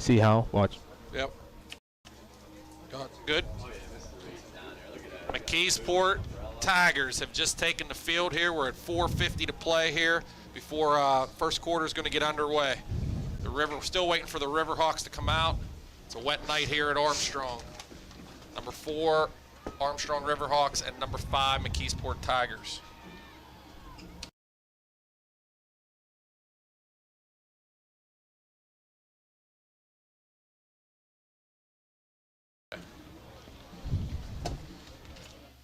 See how? Watch. Yep. Good. McKeesport Tigers have just taken the field here. We're at 4:50 to play here before first quarter is going to get underway. We're still waiting for the Riverhawks to come out. It's a wet night here at Armstrong. Number 4, Armstrong Riverhawks, and number 5, McKeesport Tigers.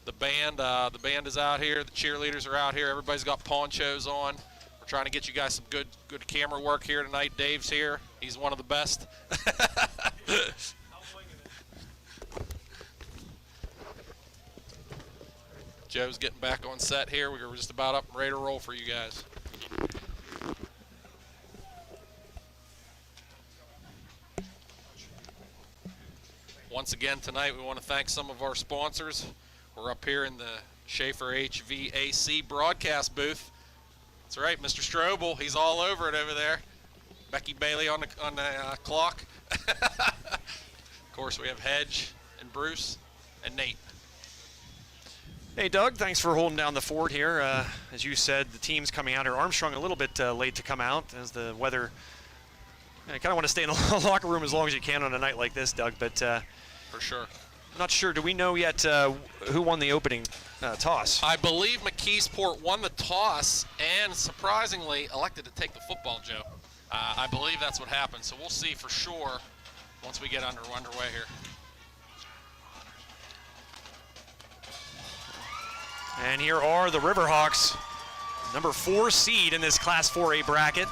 The band is out here. The cheerleaders are out here. Everybody's got ponchos on. We're trying to get you guys some good camera work here tonight. Dave's here. He's one of the best. Joe's getting back on set here. We're just about up and ready to roll for you guys. Once again tonight, we want to thank some of our sponsors. We're up here in the Schaefer HVAC broadcast booth. That's right, Mr. Strobel. He's all over it over there. Becky Bailey on the clock. Of course, we have Hedge and Bruce and Nate. Hey, Doug, thanks for holding down the fort here. As you said, the team's coming out here. Armstrong a little bit late to come out as the weather. I kind of want to stay in the locker room as long as you can on a night like this, Doug, but for sure. Not sure. Do we know yet who won the opening toss? I believe McKeesport won the toss and surprisingly elected to take the football, Joe. I believe that's what happened, so we'll see for sure once we get underway here. And here are the Riverhawks, number 4 seed in this Class 4A bracket.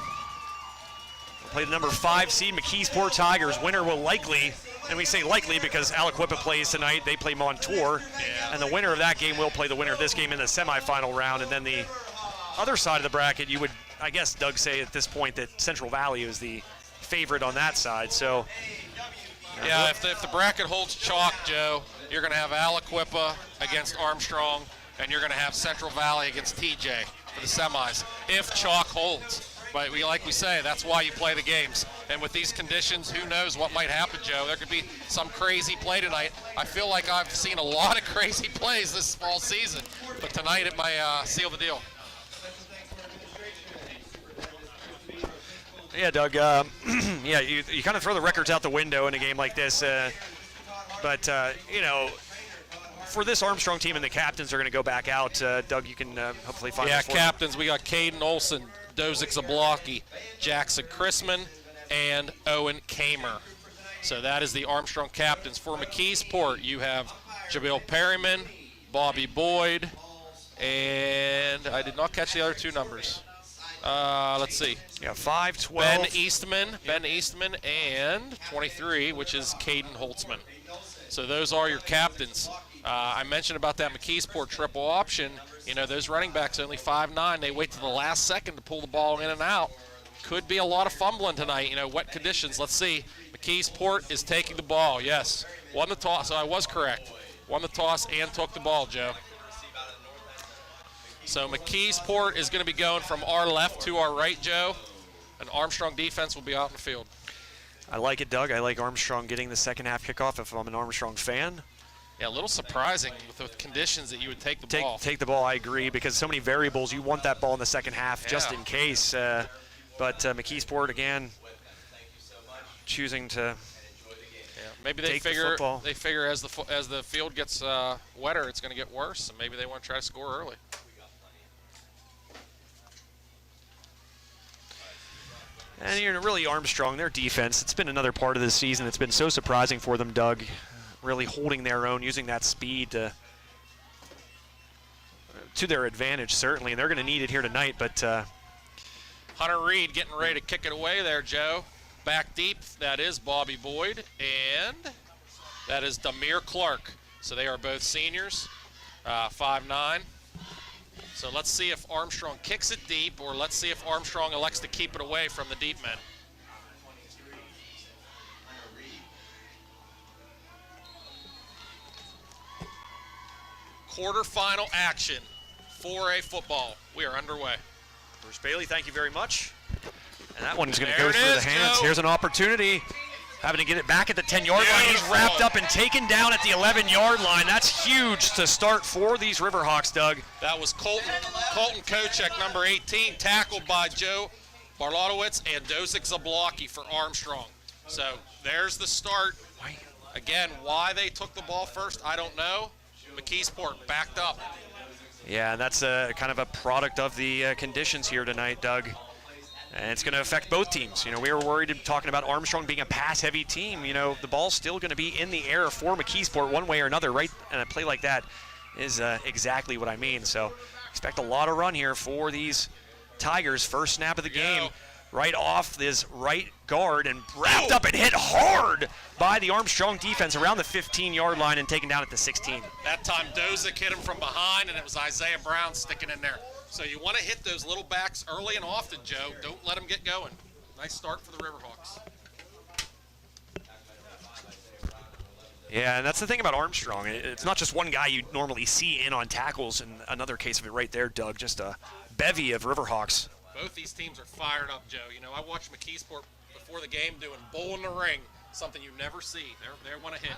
They'll play the number 5 seed McKeesport Tigers. Winner will likely, and we say likely because Aliquippa plays tonight. They play Montour, and the winner of that game will play the winner of this game in the semifinal round. And then the other side of the bracket, you would, I guess, Doug, say at this point that Central Valley is the favorite on that side. So, yeah, if the bracket holds chalk, Joe, you're going to have Aliquippa against Armstrong, and you're going to have Central Valley against TJ for the semis, if chalk holds. But like we say, that's why you play the games. And with these conditions, who knows what might happen, Joe. There could be some crazy play tonight. I feel like I've seen a lot of crazy plays this fall season, but tonight it might seal the deal. Yeah, Doug, yeah, you kind of throw the records out the window in a game like this. But you know, for this Armstrong team and the captains are going to go back out. Doug, you can hopefully find Yeah, captains, we got Caden Olson, Dozick Zablocki, Jackson Chrisman, and Owen Kamer. So that is the Armstrong captains. For McKeesport, you have Jabil Perryman, Bobby Boyd, and I did not catch the other 2 numbers. Let's see. Yeah, 5, 12. Ben Eastman, and 23, which is Caden Holtzman. So those are your captains. I mentioned about that McKeesport triple option. You know, those running backs only 5'9". They wait to the last second to pull the ball in and out. Could be a lot of fumbling tonight. You know, wet conditions. Let's see. McKeesport is taking the ball. Yes, won the toss. So I was correct. Won the toss and took the ball, Joe. So McKeesport is going to be going from our left to our right, Joe. And Armstrong defense will be out in the field. I like it, Doug. I like Armstrong getting the second half kickoff if I'm an Armstrong fan. Yeah, a little surprising with the conditions that you would take the ball. Take the ball, I agree, because so many variables. You want that ball in the second half just in case. But McKeesport, again, choosing to maybe they figure as the field gets wetter, it's going to get worse, and maybe they want to try to score early. And you're really Armstrong, their defense, it's been another part of the season. It's been so surprising for them, Doug, really holding their own, using that speed to their advantage, certainly. And they're going to need it here tonight. But Hunter Reed getting ready to kick it away there, Joe. Back deep, that is Bobby Boyd, and that is Damir Clark. So they are both seniors, 5'9". So let's see if Armstrong kicks it deep, or let's see if Armstrong elects to keep it away from the deep men. Quarterfinal action, 4A football. We are underway. Bruce Bailey, thank you very much. And that one's going to go through the hands. Joe. Here's an opportunity. having to get it back at the 10-yard line. He's wrapped up and taken down at the 11-yard line. That's huge to start for these Riverhawks, Doug. That was Colton Kochek, number 18, tackled by Joe Barlotowicz and Dosic Zablocki for Armstrong. So there's the start. Again, why they took the ball first, I don't know. McKeesport backed up. Yeah, that's kind of a product of the conditions here tonight, Doug. And it's going to affect both teams. You know, we were worried talking about Armstrong being a pass-heavy team. You know, the ball's still going to be in the air for McKeesport one way or another, right? And a play like that is exactly what I mean. So expect a lot of run here for these Tigers. First snap of the game, right off this right guard and wrapped up and hit hard by the Armstrong defense around the 15-yard line and taken down at the 16. That time Dosic hit him from behind, and it was Isaiah Brown sticking in there. So you want to hit those little backs early and often, Joe. Don't let them get going. Nice start for the Riverhawks. Yeah, and that's the thing about Armstrong. It's not just one guy you normally see in on tackles, and another case of it right there, Doug, just a bevy of Riverhawks. Both these teams are fired up, Joe. You know, I watched McKeesport before the game doing bull in the ring, something you never see. They want to hit.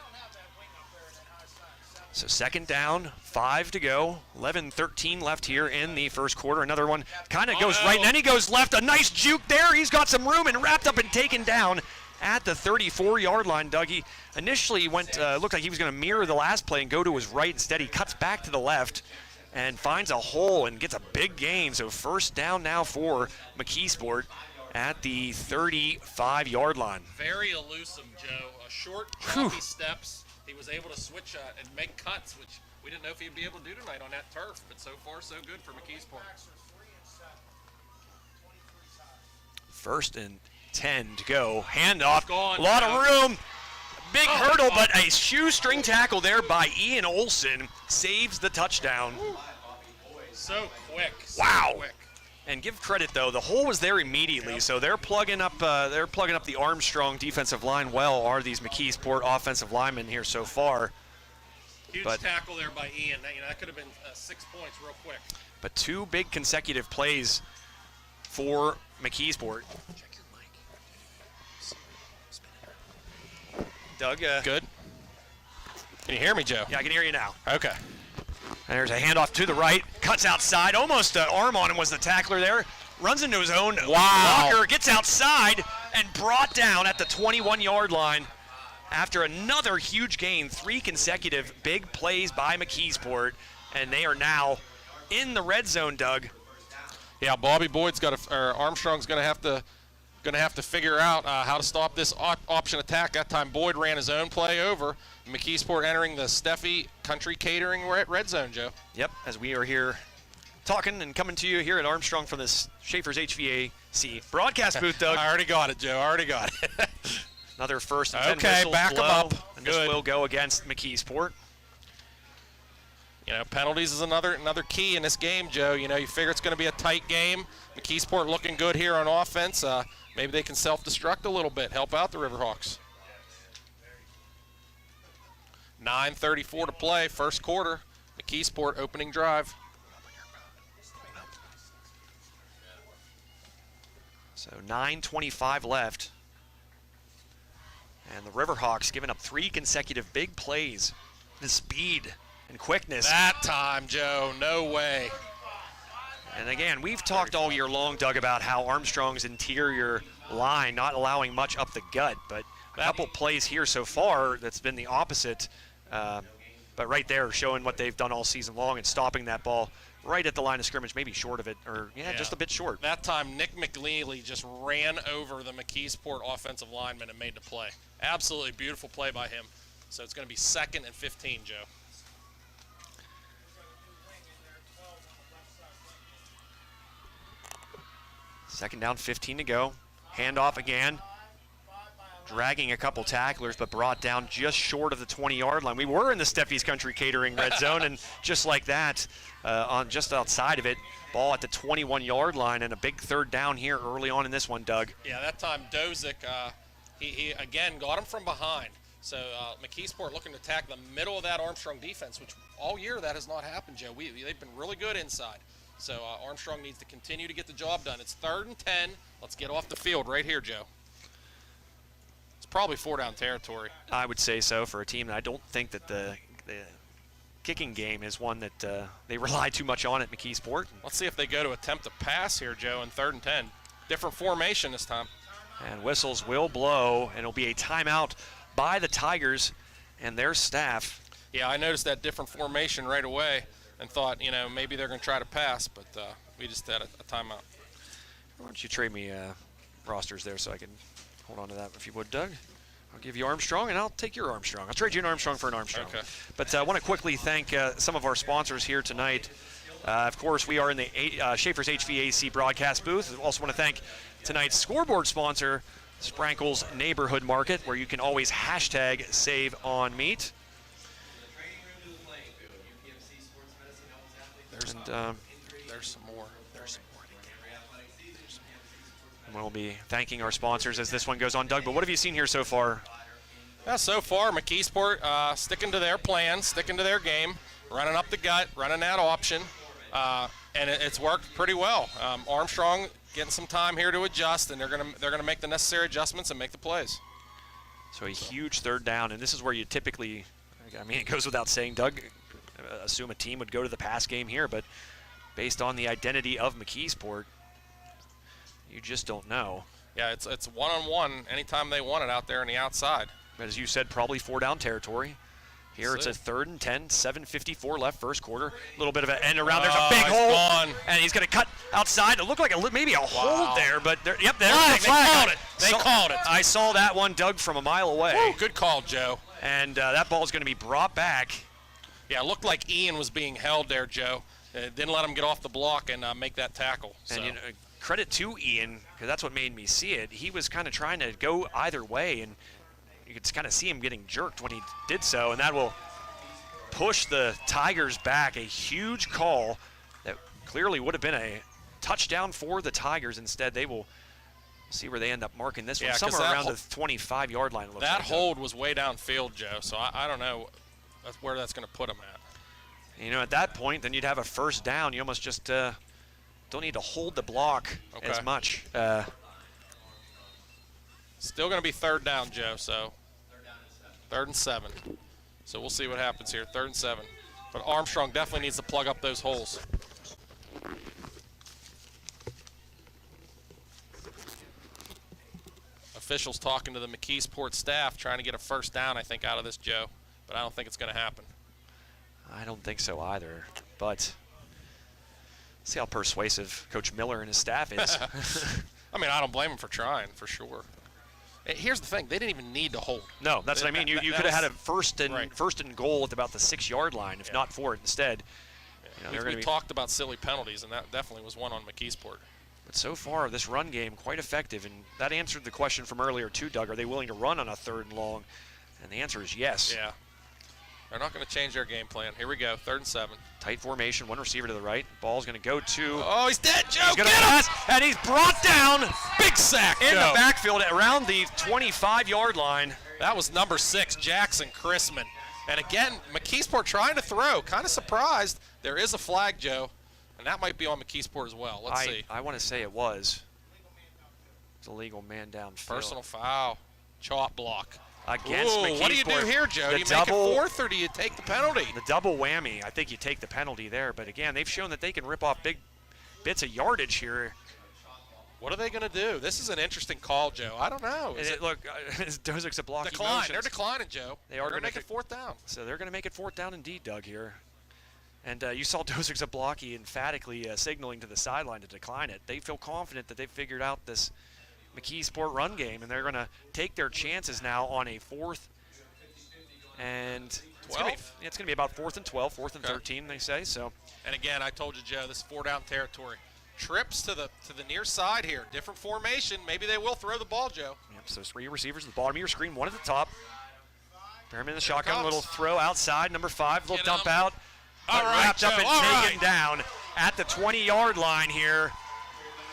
So second down, 5 to go, 11-13 left here in the first quarter. Another one kind of goes right, and then he goes left. A nice juke there. He's got some room and wrapped up and taken down at the 34-yard line, Doug. He initially went, looked like he was going to mirror the last play and go to his right. Instead, he cuts back to the left and finds a hole and gets a big gain. So first down now for McKeesport at the 35-yard line. Very elusive, Joe. A short, choppy steps. He was able to switch and make cuts, which we didn't know if he'd be able to do tonight on that turf. But so far, so good for McKeesport. First and 10 to go. Handoff. Gone, a lot Joe. of room. Big hurdle, but a shoestring tackle there by Ian Olson saves the touchdown. So quick. So Wow. quick. And give credit though, the hole was there immediately, so they're plugging up the Armstrong defensive line well. Are these McKeesport offensive linemen here so far? Huge tackle there by Ian. That could have been 6 points real quick. But two big consecutive plays for McKeesport. Check your mic. Doug, Good. Can you hear me, Joe? Yeah, I can hear you now. Okay. And there's a handoff to the right, cuts outside, almost an arm on him was the tackler there. Runs into his own blocker, gets outside, and brought down at the 21-yard line after another huge gain. 3 consecutive big plays by McKeesport, and they are now in the red zone, Doug. Yeah, Bobby Boyd's Armstrong's going to have to figure out how to stop this option attack. That time Boyd ran his own play over. McKeesport entering the Steffi Country Catering red zone, Joe. Yep, as we are here talking and coming to you here at Armstrong from this Schaefer's HVAC broadcast booth, Doug. I already got it, Joe. I already got it. Another first and 10 whistles back blow, him up. and Good. this will go against McKeesport. You know, penalties is another key in this game, Joe. You know, you figure it's going to be a tight game. McKeesport looking good here on offense. Maybe they can self-destruct a little bit, help out the Riverhawks. 9:34 to play, first quarter. McKeesport opening drive. So 9:25 left. And the Riverhawks giving up 3 consecutive big plays. The speed and quickness. That time, Joe, no way. And again, we've talked all year long, Doug, about how Armstrong's interior line not allowing much up the gut, but a couple plays here so far that's been the opposite. But right there showing what they've done all season long and stopping that ball right at the line of scrimmage, maybe short of it, or just a bit short. That time Nick McNeely just ran over the McKeesport offensive lineman and made the play. Absolutely beautiful play by him. So it's going to be 2nd and 15, Joe. Second down, 15 to go. Handoff again. Dragging a couple tacklers, but brought down just short of the 20-yard line. We were in the Steffi's Country Catering red zone, and just like that, on just outside of it, ball at the 21-yard line, and a big third down here early on in this one, Doug. Yeah, that time Dosic, he again got him from behind. So McKeesport looking to attack the middle of that Armstrong defense, which all year that has not happened, Joe. They've been really good inside. So Armstrong needs to continue to get the job done. It's 3rd and 10. Let's get off the field right here, Joe. It's probably 4 down territory. I would say so for a team that I don't think that the kicking game is one that they rely too much on at McKeesport. Let's see if they go to attempt to pass here, Joe, in 3rd and 10. Different formation this time. And whistles will blow, and it'll be a timeout by the Tigers and their staff. Yeah, I noticed that different formation right away and thought, maybe they're going to try to pass, but we just had a timeout. Why don't you trade me rosters there so I can hold on to that if you would, Doug? I'll give you Armstrong, and I'll take your Armstrong. I'll trade you an Armstrong for an Armstrong. Okay. But I want to quickly thank some of our sponsors here tonight. Of course, we are in the Schaefer's HVAC broadcast booth. I also want to thank tonight's scoreboard sponsor, Sprankle's Neighborhood Market, where you can always hashtag save on meat. There's some more. We'll be thanking our sponsors as this one goes on. Doug, but what have you seen here so far? Yeah, so far, McKeesport sticking to their plan, sticking to their game, running up the gut, running that option, and it's worked pretty well. Armstrong getting some time here to adjust, and they're gonna make the necessary adjustments and make the plays. So a huge 3rd down, and this is where you typically, it goes without saying, Doug, assume a team would go to the pass game here, but based on the identity of McKeesport, you just don't know. Yeah, it's one-on-one anytime they want it out there on the outside. But as you said, probably 4 down territory. Here it's a 3rd and 10, 7:54 left first quarter. A little bit of an end around. There's a big hole. Gone. And he's going to cut outside. It looked like maybe a hold there, but there's the Flag. flag. They called it. I saw that one, Doug, from a mile away. Woo, good call, Joe. And that ball is going to be brought back. Yeah, it looked like Ian was being held there, Joe. Didn't let him get off the block and make that tackle. So. And credit to Ian, because that's what made me see it. He was kind of trying to go either way, and you could kind of see him getting jerked when he did so, and that will push the Tigers back. A huge call that clearly would have been a touchdown for the Tigers. Instead, they will see where they end up marking this one, somewhere around the 25-yard line. That hold was way downfield, Joe, so I don't know where that's going to put them at. At that point, then you'd have a 1st down. You almost just don't need to hold the block as much. Still going to be 3rd down, Joe, so 3rd and 7. So we'll see what happens here, 3rd and 7. But Armstrong definitely needs to plug up those holes. Officials talking to the McKeesport staff, trying to get a 1st down, I think, out of this, Joe. But I don't think it's going to happen. I don't think so either, but see how persuasive Coach Miller and his staff is. I don't blame him for trying, for sure. Here's the thing, they didn't even need to hold. No, that's what I mean. You could have had a first and goal at about the 6-yard line, if not for it instead. We talked about silly penalties, and that definitely was one on McKeesport. But so far, this run game, quite effective, and that answered the question from earlier too, Doug. Are they willing to run on a 3rd and long? And the answer is yes. Yeah. They're not going to change their game plan. Here we go, 3rd and 7. Tight formation, one receiver to the right. Ball's going to go to... Oh, he's dead, Joe, he's going to pass, and he's brought down. Big sack, in Joe. the backfield around the 25-yard line. That was number 6, Jackson Chrisman. And again, McKeesport trying to throw. Kind of surprised. There is a flag, Joe, and that might be on McKeesport as well. Let's see. I want to say it was. It's a legal man downfield. Personal foul. Chop block. Against McKeesport. What do you do here, Joe? Do you make it 4th or do you take the penalty? The double whammy. I think you take the penalty there. But again, they've shown that they can rip off big bits of yardage here. What are they going to do? This is an interesting call, Joe. I don't know. Look, Dozik's a blocking decline. motions. They're declining, Joe. They are going to make it 4th down. So they're going to make it 4th down indeed, Doug, here. And you saw Dozik's a blocky emphatically signaling to the sideline to decline it. They feel confident that they've figured out this McKeesport run game, and they're going to take their chances now on a 4th and it's going to be about 4th and 12, 4th and 13, they say. So. And again, I told you, Joe, this is 4 down territory. Trips to the near side here. Different formation. Maybe they will throw the ball, Joe. Yep, so 3 receivers at the bottom of your screen, 1 at the top. Bear him in the shotgun, little throw outside, number 5, little dump out. All right, wrapped Joe, up and taken down at the 20-yard line here.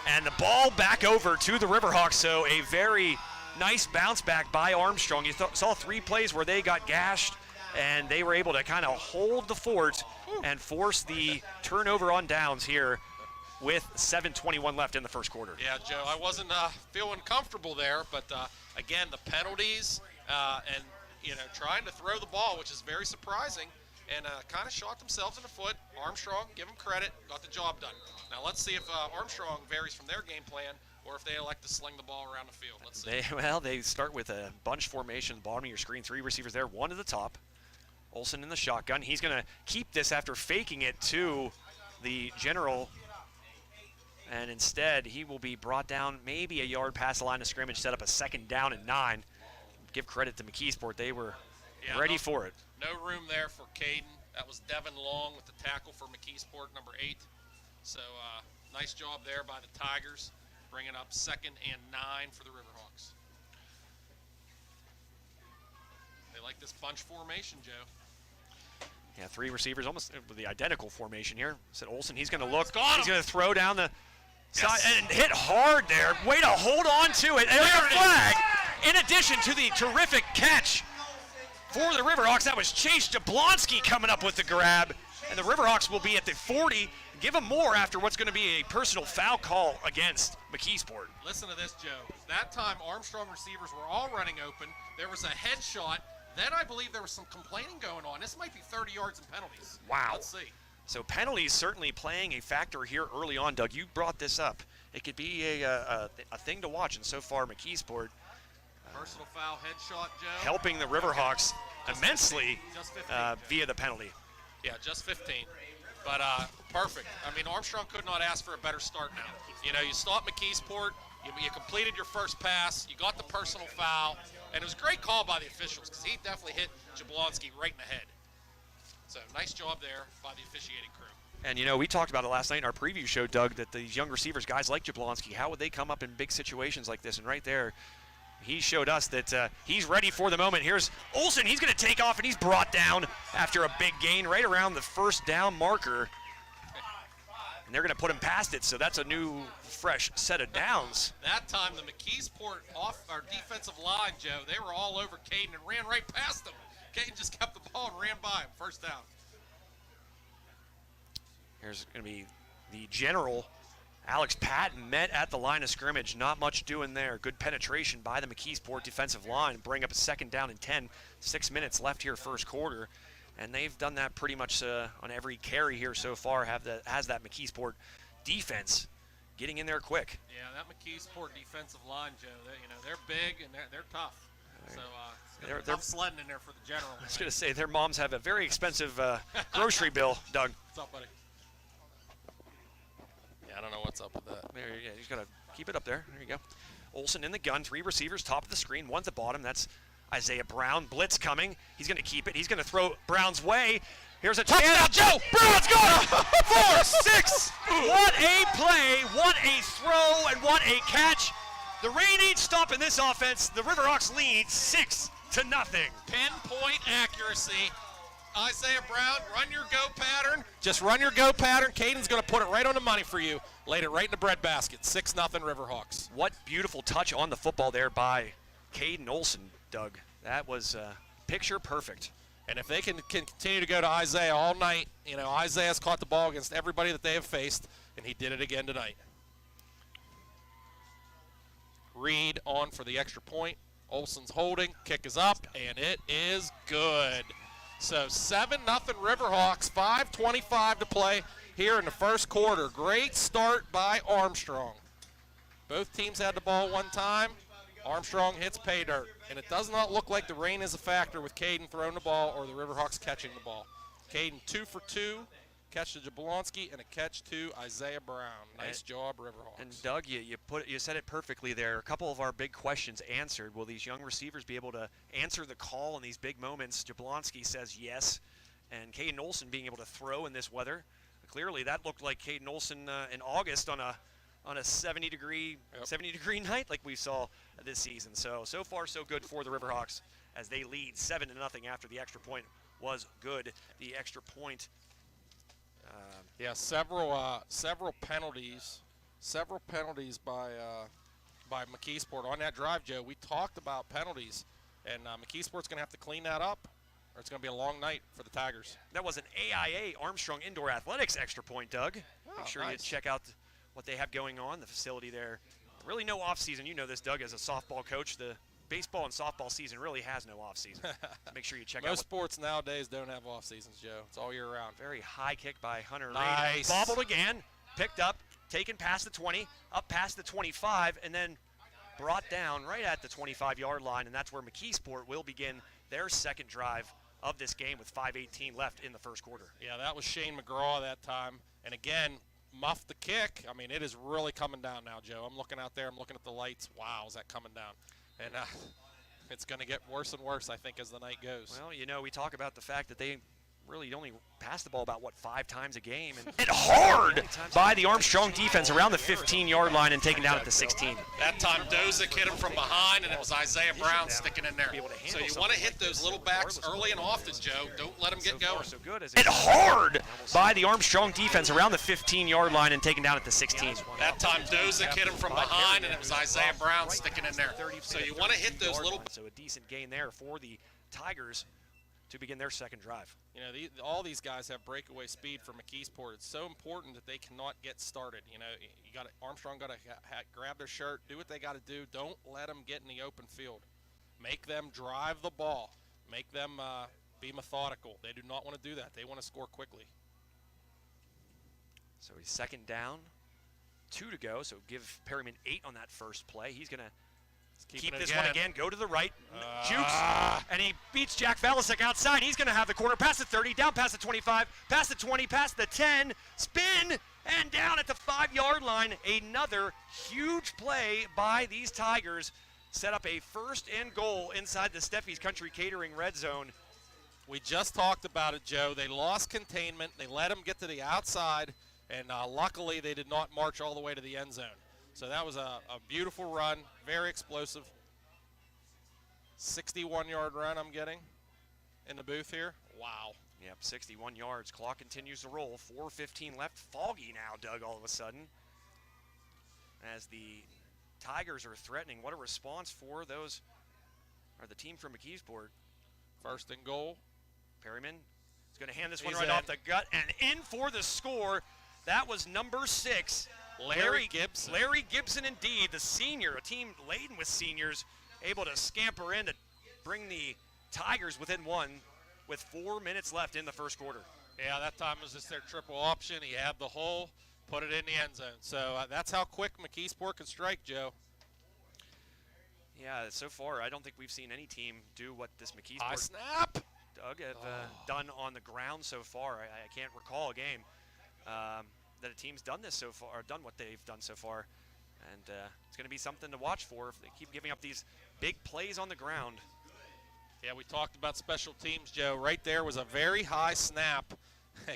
And the ball back over to the Riverhawks, so a very nice bounce back by Armstrong. You saw 3 plays where they got gashed, and they were able to kind of hold the fort and force the turnover on downs here with 7:21 left in the first quarter. Yeah, Joe, I wasn't feeling comfortable there, but again, the penalties and trying to throw the ball, which is very surprising, and kind of shot themselves in the foot. Armstrong, give them credit, got the job done. Now let's see if Armstrong varies from their game plan or if they elect to sling the ball around the field. Let's see. They start with a bunch formation at the bottom of your screen. 3 receivers there, 1 to the top. Olsen in the shotgun. He's going to keep this after faking it to the general. And instead, he will be brought down maybe a yard past the line of scrimmage, set up a 2nd down and 9. Give credit to McKeesport. They were ready for it. No room there for Caden. That was Devin Long with the tackle for McKeesport, number 8. So nice job there by the Tigers, bringing up 2nd and 9 for the Riverhawks. They like this bunch formation, Joe. Yeah, 3 receivers, almost with the identical formation here. Said Olsen, he's going to look. He's going to throw down the side and hit hard there. Way to hold on to it. And a flag. In addition to the terrific catch for the Riverhawks, that was Chase Jablonski coming up with the grab. And the Riverhawks will be at the 40. Give them more after what's going to be a personal foul call against McKeesport. Listen to this, Joe. That time, Armstrong receivers were all running open. There was a headshot. Then I believe there was some complaining going on. This might be 30 yards in penalties. Wow. Let's see. So penalties certainly playing a factor here early on. Doug, you brought this up. It could be a thing to watch, and so far McKeesport personal foul headshot, Joe. Helping the Riverhawks immensely just 15, via the penalty. Yeah, just 15. But perfect. I mean, Armstrong could not ask for a better start now. You stopped McKeesport. You completed your first pass. You got the personal foul. And it was a great call by the officials because he definitely hit Jablonski right in the head. So nice job there by the officiating crew. And, we talked about it last night in our preview show, Doug, that these young receivers, guys like Jablonski, how would they come up in big situations like this? And right there, he showed us that he's ready for the moment. Here's Olsen. He's going to take off, and he's brought down after a big gain right around the 1st down marker. And they're going to put him past it, so that's a new, fresh set of downs. That time, the McKeesport defensive line, Joe, they were all over Caden and ran right past him. Caden just kept the ball and ran by him. 1st down. Here's going to be the general. Alex Patton met at the line of scrimmage. Not much doing there. Good penetration by the McKeesport defensive line. Bring up a 2nd down and 10. 6 minutes left here first quarter. And they've done that pretty much on every carry here so far. Has that McKeesport defense getting in there quick. Yeah, that McKeesport defensive line, Joe, they're big and they're tough. So they're tough sledding in there for the general. I was going to say, their moms have a very expensive grocery bill, Doug. What's up, buddy? Yeah, I don't know what's up with that. There, yeah, he's got to keep it up there. There you go. Olsen in the gun, 3 receivers, top of the screen, 1 at the bottom. That's Isaiah Brown. Blitz coming. He's going to keep it. He's going to throw Brown's way. Here's a touchdown. Joe Brown's got it. 4, 6. What a play. What a throw and what a catch. The rain ain't stopping this offense. The Riverhawks lead 6-0. Pinpoint accuracy. Isaiah Brown, run your go pattern. Just run your go pattern. Caden's going to put it right on the money for you. Laid it right in the breadbasket. 6-0 Riverhawks. What beautiful touch on the football there by Caden Olsen, Doug. That was picture perfect. And if they can continue to go to Isaiah all night, Isaiah's caught the ball against everybody that they have faced, and he did it again tonight. Reed on for the extra point. Olsen's holding. Kick is up, and it is good. So 7-0 Riverhawks, 5:25 to play here in the first quarter. Great start by Armstrong. Both teams had the ball one time. Armstrong hits pay dirt. And it does not look like the rain is a factor with Caden throwing the ball or the Riverhawks catching the ball. Caden 2 for 2. Catch to Jablonski and a catch to Isaiah Brown. Nice job, Riverhawks. And Doug, you said it perfectly there. A couple of our big questions answered. Will these young receivers be able to answer the call in these big moments? Jablonski says yes. And Caden Olsen being able to throw in this weather. Clearly, that looked like Caden Olsen in August on a 70-degree night like we saw this season. So far so good for the Riverhawks as they lead 7-0 after the extra point was good. The extra point. Several penalties by McKeesport on that drive, Joe. We talked about penalties, and McKeesport's going to have to clean that up, or it's going to be a long night for the Tigers. That was an AIA Armstrong Indoor Athletics extra point, Doug. Make sure nice. you check out what they have going on, the facility there. Really no off season. You know this, Doug, as a softball coach. The baseball and softball season really has no off season. Make sure you check out. Most sports nowadays don't have off seasons, Joe. It's all year round. Very high kick by Hunter. Nice. Reed. Bobbled again, picked up, taken past the 20, up past the 25, and then brought down right at the 25-yard line, and that's where McKeesport will begin their second drive of this game with 5:18 left in the first quarter. Yeah, that was Shane McGraw that time. And again, muffed the kick. I mean, it is really coming down now, Joe. I'm looking out there. I'm looking at the lights. Wow, is that coming down? And it's going to get worse and worse, I think, as the night goes. Well, you know, we talk about the fact that they really only pass the ball about, 5 times a game. And hit hard by the Armstrong defense around the 15-yard line and taken down at the 16. That time Dozick hit him from behind, and it was Isaiah Brown sticking in there. So you want to hit those little backs early and often, Joe. Don't let them get going. Hit hard by the Armstrong defense around the 15-yard line and taken down at the 16. That time Dozick hit him from behind, and it was Isaiah Brown sticking in there. So you want to hit those little. So a decent gain there for the Tigers to begin their second drive. You know, all these guys have breakaway speed for McKeesport. It's so important that they cannot get started. You know, Armstrong got to grab their shirt, do what they got to do. Don't let them get in the open field. Make them drive the ball. Make them be methodical. They do not want to do that. They want to score quickly. So he's second down, 2 to go. So give Perryman 8 on that first play. He's going to keep this one again, go to the right, jukes, and he beats Jack Valasek outside. He's going to have the corner, past the 30, down past the 25, past the 20, past the 10, spin, and down at the 5-yard line. Another huge play by these Tigers. Set up a first and goal inside the Steffi's Country Catering red zone. We just talked about it, Joe. They lost containment. They let him get to the outside, and luckily they did not march all the way to the end zone. So that was a beautiful run, very explosive. 61-yard run I'm getting in the booth here. Wow. Yep, 61 yards. Clock continues to roll. 4:15 left. Foggy now, Doug, all of a sudden. As the Tigers are threatening. What a response for those, or the team from McKeesport. First and goal. Perryman is going to hand this one right off the gut and in for the score. That was number 6. Larry Gibson. Larry Gibson, indeed, the senior, a team laden with seniors, able to scamper in to bring the Tigers within 1 with 4 minutes left in the first quarter. Yeah, that time was just their triple option. He had the hole, put it in the end zone. So that's how quick McKeesport can strike, Joe. Yeah, so far I don't think we've seen any team do what this McKeesport High snap. Doug have done on the ground so far. I can't recall a game that a team's done this so far, or done what they've done so far. And it's going to be something to watch for if they keep giving up these big plays on the ground. Yeah, we talked about special teams, Joe. Right there was a very high snap.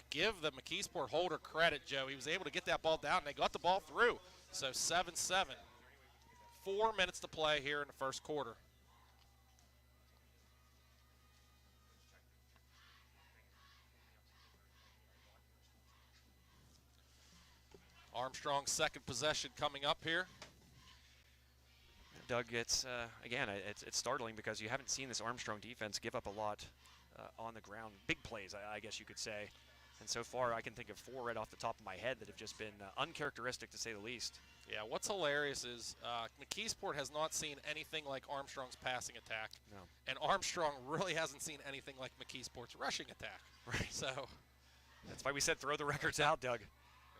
Give the McKeesport holder credit, Joe. He was able to get that ball down, and they got the ball through. So 7-7. 4 minutes to play here in the first quarter. Armstrong's second possession coming up here. Doug, it's again, it's startling because you haven't seen this Armstrong defense give up a lot on the ground. Big plays, I guess you could say. And so far, I can think of 4 right off the top of my head that have just been uncharacteristic, to say the least. Yeah, what's hilarious is McKeesport has not seen anything like Armstrong's passing attack. No. And Armstrong really hasn't seen anything like McKeesport's rushing attack. Right. So that's why we said throw the records out, Doug.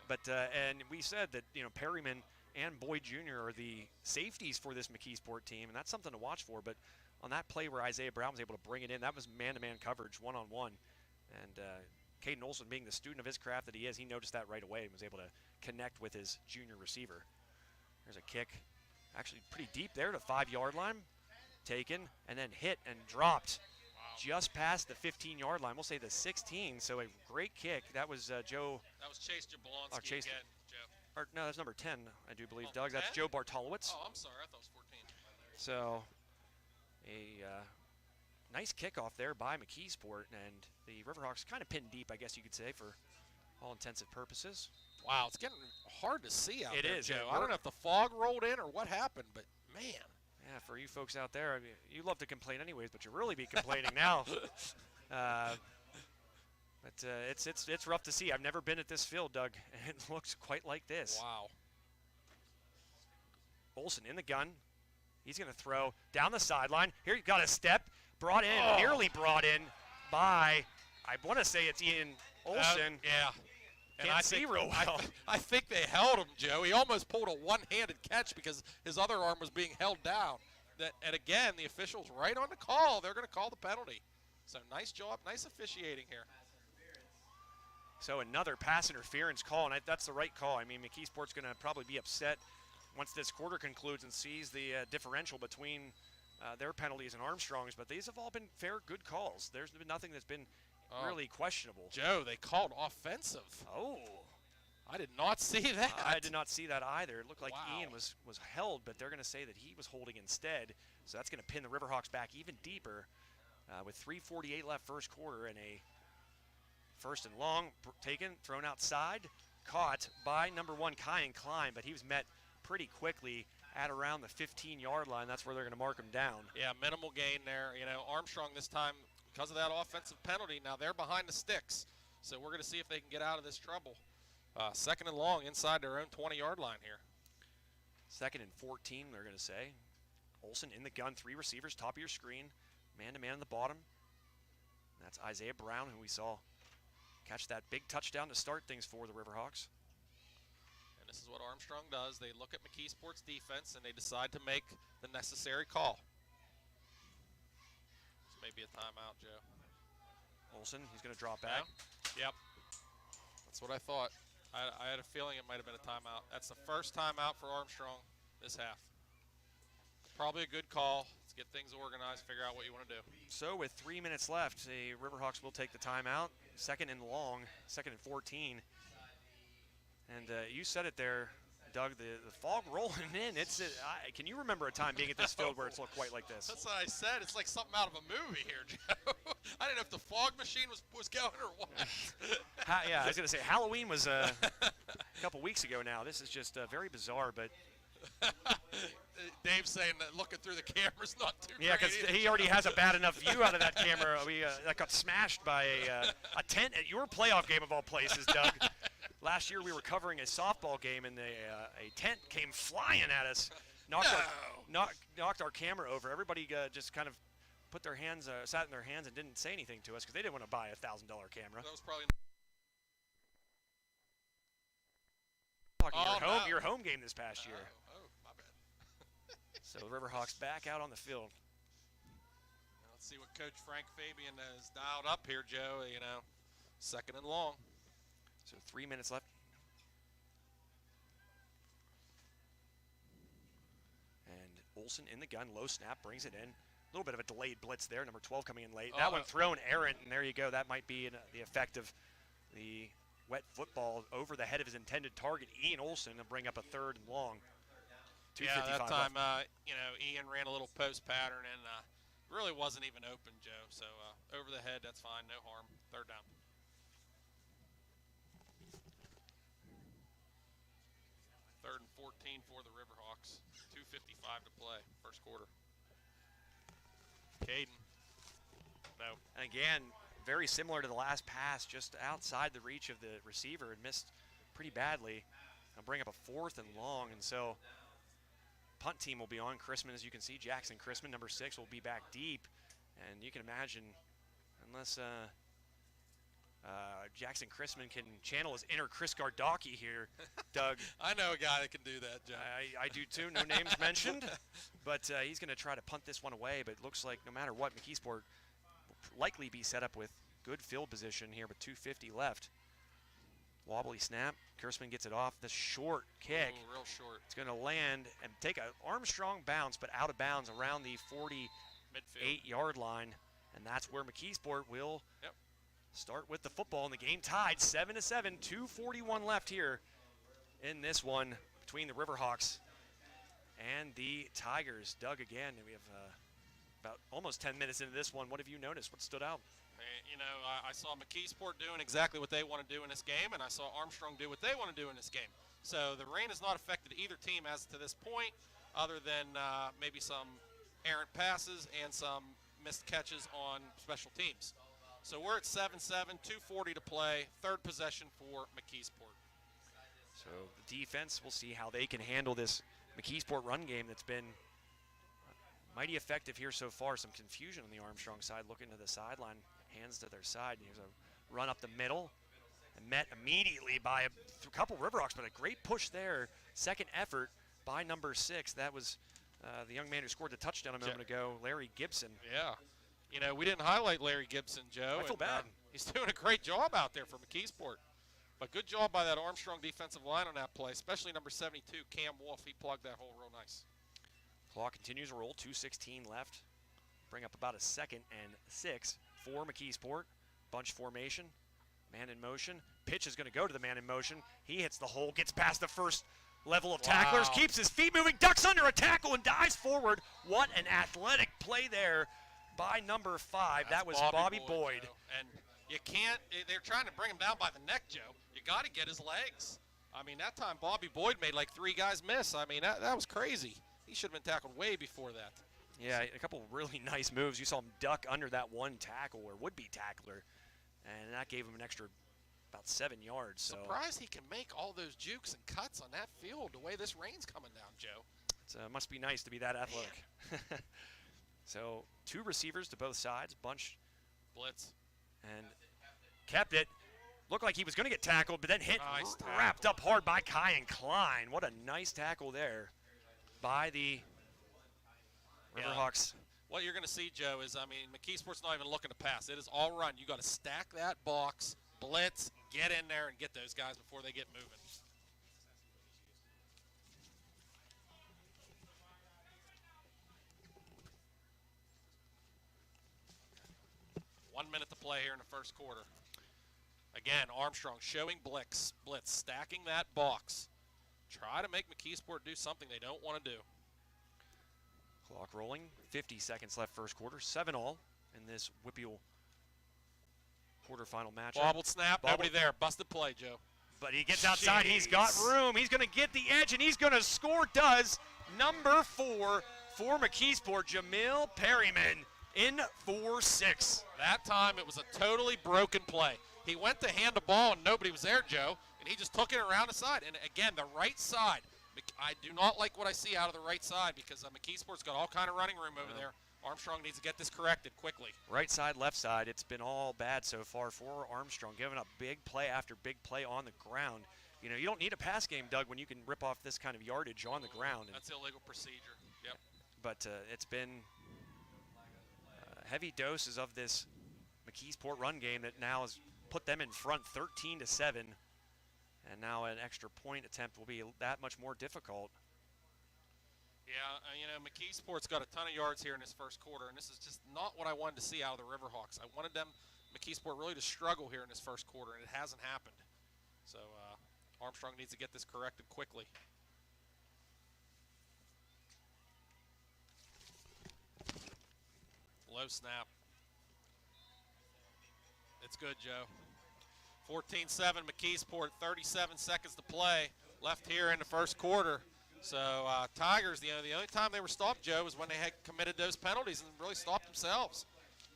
But and we said that, you know, Perryman and Boyd Jr. are the safeties for this McKeesport team, and that's something to watch for. But on that play where Isaiah Brown was able to bring it in, that was man-to-man coverage, one-on-one. And Caden Olson, being the student of his craft that he is, he noticed that right away and was able to connect with his junior receiver. There's a kick, actually pretty deep there to 5-yard line, taken, and then hit and dropped just past the 15-yard line. We'll say the 16, so a great kick. That was Joe. That was Chase Jablonski again, Joe. Or, no, that's number 10, I do believe, Doug. 10? That's Joe Bartolowitz. Oh, I'm sorry. I thought it was 14. So a nice kickoff there by McKeesport, and the Riverhawks kind of pinned deep, I guess you could say, for all intensive purposes. Wow, it's getting hard to see out there, It is, Joe. I don't know if the fog rolled in or what happened, but man. Yeah, for you folks out there, I mean, you love to complain anyways, but you really be complaining now. But it's rough to see. I've never been at this field, Doug, and it looks quite like this. Wow. Olsen in the gun. He's going to throw down the sideline. Here he got a step, brought in, nearly brought in by, I want to say it's Ian Olsen. Yeah. And Can't see real well. I think they held him, Joe. He almost pulled a one-handed catch because his other arm was being held down. And again, the officials right on the call. They're going to call the penalty. So nice job, nice officiating here. So another pass interference call, and that's the right call. I mean, McKeesport's going to probably be upset once this quarter concludes and sees the differential between their penalties and Armstrong's, but these have all been fair, good calls. There's been nothing that's been really questionable. Joe, they called offensive. Oh. I did not see that. I did not see that either. It looked like Wow. Ian was held, but they're going to say that he was holding instead, so that's going to pin the Riverhawks back even deeper with 3:48 left first quarter and a first and long taken, thrown outside, caught by number 1, Kyan Klein, but he was met pretty quickly at around the 15-yard line. That's where they're going to mark him down. Yeah, minimal gain there. You know, Armstrong this time, because of that offensive penalty, now they're behind the sticks. So we're going to see if they can get out of this trouble. Second and long inside their own 20-yard line here. Second and 14, they're going to say. Olsen in the gun, 3 receivers, top of your screen, man-to-man in the bottom. That's Isaiah Brown, who we saw catch that big touchdown to start things for the Riverhawks. And this is what Armstrong does. They look at McKeesport's defense and they decide to make the necessary call. This may be a timeout, Joe. Olsen, he's going to drop back. Yep. That's what I thought. I had a feeling it might have been a timeout. That's the first timeout for Armstrong this half. Probably a good call. Let's get things organized, figure out what you want to do. So with 3 minutes left, the Riverhawks will take the timeout. Second and long, second and 14. And you said it there, Doug, the fog rolling in. Can you remember a time being at this field where it's looked quite like this? That's what I said. It's like something out of a movie here, Joe. I didn't know if the fog machine was going or what. Yeah, I was going to say Halloween was a couple weeks ago now. This is just very bizarre, but Dave's saying that looking through the camera's not too yeah, because he already has a bad enough view out of that camera. That got smashed by a tent at your playoff game of all places, Doug. Last year we were covering a softball game, and a tent came flying at us, knocked our camera over. Everybody just kind of put their hands, sat in their hands, and didn't say anything to us because they didn't want to buy a $1,000 camera. That was probably talking your home game this past year. Oh, my bad. So the Riverhawks back out on the field. Now let's see what Coach Frank Fabian has dialed up here, Joe. You know, second and long. So 3 minutes left. And Olsen in the gun, low snap, brings it in. A little bit of a delayed blitz there, number 12 coming in late. That one thrown errant, and there you go. That might be the effect of the wet football over the head of his intended target, Ian Olsen, to bring up a third and long. Yeah, that time, Ian ran a little post pattern and really wasn't even open, Joe. So over the head, that's fine, no harm. Third down. Third and 14 for the Riverhawks. 2:55 to play, first quarter. Caden. No. And again, very similar to the last pass, just outside the reach of the receiver and missed pretty badly. I'll bring up a fourth and long, and so punt team will be on. Chrisman, as you can see, Jackson Chrisman, number 6, will be back deep. And you can imagine, unless Jackson Chrisman can channel his inner Chris Gardocki here, Doug. I know a guy that can do that, Joe. I do too, no names mentioned. But he's going to try to punt this one away, but it looks like no matter what, McKeesport will likely be set up with good field position here with 2:50 left. Wobbly snap. Kurtzman gets it off. The short kick. Ooh, real short. It's going to land and take a Armstrong bounce, but out of bounds around the 48-yard line. And that's where McKeesport will start with the football in the game. Tied 7-7. 2:41 left here in this one between the Riverhawks and the Tigers. Doug, again, we have about almost 10 minutes into this one. What have you noticed? What stood out? You know, I saw McKeesport doing exactly what they want to do in this game, and I saw Armstrong do what they want to do in this game. So the rain has not affected either team as to this point, other than maybe some errant passes and some missed catches on special teams. So we're at 7-7, 2:40 to play, third possession for McKeesport. So the defense, we'll see how they can handle this McKeesport run game that's been mighty effective here so far. Some confusion on the Armstrong side, looking to the sideline, hands to their side. Here's a run up the middle, and met immediately by a couple Riverhawks, but a great push there. Second effort by number 6. That was the young man who scored the touchdown a moment ago, Larry Gibson. Yeah. You know, we didn't highlight Larry Gibson, Joe. I feel bad. He's doing a great job out there for McKeesport. But good job by that Armstrong defensive line on that play, especially number 72, Cam Wolf. He plugged that hole real nice. Clock continues to roll, 2:16 left. Bring up about a 2nd and 6 for McKeesport. Bunch formation, man in motion. Pitch is going to go to the man in motion. He hits the hole, gets past the first level of tacklers, keeps his feet moving, ducks under a tackle, and dives forward. What an athletic play there by number 5. That's that was Bobby Boyd. And you can't, they're trying to bring him down by the neck, Joe. You got to get his legs. I mean, that time Bobby Boyd made like 3 guys miss. I mean, that was crazy. He should have been tackled way before that. Yeah, a couple really nice moves. You saw him duck under that one tackle, or would-be tackler, and that gave him an extra about 7 yards. So. Surprised he can make all those jukes and cuts on that field the way this rain's coming down, Joe. It must be nice to be that athletic. So 2 receivers to both sides, bunch. Blitz. And kept it. Looked like he was going to get tackled, but then hit, nice wrapped up hard by Kyan Klein. What a nice tackle there by the Riverhawks. What you're going to see, Joe, is, I mean, McKeesport's not even looking to pass. It is all run. You got to stack that box, blitz, get in there, and get those guys before they get moving. One minute to play here in the first quarter. Again, Armstrong showing blitz, stacking that box. Try to make McKeesport do something they don't want to do. Clock rolling, 50 seconds left first quarter, 7-all in this WPIAL quarterfinal matchup. Bobbled snap, nobody there, busted play, Joe. But he gets outside, he's got room, he's going to get the edge, and he's going to score, does number 4 for McKeesport, Jamil Perryman in 4-6. That time it was a totally broken play. He went to hand the ball and nobody was there, Joe, and he just took it around the side. And again, the right side. I do not like what I see out of the right side because McKeesport's got all kind of running room over there. Armstrong needs to get this corrected quickly. Right side, left side, it's been all bad so far for Armstrong, giving up big play after big play on the ground. You know, you don't need a pass game, Doug, when you can rip off this kind of yardage on the ground. That's illegal procedure. Yep. But it's been heavy doses of this McKeesport run game that now has put them in front 13-7. And now an extra point attempt will be that much more difficult. Yeah, you know, McKeesport's got a ton of yards here in this first quarter, and this is just not what I wanted to see out of the Riverhawks. I wanted them, McKeesport, really to struggle here in this first quarter, and it hasn't happened. So Armstrong needs to get this corrected quickly. Low snap. It's good, Joe. 14-7 McKeesport, 37 seconds to play left here in the first quarter. So Tigers, the only time they were stopped, Joe, was when they had committed those penalties and really stopped themselves.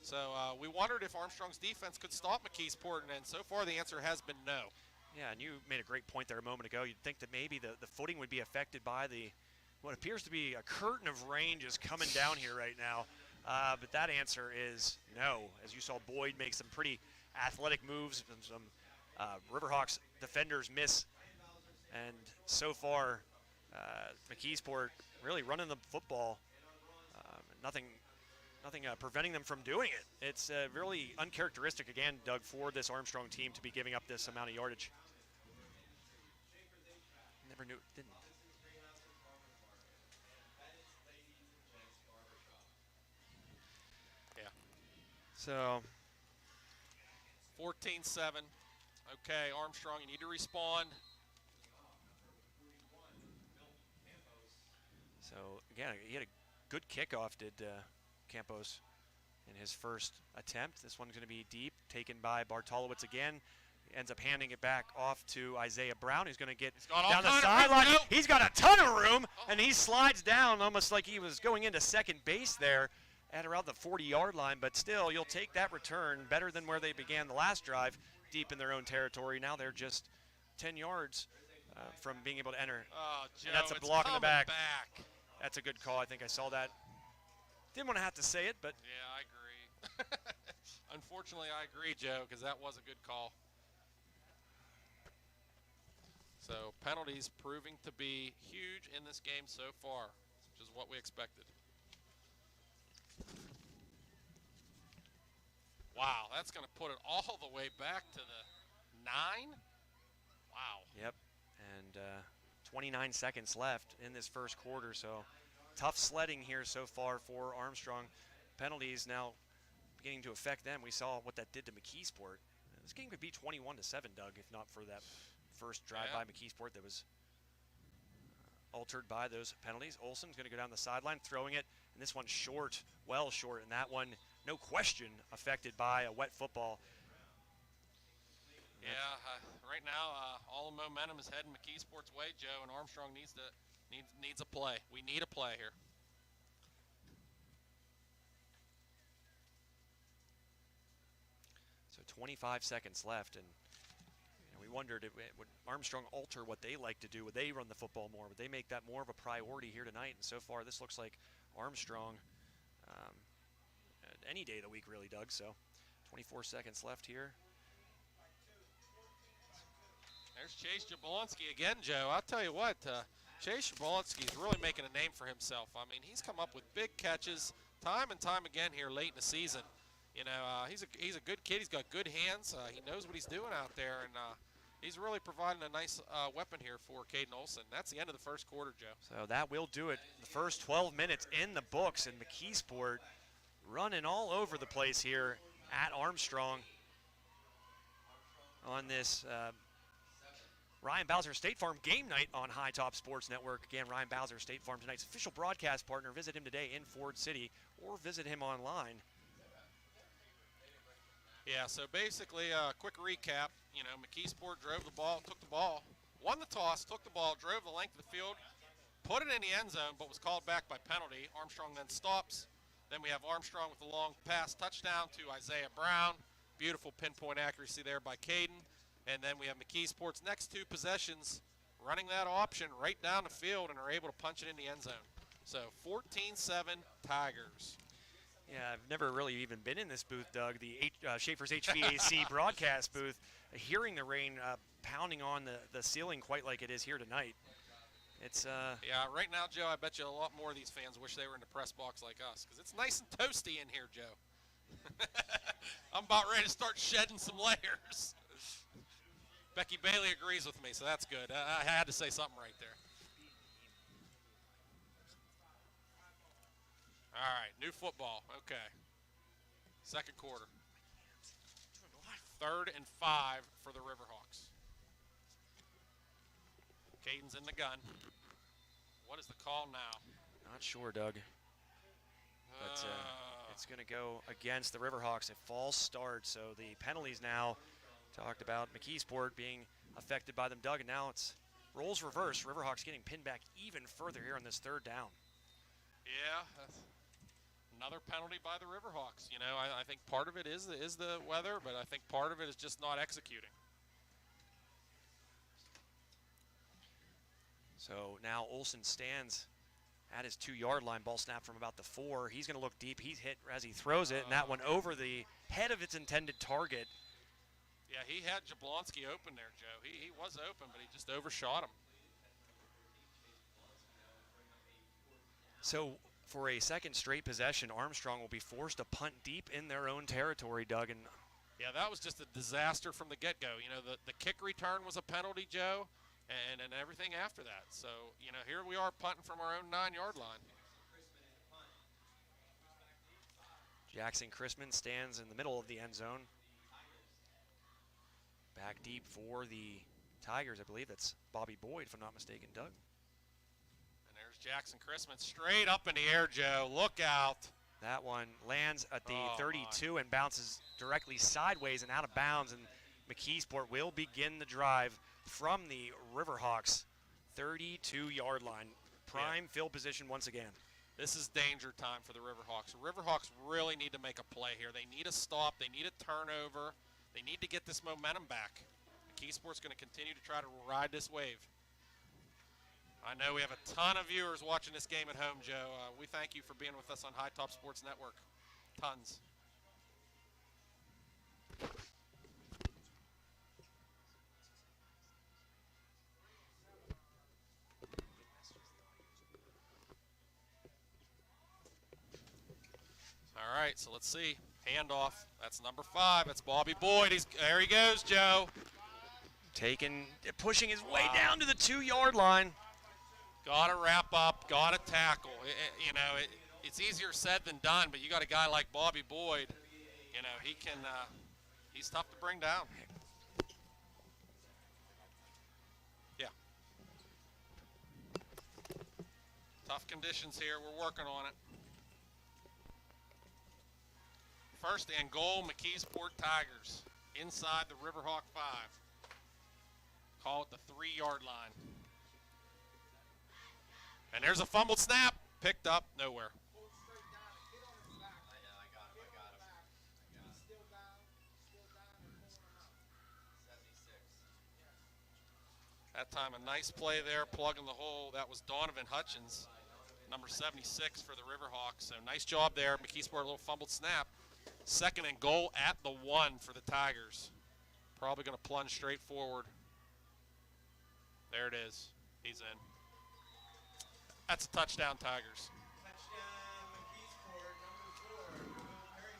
So we wondered if Armstrong's defense could stop McKeesport, and so far the answer has been no. Yeah, and you made a great point there a moment ago. You'd think that maybe the footing would be affected by what appears to be a curtain of rain just coming down here right now. But that answer is no. As you saw, Boyd make some pretty athletic moves, and some Riverhawks defenders miss. And so far, McKeesport really running the football. Nothing preventing them from doing it. It's really uncharacteristic, again, Doug, for this Armstrong team to be giving up this amount of yardage. Never knew, didn't. Yeah. So 14-7. Okay, Armstrong, you need to respond. So, again, he had a good kickoff, did Campos, in his first attempt. This one's going to be deep, taken by Bartolowicz again. He ends up handing it back off to Isaiah Brown, who's going to get down the sideline. He's got a ton of room, and he slides down almost like he was going into second base there at around the 40-yard line. But still, you'll take that return better than where they began the last drive, deep in their own territory. Now they're just 10 yards from being able to enter. Oh, Joe, And that's a it's block in the coming back. That's a good call. I think I saw that. Didn't want to have to say it, but. Yeah, I agree. Unfortunately, I agree, Joe, because that was a good call. So penalties proving to be huge in this game so far, which is what we expected. Wow, that's going to put it all the way back to the 9. Wow. Yep, and 29 seconds left in this first quarter, so tough sledding here so far for Armstrong. Penalties now beginning to affect them. We saw what that did to McKeesport. This game could be 21-7, Doug, if not for that first drive by McKeesport that was altered by those penalties. Olsen's going to go down the sideline, throwing it, and this one's short, well short, and that one, no question, affected by a wet football. Yeah, right now all the momentum is heading McKeesport's way, Joe, and Armstrong needs a play. We need a play here. So 25 seconds left, and we wondered, would Armstrong alter what they like to do? Would they run the football more? Would they make that more of a priority here tonight? And so far, this looks like Armstrong any day of the week, really, Doug. So 24 seconds left here. There's Chase Jablonski again, Joe. I'll tell you what, Chase Jablonski is really making a name for himself. I mean, he's come up with big catches time and time again here late in the season. You know, he's a good kid. He's got good hands. He knows what he's doing out there, and he's really providing a nice weapon here for Caden Olsen. That's the end of the first quarter, Joe. So that will do it. The first 12 minutes in the books, and McKeesport running all over the place here at Armstrong on this Ryan Bowser State Farm game night on High Top Sports Network. Again, Ryan Bowser State Farm, tonight's official broadcast partner. Visit him today in Ford City or visit him online. Yeah, so basically, quick recap. You know, McKeesport drove the ball, took the ball, won the toss, took the ball, drove the length of the field, put it in the end zone, but was called back by penalty. Armstrong then stops. Then we have Armstrong with a long pass touchdown to Isaiah Brown. Beautiful pinpoint accuracy there by Caden. And then we have McKeesport's next two possessions running that option right down the field and are able to punch it in the end zone. So 14-7 Tigers. Yeah, I've never really even been in this booth, Doug, the Schaefer's HVAC broadcast booth, hearing the rain pounding on the ceiling quite like it is here tonight. It's Yeah, right now, Joe, I bet you a lot more of these fans wish they were in the press box like us, because it's nice and toasty in here, Joe. I'm about ready to start shedding some layers. Becky Bailey agrees with me, so that's good. I had to say something right there. All right, new football. Okay. Second quarter. 3rd and 5 for the Riverhawks. Caden's in the gun. What is the call now? Not sure, Doug. But it's going to go against the Riverhawks. A false start, so the penalties now talked about McKeesport being affected by them, Doug, and now it's roles reverse. Riverhawks getting pinned back even further here on this 3rd down. Yeah, another penalty by the Riverhawks. You know, I think part of it is the weather, but I think part of it is just not executing. So now Olsen stands at his 2-yard line. Ball snap from about the 4. He's going to look deep. He's hit as he throws it, and that one over the head of its intended target. Yeah, he had Jablonski open there, Joe. He was open, but he just overshot him. So for a second straight possession, Armstrong will be forced to punt deep in their own territory, Doug. And yeah, that was just a disaster from the get-go. You know, the kick return was a penalty, Joe, and everything after that. So, you know, here we are punting from our own 9-yard line. Jackson Chrisman stands in the middle of the end zone. Back deep for the Tigers, I believe that's Bobby Boyd, if I'm not mistaken, Doug. And there's Jackson Chrisman straight up in the air, Joe. Look out. That one lands at the 32 and bounces directly sideways and out of bounds, and McKeesport will begin the drive from the Riverhawks 32-yard line. Prime field position once again. This is danger time for the Riverhawks. The Riverhawks really need to make a play here. They need a stop. They need a turnover. They need to get this momentum back. McKeesport's going to continue to try to ride this wave. I know we have a ton of viewers watching this game at home, Joe. We thank you for being with us on High Top Sports Network. Tons. All right, so let's see. Handoff. That's number 5. That's Bobby Boyd. There he goes, Joe. Pushing his way down to the 2-yard line. Got to wrap up. Got to tackle. It's easier said than done, but you got a guy like Bobby Boyd. He can. He's tough to bring down. Yeah. Tough conditions here. We're working on it. First and goal, McKeesport Tigers inside the Riverhawk 5. Call it the 3-yard line. And there's a fumbled snap. Picked up, nowhere. That time a nice play there, plugging the hole. That was Donovan Hutchins, number 76 for the Riverhawks. So nice job there. McKeesport, a little fumbled snap. Second and goal at the 1 for the Tigers. Probably going to plunge straight forward. There it is. He's in. That's a touchdown, Tigers.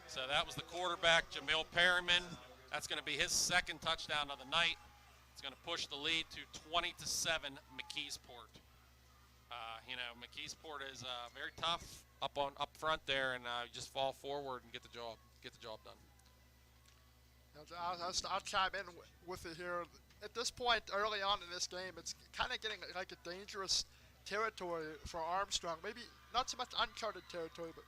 So that was the quarterback, Jamil Perryman. That's going to be his second touchdown of the night. It's going to push the lead to 20-7 McKeesport. McKeesport is very tough up front there, and just fall forward and get the job done. I'll chime in with it here. At this point, early on in this game, it's kind of getting like a dangerous territory for Armstrong. Maybe not so much uncharted territory, but.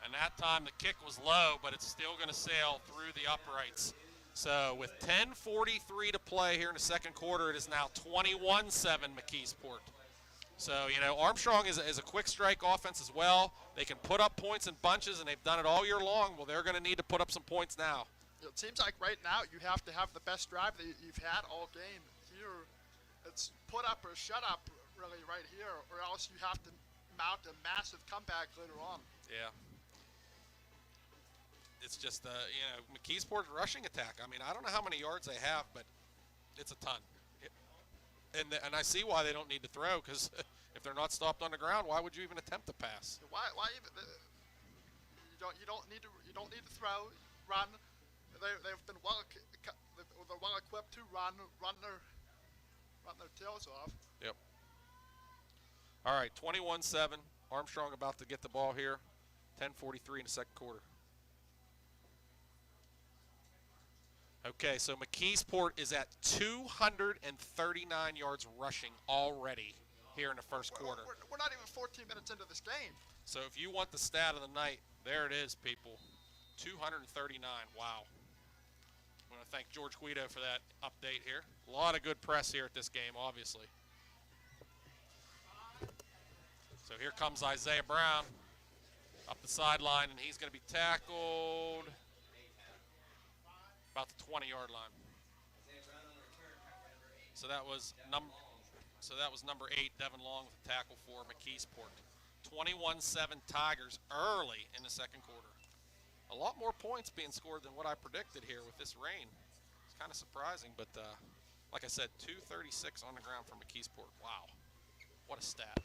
And that time the kick was low, but it's still going to sail through the uprights. So with 10:43 to play here in the second quarter, it is now 21-7 McKeesport. So, Armstrong is a quick strike offense as well. They can put up points in bunches, and they've done it all year long. Well, they're going to need to put up some points now. It seems like right now you have to have the best drive that you've had all game. Here, it's put up or shut up really right here, or else you have to mount a massive comeback later on. Yeah. It's just, McKeesport's rushing attack. I mean, I don't know how many yards they have, but it's a ton. And I see why they don't need to throw, because if they're not stopped on the ground, why would you even attempt to pass? Why even? You don't need to throw, run. They've been they're well equipped to run their tails off. Yep. All right, 21-7. Armstrong about to get the ball here. 10:43 in the second quarter. Okay, so McKeesport is at 239 yards rushing already here in the first quarter. We're not even 14 minutes into this game. So if you want the stat of the night, there it is, people. 239. Wow. I want to thank George Guido for that update here. A lot of good press here at this game, obviously. So here comes Isaiah Brown up the sideline, and he's going to be tackled about the 20-yard line. So that was number 8, Devin Long, with a tackle for McKeesport. 21-7 Tigers early in the second quarter. A lot more points being scored than what I predicted here with this rain. It's kind of surprising, but like I said, 236 on the ground for McKeesport. Wow, what a stat.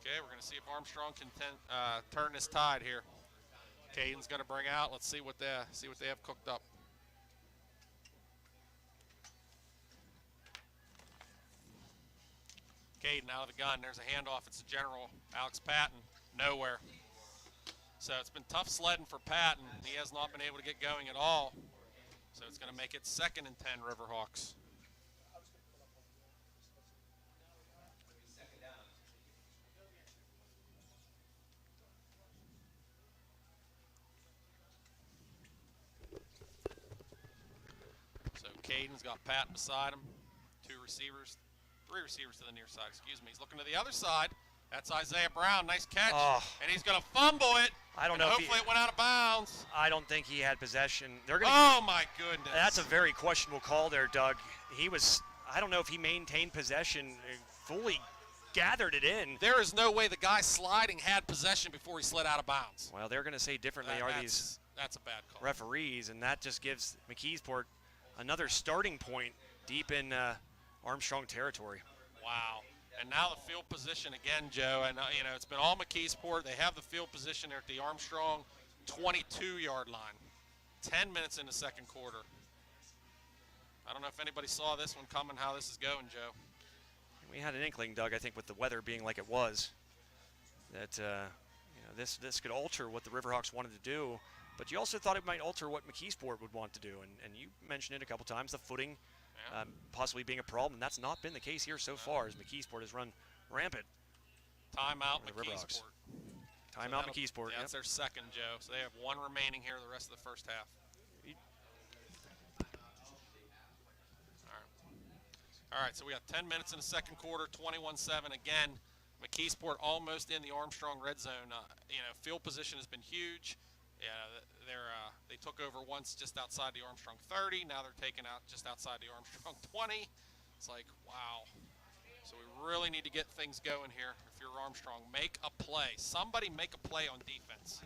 Okay, we're going to see if Armstrong can turn this tide here. Caden's going to bring out. Let's see what they have cooked up. Caden out of the gun. There's a handoff. It's the general, Alex Patton. Nowhere. So it's been tough sledding for Patton. He has not been able to get going at all. So it's going to make it 2nd and 10 Riverhawks. So Caden's got Patton beside him. 3 receivers to the near side, excuse me. He's looking to the other side. That's Isaiah Brown. Nice catch. Oh. And he's going to fumble it. I don't know if hopefully it went out of bounds. I don't think he had possession. They're going. Oh my goodness. That's a very questionable call there, Doug. He was. I don't know if he maintained possession, fully gathered it in. There is no way the guy sliding had possession before he slid out of bounds. Well, they're going to say differently. That's a bad call. Referees, and that just gives McKeesport another starting point deep in Armstrong territory. Wow. And now the field position again, Joe. And, it's been all McKeesport. They have the field position there at the Armstrong 22-yard line. 10 minutes in the second quarter. I don't know if anybody saw this one coming, how this is going, Joe. We had an inkling, Doug, I think with the weather being like it was, that this could alter what the Riverhawks wanted to do. But you also thought it might alter what McKeesport would want to do. And you mentioned it a couple times, the footing. Possibly being a problem, and that's not been the case here so far as McKeesport has run rampant. Timeout McKeesport. Timeout McKeesport. Yeah, that's their second, Joe. So they have one remaining here the rest of the first half. All right, so we got 10 minutes in the second quarter, 21-7. Again, McKeesport almost in the Armstrong red zone. Field position has been huge. Yeah, they took over once just outside the Armstrong 30. Now they're taking out just outside the Armstrong 20. It's like, wow. So we really need to get things going here. If you're Armstrong, make a play. Somebody make a play on defense.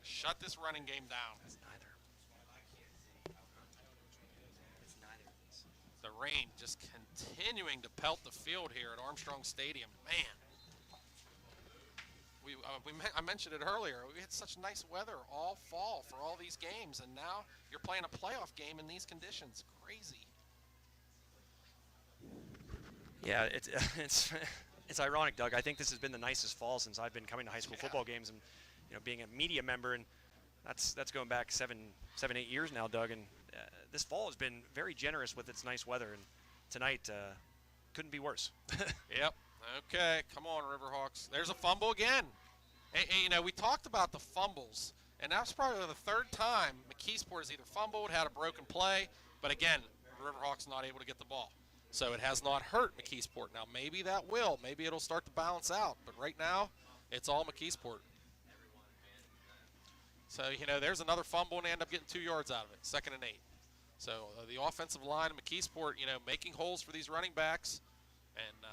Shut this running game down. The rain just continuing to pelt the field here at Armstrong Stadium. Man. I mentioned it earlier. We had such nice weather all fall for all these games, and now you're playing a playoff game in these conditions. Crazy. Yeah, it's ironic, Doug. I think this has been the nicest fall since I've been coming to high school football games and being a media member, and that's going back 7-8 years now, Doug. And this fall has been very generous with its nice weather, and tonight couldn't be worse. Yep. Okay, come on, Riverhawks. There's a fumble again. And, we talked about the fumbles, and that's probably the third time McKeesport has either fumbled, had a broken play, but again, Riverhawks not able to get the ball. So it has not hurt McKeesport. Now, maybe that will. Maybe it'll start to balance out, but right now, it's all McKeesport. So, there's another fumble, and they end up getting 2 yards out of it, 2nd and 8. So the offensive line of McKeesport, making holes for these running backs, and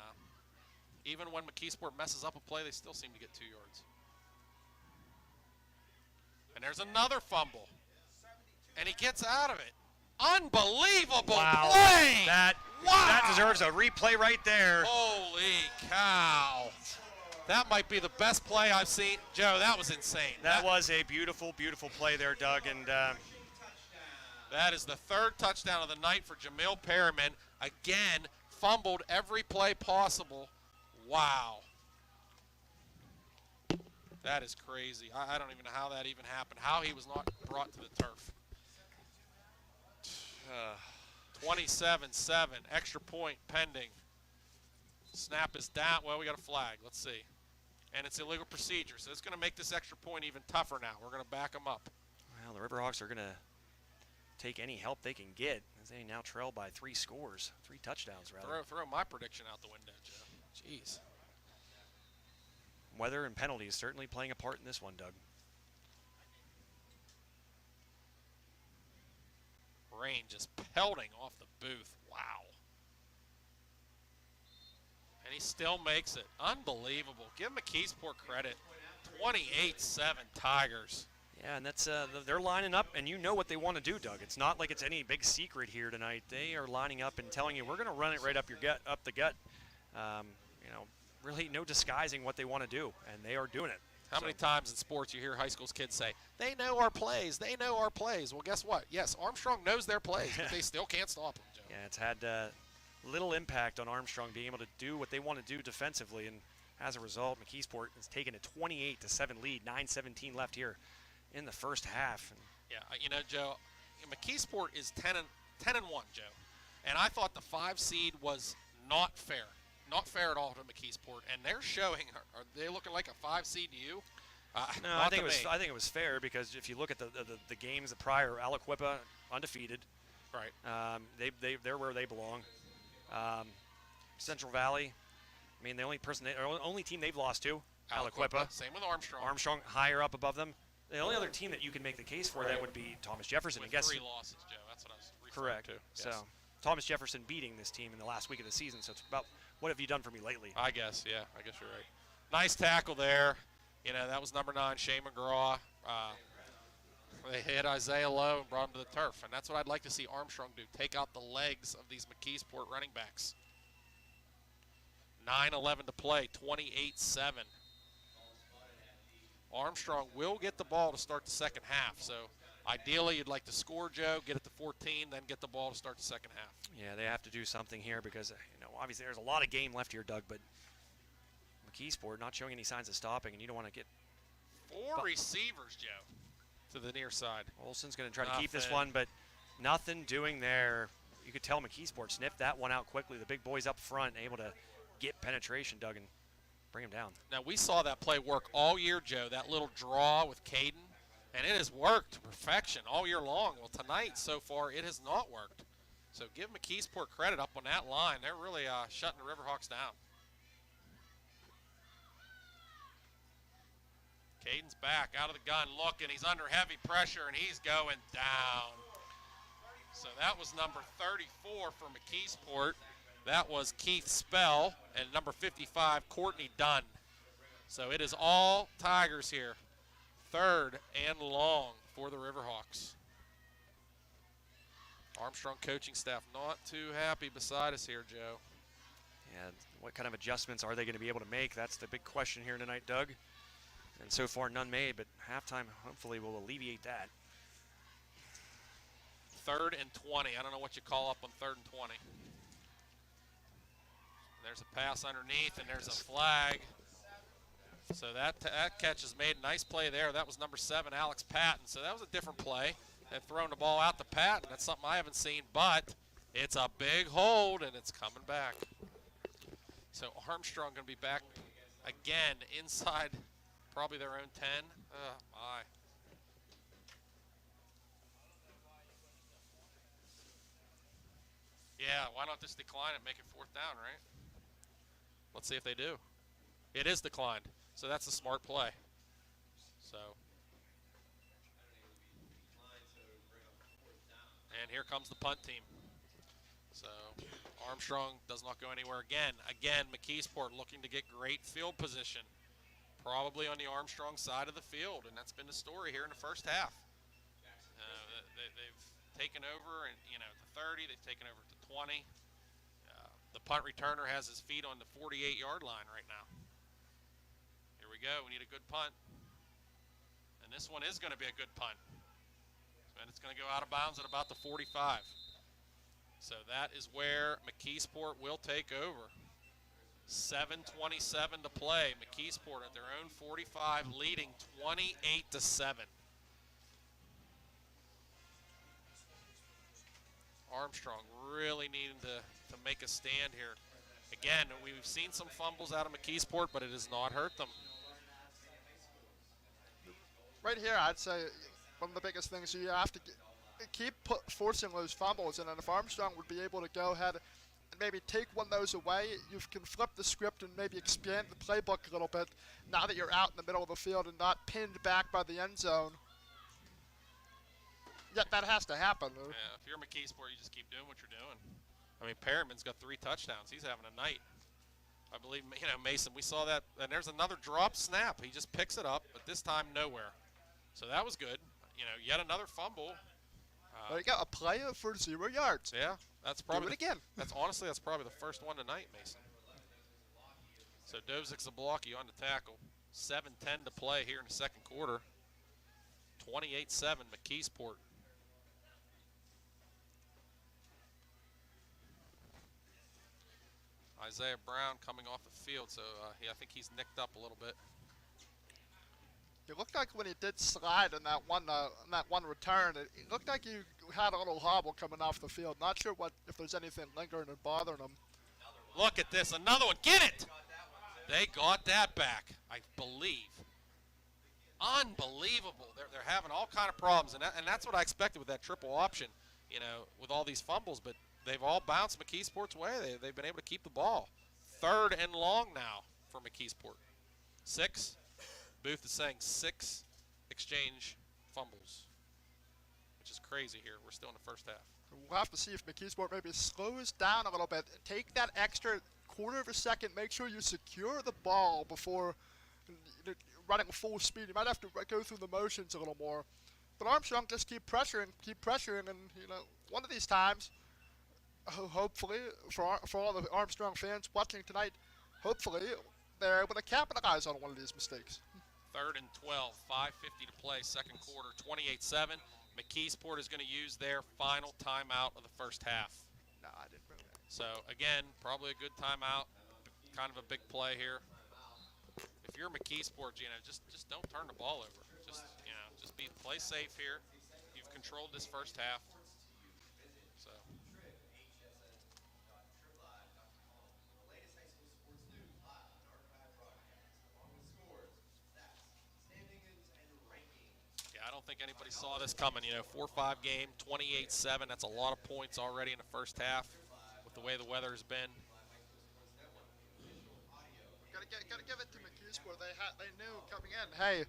even when McKeesport messes up a play, they still seem to get 2 yards. And there's another fumble. And he gets out of it. Unbelievable play! That deserves a replay right there. Holy cow. That might be the best play I've seen. Joe, that was insane. That was a beautiful, beautiful play there, Doug. And that is the third touchdown of the night for Jamil Perriman. Again, fumbled every play possible. Wow. That is crazy. I don't even know how that even happened, how he was not brought to the turf. 27-7, extra point pending. Snap is down. Well, we got a flag. Let's see. And it's illegal procedure, so it's going to make this extra point even tougher now. We're going to back them up. Well, the Riverhawks are going to take any help they can get as they now trail by 3 touchdowns, rather. Throw my prediction out the window, Joe. Jeez. Weather and penalties certainly playing a part in this one, Doug. Rain just pelting off the booth. Wow. And he still makes it. Unbelievable. Give McKeesport credit. 28-7 Tigers. Yeah, and that's they're lining up, and you know what they want to do, Doug. It's not like it's any big secret here tonight. They are lining up and telling you, we're going to run it right up the gut. Really no disguising what they want to do, and they are doing it. How many times in sports you hear high school kids say, they know our plays, they know our plays. Well, guess what? Yes, Armstrong knows their plays, but they still can't stop them, Joe. Yeah, it's had little impact on Armstrong being able to do what they want to do defensively, and as a result, McKeesport has taken a 28-7 lead, 9:17 left here in the first half. Yeah, Joe, McKeesport is 10-1, Joe, and I thought the 5 seed was not fair. Not fair at all to McKeesport, and they're showing. Are they looking like a 5 seed to you? No, I think it was fair because if you look at the games the prior, Aliquippa undefeated. Right. They're where they belong. Central Valley, I mean, the only team they've lost to, Aliquippa. Same with Armstrong. Armstrong higher up above them. The only other team that you can make the case for that would be Thomas Jefferson. With I guess 3 losses, Joe. That's what I was referring correct. to. So Yes. Thomas Jefferson beating this team in the last week of the season. So it's about what have you done for me lately? I guess, yeah. I guess you're right. Nice tackle there. You know, that was number 9, Shea McGraw. They hit Isaiah low and brought him to the turf. And that's what I'd like to see Armstrong do. Take out the legs of these McKeesport running backs. 9:11 to play, 28-7. Armstrong will get the ball to start the second half. So ideally, you'd like to score, Joe, get it to 14, then get the ball to start the second half. Yeah, they have to do something here because, obviously there's a lot of game left here, Doug, but McKeesport not showing any signs of stopping, and you don't want to get 4 receivers, Joe, to the near side. Olson's going to try to keep this one, but nothing doing there. You could tell McKeesport sniffed that one out quickly. The big boys up front able to get penetration, Doug, and bring him down. Now, we saw that play work all year, Joe, that little draw with Caden, and it has worked to perfection all year long. Well, tonight, so far, it has not worked. So give McKeesport credit up on that line. They're really shutting the Riverhawks down. Caden's back out of the gun looking. He's under heavy pressure, and he's going down. So that was number 34 for McKeesport. That was Keith Spell, and number 55, Courtney Dunn. So it is all Tigers here. 3rd and long for the Riverhawks. Armstrong coaching staff not too happy beside us here, Joe. Yeah, what kind of adjustments are they going to be able to make? That's the big question here tonight, Doug. And so far, none made, but halftime hopefully will alleviate that. 3rd and 20. I don't know what you call up on 3rd and 20. There's a pass underneath, and there's a flag. So that catch is made. Nice play there. That was number 7, Alex Patton. So that was a different play. They've thrown the ball out to Patton. That's something I haven't seen, but it's a big hold, and it's coming back. So Armstrong going to be back again inside probably their own 10. Oh, my. Yeah, why not just decline and make it 4th down, right? Let's see if they do. It is declined, so that's a smart play. So. And here comes the punt team. So Armstrong does not go anywhere again. Again, McKeesport looking to get great field position. Probably on the Armstrong side of the field, and that's been the story here in the first half. They've taken over, and the 30, they've taken over to 20. The punt returner has his feet on the 48-yard line right now. Here we go. We need a good punt. And this one is going to be a good punt. And it's going to go out of bounds at about the 45. So that is where McKeesport will take over. 7:27 to play. McKeesport at their own 45, leading 28-7. Armstrong really needing to make a stand here. Again, we've seen some fumbles out of McKeesport, but it has not hurt them. Right here, I'd say one of the biggest things you have to keep forcing those fumbles, and then if Armstrong would be able to go ahead and maybe take one of those away, you can flip the script and maybe expand the playbook a little bit now that you're out in the middle of the field and not pinned back by the end zone. Yet that has to happen. Yeah, if you're McKeesport, you just keep doing what you're doing. I mean, Perriman's got 3 touchdowns. He's having a night. I believe, Mason, we saw that. And there's another drop snap. He just picks it up, but this time nowhere. So that was good. Yet another fumble. There you go, a play for 0 yards. Yeah, that's probably. Do it again. That's probably the first one tonight, Mason. So Dozic Zablocki on the tackle. 7:10 to play here in the second quarter. 28-7 McKeesport. Isaiah Brown coming off the field, so I think he's nicked up a little bit. It looked like when he did slide in that one return, it looked like he had a little hobble coming off the field. Not sure if there's anything lingering and bothering him. Look at this, another one. Get it! They got that back, I believe. Unbelievable. They're having all kind of problems, and that's what I expected with that triple option, with all these fumbles, but they've all bounced McKeesport's way. They've been able to keep the ball. 3rd and long now for McKeesport. 6. Booth is saying 6 exchange fumbles, which is crazy here. We're still in the first half. We'll have to see if McKeesport maybe slows down a little bit. Take that extra quarter of a second. Make sure you secure the ball before running full speed. You might have to go through the motions a little more. But Armstrong just keep pressuring, and one of these times, hopefully for all the Armstrong fans watching tonight, hopefully they're able to capitalize on one of these mistakes. 3rd and 12, 5:50 to play, second quarter, 28-7. McKeesport is going to use their final timeout of the first half. No, I didn't know that. So again, probably a good timeout, kind of a big play here. If you're McKeesport, just don't turn the ball over. Just play safe here. You've controlled this first half. So. I don't think anybody saw this coming. 4-5 game, 28-7. That's a lot of points already in the first half with the way the weather has been. Gotta give it to McKeesport. They knew coming in, hey,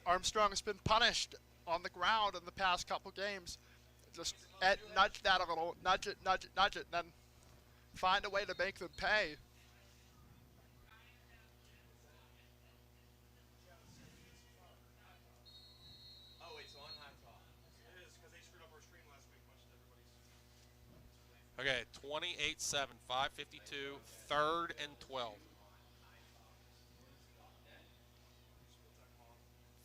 Armstrong has been punished on the ground in the past couple games. Just nudge that a little, nudge it, and then find a way to make them pay. Okay, 28-7, 5:52, 3rd and 12.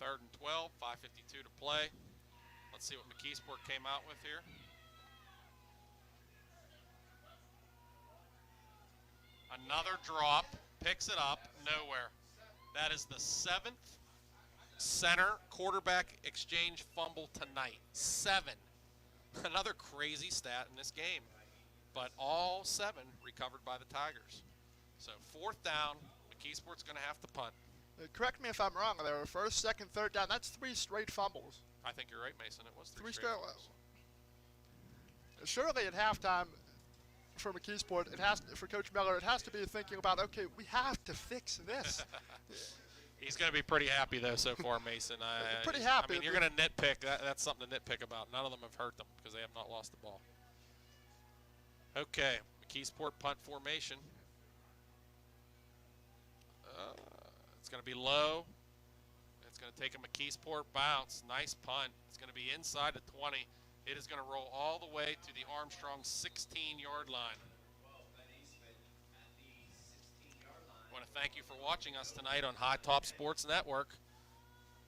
3rd and 12, 5:52 to play. Let's see what McKeesport came out with here. Another drop, picks it up, nowhere. That is the 7th center quarterback exchange fumble tonight. 7. Another crazy stat in this game. But all 7 recovered by the Tigers. So 4th down, McKeesport's going to have to punt. Correct me if I'm wrong. There were 1st, 2nd, 3rd down. That's 3 straight fumbles. I think you're right, Mason. It was 3 straight fumbles. Surely at halftime for McKeesport, for Coach Miller, it has to be thinking about, okay, we have to fix this. He's going to be pretty happy, though, so far, Mason. Pretty happy. I mean, you're going to nitpick. That's something to nitpick about. None of them have hurt them because they have not lost the ball. Okay, McKeesport punt formation. It's going to be low. It's going to take a McKeesport bounce. Nice punt. It's going to be inside the 20. It is going to roll all the way to the Armstrong 16-yard line. I want to thank you for watching us tonight on High Top Sports Network.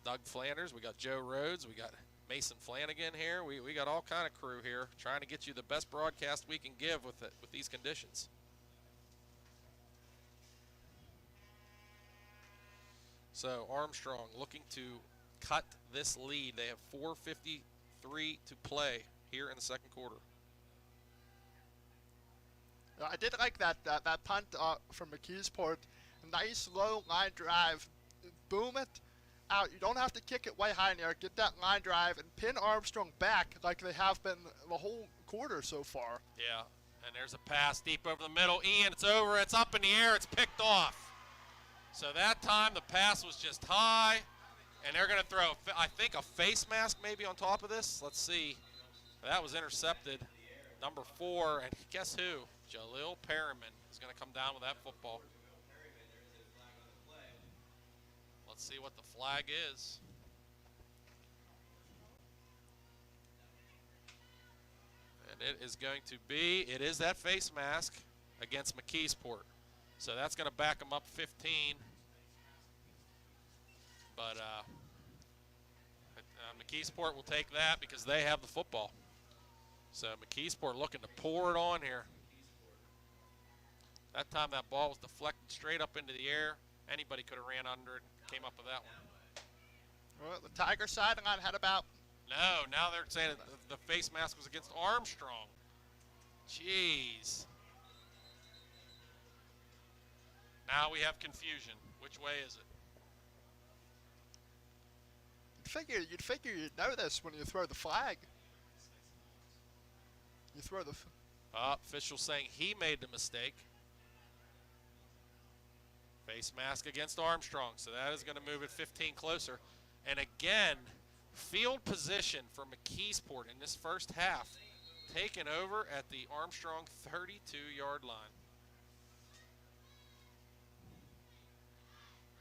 Doug Flanders, we got Joe Rhodes, we got Mason Flanagan here. We got all kind of crew here trying to get you the best broadcast we can give with these conditions. So Armstrong looking to cut this lead. They have 4:53 to play here in the second quarter. I did like that punt from McKeesport. Nice low line drive. Boom it out. You don't have to kick it way high in the air. Get that line drive and pin Armstrong back like they have been the whole quarter so far. Yeah, and there's a pass deep over the middle. Ian, it's over. It's up in the air. It's picked off. So that time the pass was just high, and they're going to throw, I think, a face mask maybe on top of this. Let's see. That was intercepted. Number 4, and guess who? Jalil Perriman is going to come down with that football. Let's see what the flag is. And it is going to be, it is that face mask against McKeesport. So that's going to back them up 15. But McKeesport will take that because they have the football. So McKeesport looking to pour it on here. That time that ball was deflected straight up into the air. Anybody could have ran under it and came up with that one. Well, the Tiger sideline had about... No, now they're saying the face mask was against Armstrong. Jeez. Now we have confusion. Which way is it? You'd figure you'd know this when you throw the flag. You throw the... Official saying he made the mistake. Face mask against Armstrong, so that is going to move it 15 closer. And again, field position for McKeesport in this first half, taken over at the Armstrong 32-yard line.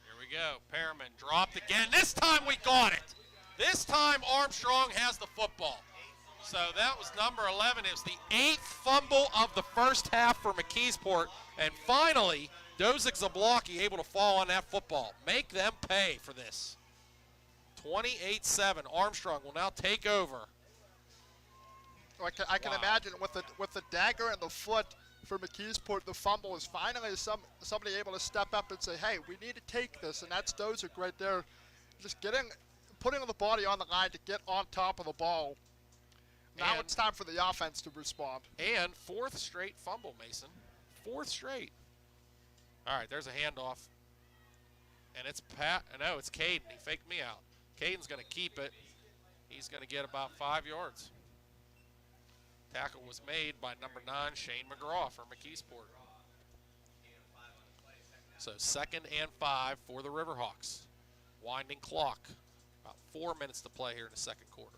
Here we go. Perriman dropped again. This time we got it. This time Armstrong has the football. So that was number 11. It was the 8th fumble of the first half for McKeesport. And finally, Dozick Zablocki able to fall on that football. Make them pay for this. 28-7. Armstrong will now take over. I can imagine with the dagger in the foot for McKeesport, the fumble is finally somebody able to step up and say, hey, we need to take this, and that's Dozick right there. Just putting the body on the line to get on top of the ball. Now it's time for the offense to respond. And 4th straight fumble, Mason. 4th straight. All right, there's a handoff. And it's it's Caden. He faked me out. Caden's going to keep it. He's going to get about 5 yards. Tackle was made by number 9, Shane McGraw for McKeesport. So 2nd and 5 for the Riverhawks. Winding clock. About 4 minutes to play here in the second quarter.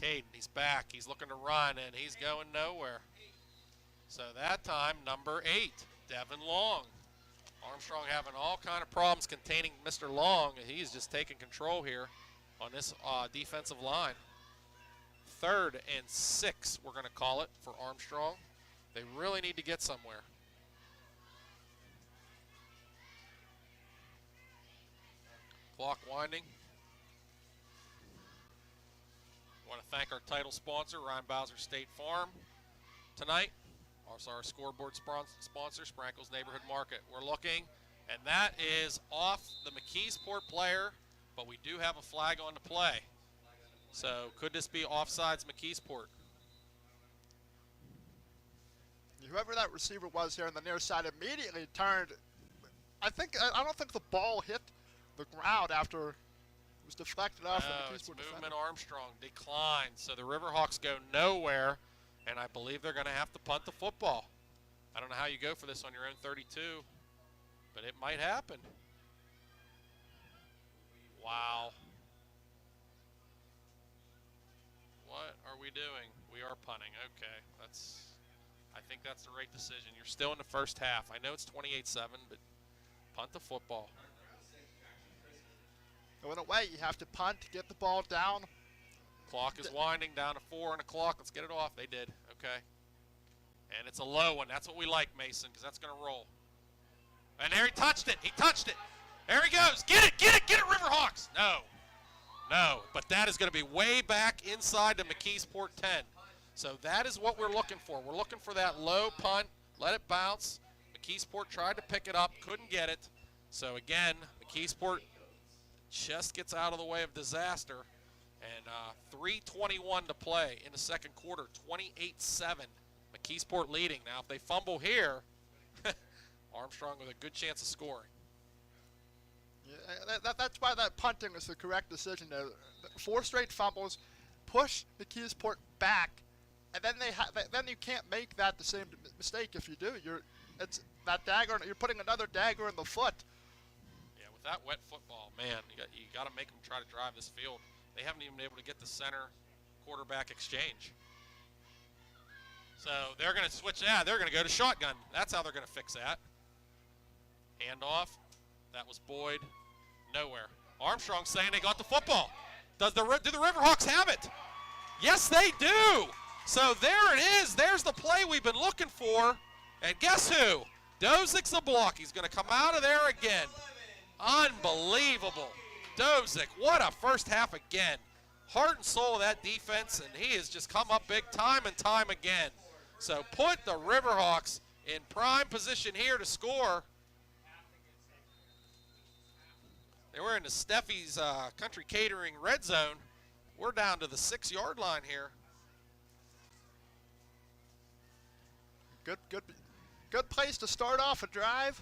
Caden, he's back. He's looking to run, and he's going nowhere. So that time, number 8, Devin Long. Armstrong having all kind of problems containing Mr. Long, and he's just taking control here on this defensive line. 3rd and 6, we're going to call it, for Armstrong. They really need to get somewhere. Clock winding. I want to thank our title sponsor, Ryan Bowser State Farm, tonight. Also our scoreboard sponsor, Sprankle's Neighborhood Market. We're looking, and that is off the McKeesport player, but we do have a flag on the play. So could this be offsides McKeesport? Whoever that receiver was here on the near side immediately turned. I don't think the ball hit the ground after it was deflected off. It's movement. Armstrong declined, so the Riverhawks go nowhere, and I believe they're going to have to punt the football. I don't know how you go for this on your own 32, but it might happen. Wow. What are we doing? We are punting. Okay, I think that's the right decision. You're still in the first half. I know it's 28-7, but punt the football. So in a way, you have to punt to get the ball down. Clock is winding down to 4 on the clock. Let's get it off. They did. Okay. And it's a low one. That's what we like, Mason, because that's going to roll. And there he touched it. He touched it. There he goes. Get it, get it, get it, Riverhawks. No. But that is going to be way back inside the McKeesport 10. So that is what we're looking for. We're looking for that low punt. Let it bounce. McKeesport tried to pick it up. Couldn't get it. So again, McKeesport just gets out of the way of disaster. And 3:21 to play in the second quarter, 28-7. McKeesport leading. Now, if they fumble here, Armstrong with a good chance of scoring. Yeah, that's why that punting is the correct decision. 4 straight fumbles, push McKeesport back, and then you can't make that the same mistake. If you do, it's that dagger. You're putting another dagger in the foot. Yeah, with that wet football, man, you got to make them try to drive this field. They haven't even been able to get the center quarterback exchange. So they're going to switch. Yeah, they're going to go to shotgun. That's how they're going to fix that. Handoff. That was Boyd. Nowhere. Armstrong saying they got the football. Do the Riverhawks have it? Yes, they do. So there it is. There's the play we've been looking for. And guess who? Dozick Zablocki. He's going to come out of there again. Unbelievable. Dozick, what a first half again. Heart and soul of that defense, and he has just come up big time and time again. So put the Riverhawks in prime position here to score. They were in the Steffi's Country Catering red zone. We're down to the 6-yard line here. Good place to start off a drive.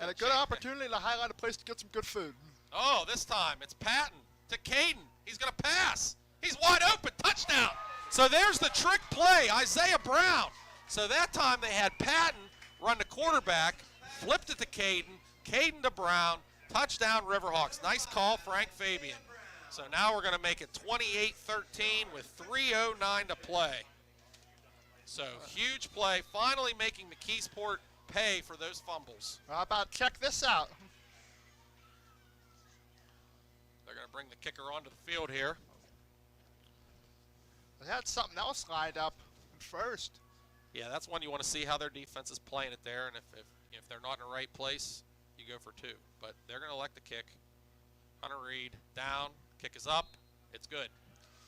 And a good opportunity to highlight a place to get some good food. Oh, this time it's Patton to Caden. He's going to pass. He's wide open. Touchdown. So there's the trick play. Isaiah Brown So that time they had Patton run the quarterback, flipped it to Caden, Caden to Brown, touchdown Riverhawks. Nice call, Frank Fabian. So now we're going to make it 28-13 with 3:09 to play. So huge play, finally making McKeesport pay for those fumbles. How about check this out? They're going to bring the kicker onto the field here. They had something else lined up at first. Yeah, that's one you want to see how their defense is playing it there, and if they're not in the right place, you go for two. But they're going to elect the kick. Hunter Reed down, kick is up, it's good.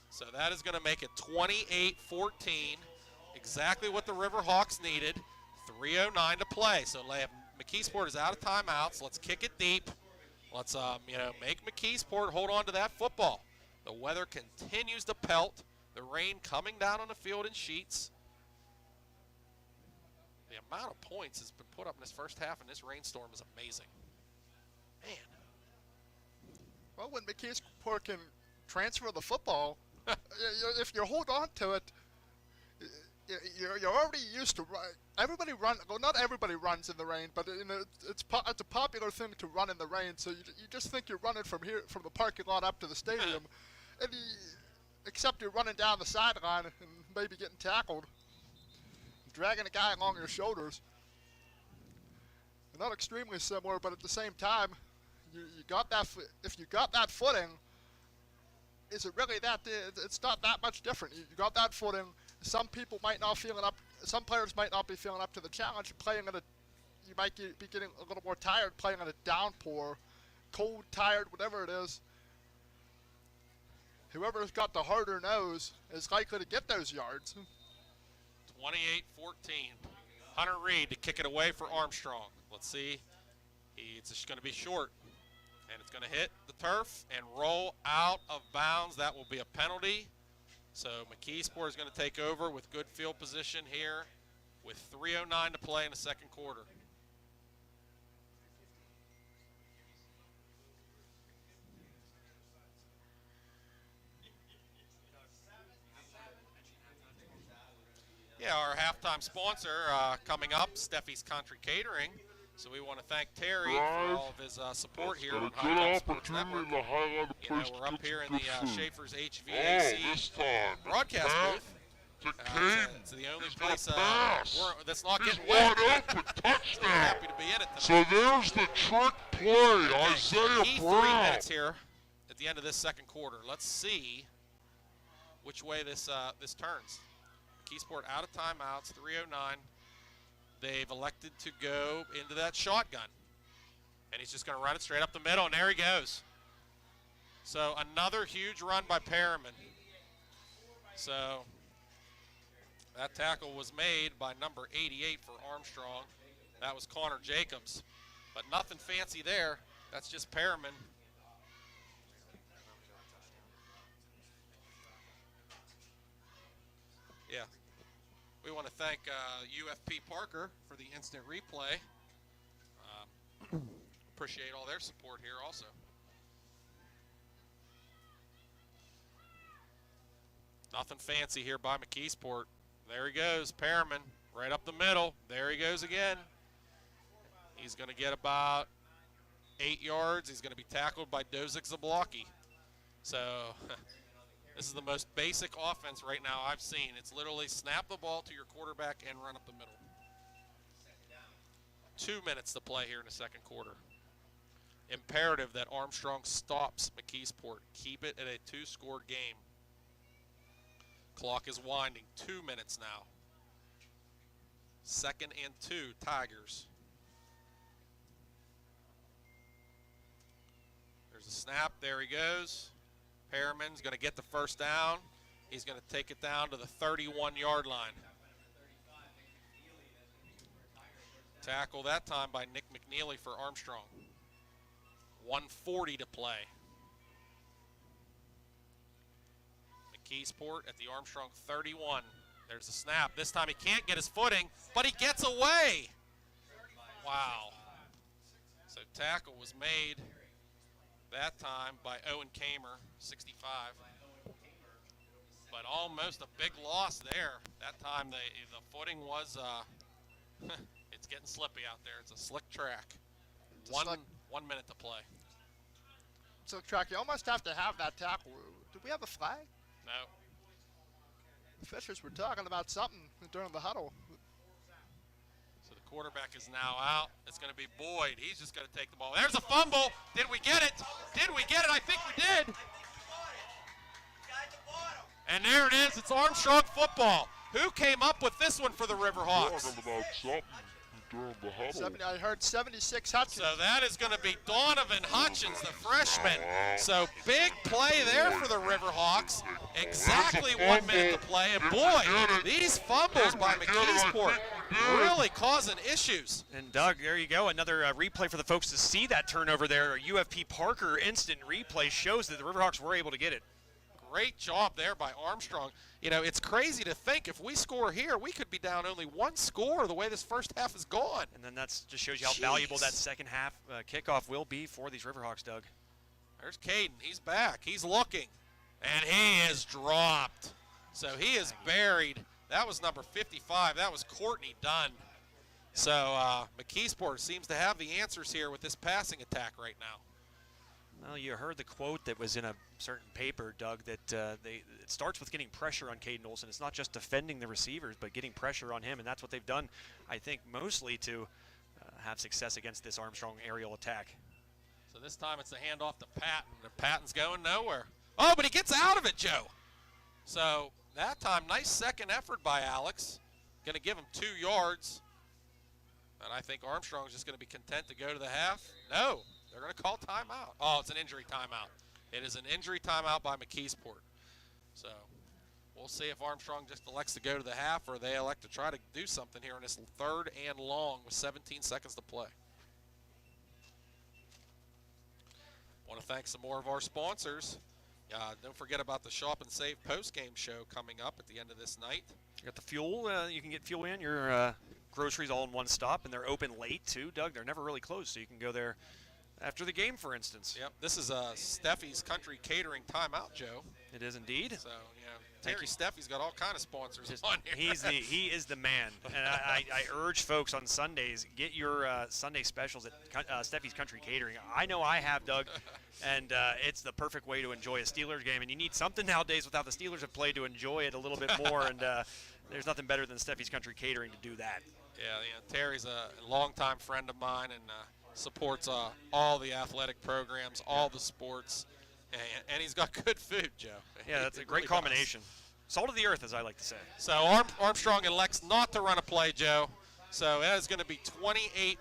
So that is going to make it 28-14, exactly what the Riverhawks needed. 3:09 to play. So McKeesport is out of timeouts. Let's kick it deep. Let's make McKeesport hold on to that football. The weather continues to pelt. The rain coming down on the field in sheets. The amount of points has been put up in this first half in this rainstorm is amazing. Man. Well, when McKeesport can transfer the football, if you hold on to it, you're already used to run. Everybody run. Well, not everybody runs in the rain, but it's a popular thing to run in the rain. So you just think you're running from the parking lot up to the stadium, and except you're running down the sideline and maybe getting tackled, dragging a guy along your shoulders. They're not extremely similar, but at the same time, you got that. If you got that footing, is it really that? It's not that much different. You got that footing. Some people might not feeling up. Some players might not be feeling up to the challenge. Playing at you might be getting a little more tired playing in a downpour, cold, tired, whatever it is. Whoever's got the harder nose is likely to get those yards. 28-14. Hunter Reed to kick it away for Armstrong. Let's see. It's just going to be short. And it's going to hit the turf and roll out of bounds. That will be a penalty. So McKeesport is going to take over with good field position here with 3:09 to play in the second quarter. Yeah, our halftime sponsor coming up, Steffi's Country Catering. So we want to thank Terry for all of his support here on High Top Sports Network. We're up here in the Schaefer's HVAC broadcast booth. It's the only place that's not getting wet. Happy to be in it tonight. So there's the trick play, Isaiah Key Brown. 3 minutes here at the end of this second quarter. Let's see which way this turns. McKeesport out of timeouts, 3:09. They've elected to go into that shotgun. And he's just going to run it straight up the middle, and there he goes. So another huge run by Perriman. So that tackle was made by number 88 for Armstrong. That was Connor Jacobs. But nothing fancy there. That's just Perriman. Yeah. We want to thank UFP Parker for the instant replay. Appreciate all their support here also. Nothing fancy here by McKeesport. There he goes, Perriman, right up the middle. There he goes again. He's going to get about 8 yards. He's going to be tackled by Dozik Zablocki. So this is the most basic offense right now I've seen. It's literally snap the ball to your quarterback and run up the middle. 2 minutes to play here in the second quarter. Imperative that Armstrong stops McKeesport. Keep it at a 2-score game. Clock is winding. 2 minutes now. 2nd and 2, Tigers. There's a snap. There he goes. Perriman's going to get the first down. He's going to take it down to the 31-yard line. Tackle that time by Nick McNeely for Armstrong. 1:40 to play. McKeesport at the Armstrong 31. There's a snap. This time he can't get his footing, but he gets away. Wow. So tackle was made that time by Owen Kamer, 65. but almost a big loss there. That time the footing was, it's getting slippy out there. It's a slick track. It's a slick- 1 minute to play. So track, you almost have to have that tackle. Did we have a flag? No. The Fishers were talking about something during the huddle. So the quarterback is now out. It's going to be Boyd. He's just going to take the ball. There's a fumble. Did we get it? Did we get it? I think we did. And there it is. It's Armstrong football. Who came up with this one for the Riverhawks? Talking about something during the huddle. I heard 76 Hutchins. So that is going to be Donovan Hutchins, the freshman. So big play there for the Riverhawks. Exactly 1 minute to play. And boy, these fumbles by McKeesport really causing issues. And Doug, there you go, another replay for the folks to see that turnover there. A UFP Parker instant replay shows that the Riverhawks were able to get it. Great job there by Armstrong. You know, it's crazy to think if we score here, we could be down only one score the way this first half is gone. And then that just shows you how valuable that second half kickoff will be for these Riverhawks, Doug. There's Caden. He's back. He's looking. And he is dropped. So he is buried. That was number 55. That was Courtney Dunn. So McKeesport seems to have the answers here with this passing attack right now. Well, you heard the quote that was in a certain paper, Doug, that it starts with getting pressure on Caden Olson. It's not just defending the receivers, but getting pressure on him, and that's what they've done, I think, mostly to have success against this Armstrong aerial attack. So this time it's a handoff to Patton, and Patton's going nowhere. Oh, but he gets out of it, Joe. So that time, nice second effort by Alex. Going to give him 2 yards. And I think Armstrong's just going to be content to go to the half. No. They're going to call timeout. Oh, it's an injury timeout. It is an injury timeout by McKeesport. So we'll see if Armstrong just elects to go to the half or they elect to try to do something here in this 3rd and long with 17 seconds to play. Want to thank some more of our sponsors. Don't forget about the Shop and Save post-game show coming up at the end of this night. You got the fuel. You can get fuel in your groceries all in one stop, and they're open late too, Doug. They're never really closed, so you can go there after the game, for instance. Yep, this is Steffi's Country Catering timeout, Joe. It is indeed. So, Terry Steffi's got all kind of sponsors on here. He is the man. And I urge folks on Sundays, get your Sunday specials at Steffi's Country Catering. I know I have, Doug, and it's the perfect way to enjoy a Steelers game. And you need something nowadays without the Steelers have played to enjoy it a little bit more. And there's nothing better than Steffi's Country Catering to do that. Yeah, Terry's a longtime friend of mine and supports all the athletic programs, all the sports, and he's got good food, Joe. Yeah, that's a great combination. Salt of the earth, as I like to say. So Armstrong elects not to run a play, Joe. So that is going to be 28-14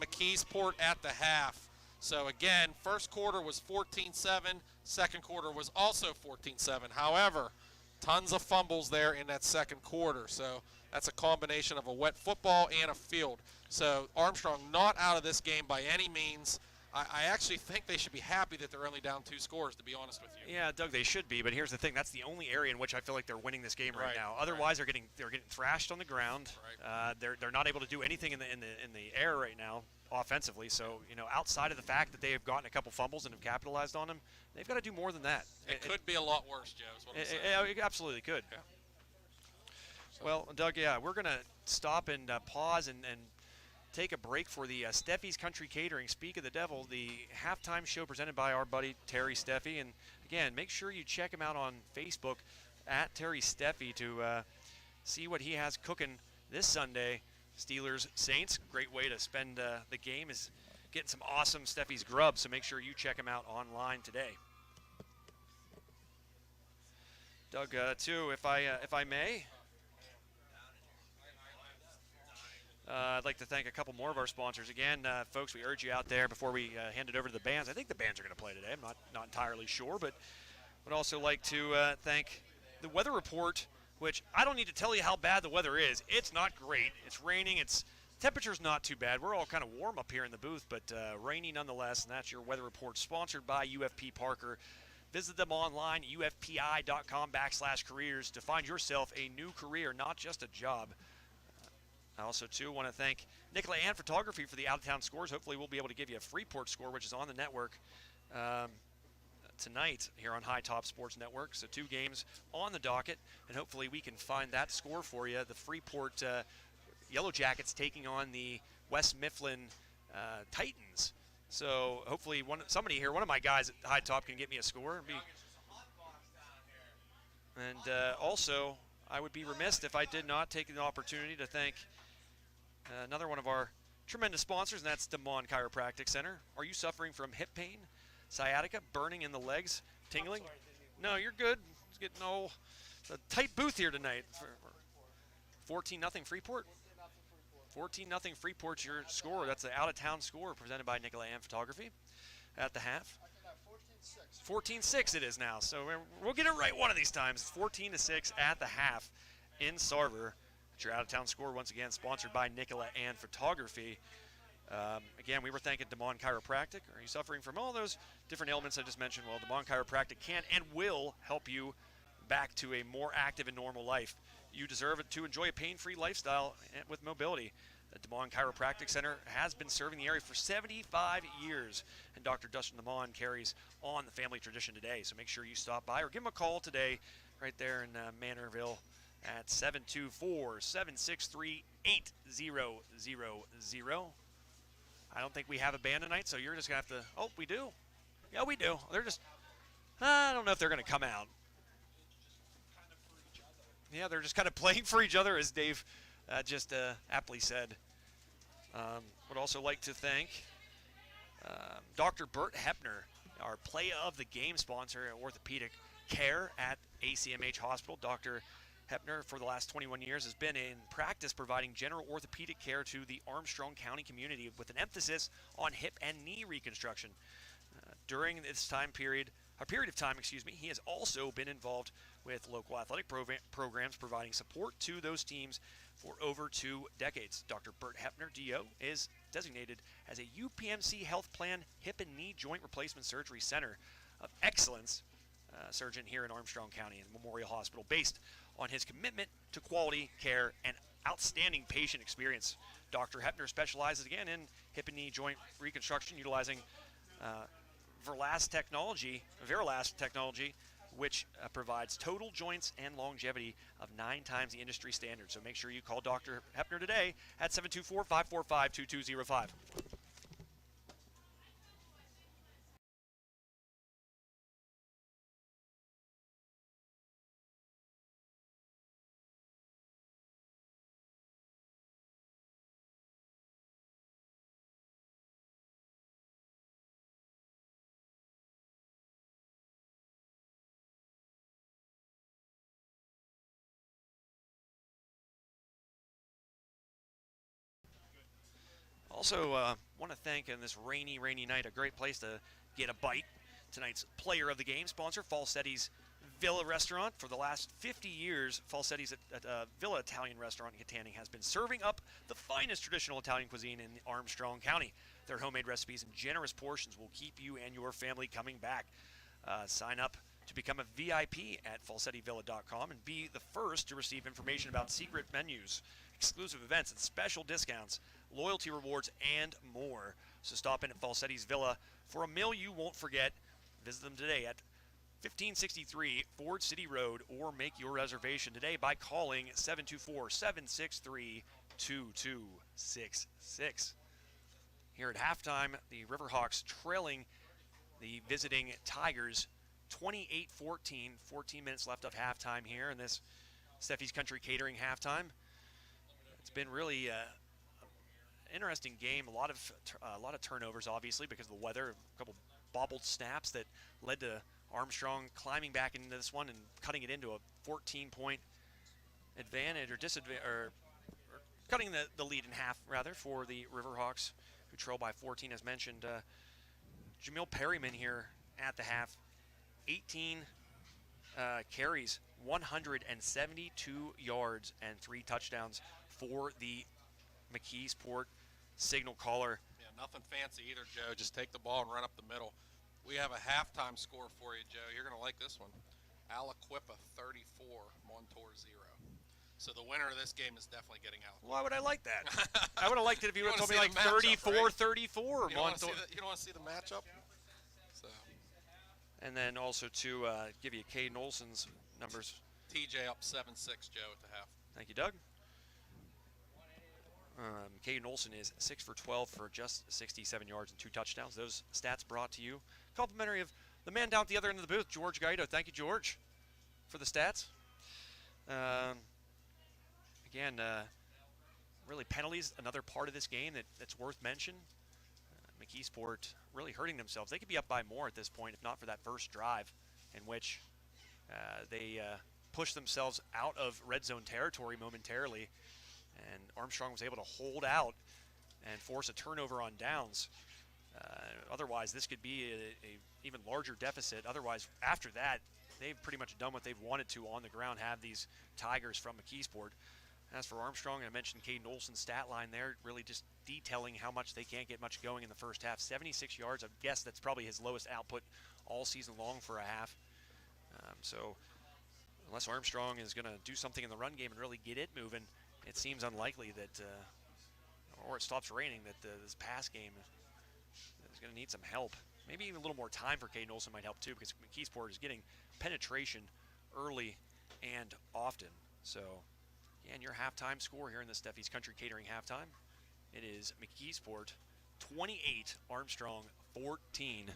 McKeesport at the half. So again, first quarter was 14-7. Second quarter was also 14-7. However, tons of fumbles there in that second quarter. So that's a combination of a wet football and a field. So Armstrong not out of this game by any means. I actually think they should be happy that they're only down 2 scores, to be honest with you. Yeah, Doug, they should be. But here's the thing: that's the only area in which I feel like they're winning this game right now. Otherwise, they're getting thrashed on the ground. Right. They're not able to do anything in the air right now offensively. So outside of the fact that they have gotten a couple fumbles and have capitalized on them, they've got to do more than that. It could be a lot worse, Joe. Is what I'm saying. It absolutely could. Yeah. So. Well, Doug, we're going to stop and pause and take a break for the Steffi's Country Catering. Speak of the Devil, the halftime show presented by our buddy Terry Steffi. And again, make sure you check him out on Facebook at Terry Steffi to see what he has cooking this Sunday. Steelers Saints, great way to spend the game is getting some awesome Steffi's grub. So make sure you check him out online today. Doug, too, if I may. I'd like to thank a couple more of our sponsors. Again, folks, we urge you out there before we hand it over to the bands. I think the bands are going to play today. I'm not entirely sure, but would also like to thank the Weather Report, which I don't need to tell you how bad the weather is. It's not great. It's raining. Temperature's not too bad. We're all kind of warm up here in the booth, but rainy nonetheless, and that's your Weather Report, sponsored by UFP Parker. Visit them online, ufpi.com/careers, to find yourself a new career, not just a job. I also, too, want to thank Nicola Ann Photography for the out-of-town scores. Hopefully we'll be able to give you a Freeport score, which is on the network, tonight here on High Top Sports Network. So 2 games on the docket, and hopefully we can find that score for you. The Freeport Yellow Jackets taking on the West Mifflin Titans. So hopefully somebody here, one of my guys at High Top, can get me a score. And also, I would be remiss if I did not take the opportunity to thank another one of our tremendous sponsors, and that's Damon Chiropractic Center. Are you suffering from hip pain, sciatica, burning in the legs, tingling? No, you're good. It's getting a tight booth here tonight. 14-0 Freeport. 14-0 Freeport's your score. That's an out-of-town score presented by Nicola Ann Photography at the half. 14-6 it is now, so we'll get it right one of these times. It's 14-6 at the half in Sarver. It's your out-of-town score, once again, sponsored by Nicola Ann Photography. Again, we were thanking Damon Chiropractic. Are you suffering from all those different ailments I just mentioned? Well, Damon Chiropractic can and will help you back to a more active and normal life. You deserve it to enjoy a pain-free lifestyle with mobility. The Damon Chiropractic Center has been serving the area for 75 years, and Dr. Dustin Damon carries on the family tradition today. So make sure you stop by or give him a call today right there in Manorville at 724-763-8000. I don't think we have a band tonight, so you're just going to have to, oh, we do. Yeah, we do. They're just, I don't know if they're going to come out. Yeah, they're just kind of playing for each other, as Dave just aptly said. Would also like to thank Dr. Bert Hepner, our play of the game sponsor at Orthopedic Care at ACMH Hospital. Dr. Hepner, for the last 21 years, has been in practice providing general orthopedic care to the Armstrong County community with an emphasis on hip and knee reconstruction. During this period of time, he has also been involved with local athletic programs, providing support to those teams for over 2 decades. Dr. Bert Hepner, DO, is designated as a UPMC Health Plan Hip and Knee Joint Replacement Surgery Center of Excellence surgeon here in Armstrong County and Memorial Hospital, based on his commitment to quality care and outstanding patient experience. Dr. Hepner specializes again in hip and knee joint reconstruction, utilizing Verlast technology, which provides total joints and longevity of 9 times the industry standard. So make sure you call Dr. Hepner today at 724-545-2205. Also, want to thank, on this rainy night, a great place to get a bite. Tonight's player of the game sponsor, Falsetti's Villa Restaurant. For the last 50 years, Falsetti's at Villa Italian Restaurant in Katanning has been serving up the finest traditional Italian cuisine in Armstrong County. Their homemade recipes and generous portions will keep you and your family coming back. Sign up to become a VIP at falsettivilla.com and be the first to receive information about secret menus, exclusive events, and special discounts, loyalty rewards, and more. So stop in at Falsetti's Villa for a meal you won't forget. Visit them today at 1563 Ford City Road, or make your reservation today by calling 724-763-2266. Here at halftime, the Riverhawks trailing the visiting Tigers 28-14. 14 minutes left of halftime here in this Steffi's Country Catering halftime. It's been really interesting game. A lot of turnovers, obviously, because of the weather. A couple bobbled snaps that led to Armstrong climbing back into this one and cutting it into a 14-point advantage, or cutting the lead in half, rather, for the Riverhawks, who trail by 14, as mentioned. Jamil Perryman here at the half, 18 carries, 172 yards, and 3 touchdowns for the McKeesport signal caller. Yeah, nothing fancy either, Joe. Just take the ball and run up the middle. We have a halftime score for you, Joe. You're going to like this one. Aliquippa 34, Montour 0. So the winner of this game is definitely getting Aliquippa. Why would I like that? I would have liked it if you would have told me like 34-34. You don't want to see the matchup? So. And then also to give you Caden Olson's numbers. TJ up 7-6, Joe, at the half. Thank you, Doug. Caden Olson is 6 for 12 for just 67 yards and 2 touchdowns. Those stats brought to you complimentary of the man down at the other end of the booth, George Gaito. Thank you, George, for the stats. Again, really penalties, another part of this game that's worth mention. McKeesport really hurting themselves. They could be up by more at this point if not for that first drive in which they pushed themselves out of red zone territory momentarily, and Armstrong was able to hold out and force a turnover on downs. Otherwise, this could be a even larger deficit. Otherwise, after that, they've pretty much done what they've wanted to on the ground, have these Tigers from McKeesport. As for Armstrong, I mentioned Caden Olson's stat line there, really just detailing how much they can't get much going in the first half. 76 yards, I guess that's probably his lowest output all season long for a half. So unless Armstrong is going to do something in the run game and really get it moving, it seems unlikely that, or it stops raining, that this pass game is going to need some help. Maybe even a little more time for Caden Olson might help too, because McKeesport is getting penetration early and often. So, and your halftime score here in the Steffi's Country Catering halftime, it is McKeesport 28, Armstrong 14.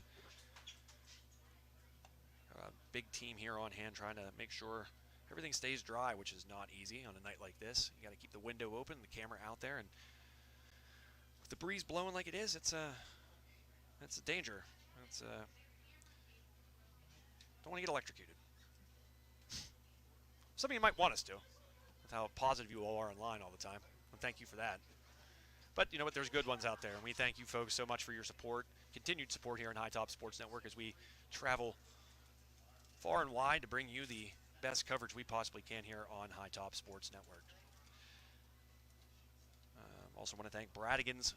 A big team here on hand trying to make sure everything stays dry, which is not easy on a night like this. You got to keep the window open, the camera out there, and with the breeze blowing like it is, it's a danger. Don't want to get electrocuted. Some of you might want us to, with how positive you all are online all the time. And thank you for that. But you know what? There's good ones out there, and we thank you folks so much for your support, continued support here on High Top Sports Network as we travel far and wide to bring you the best coverage we possibly can here on High Top Sports Network. Also want to thank Bradigans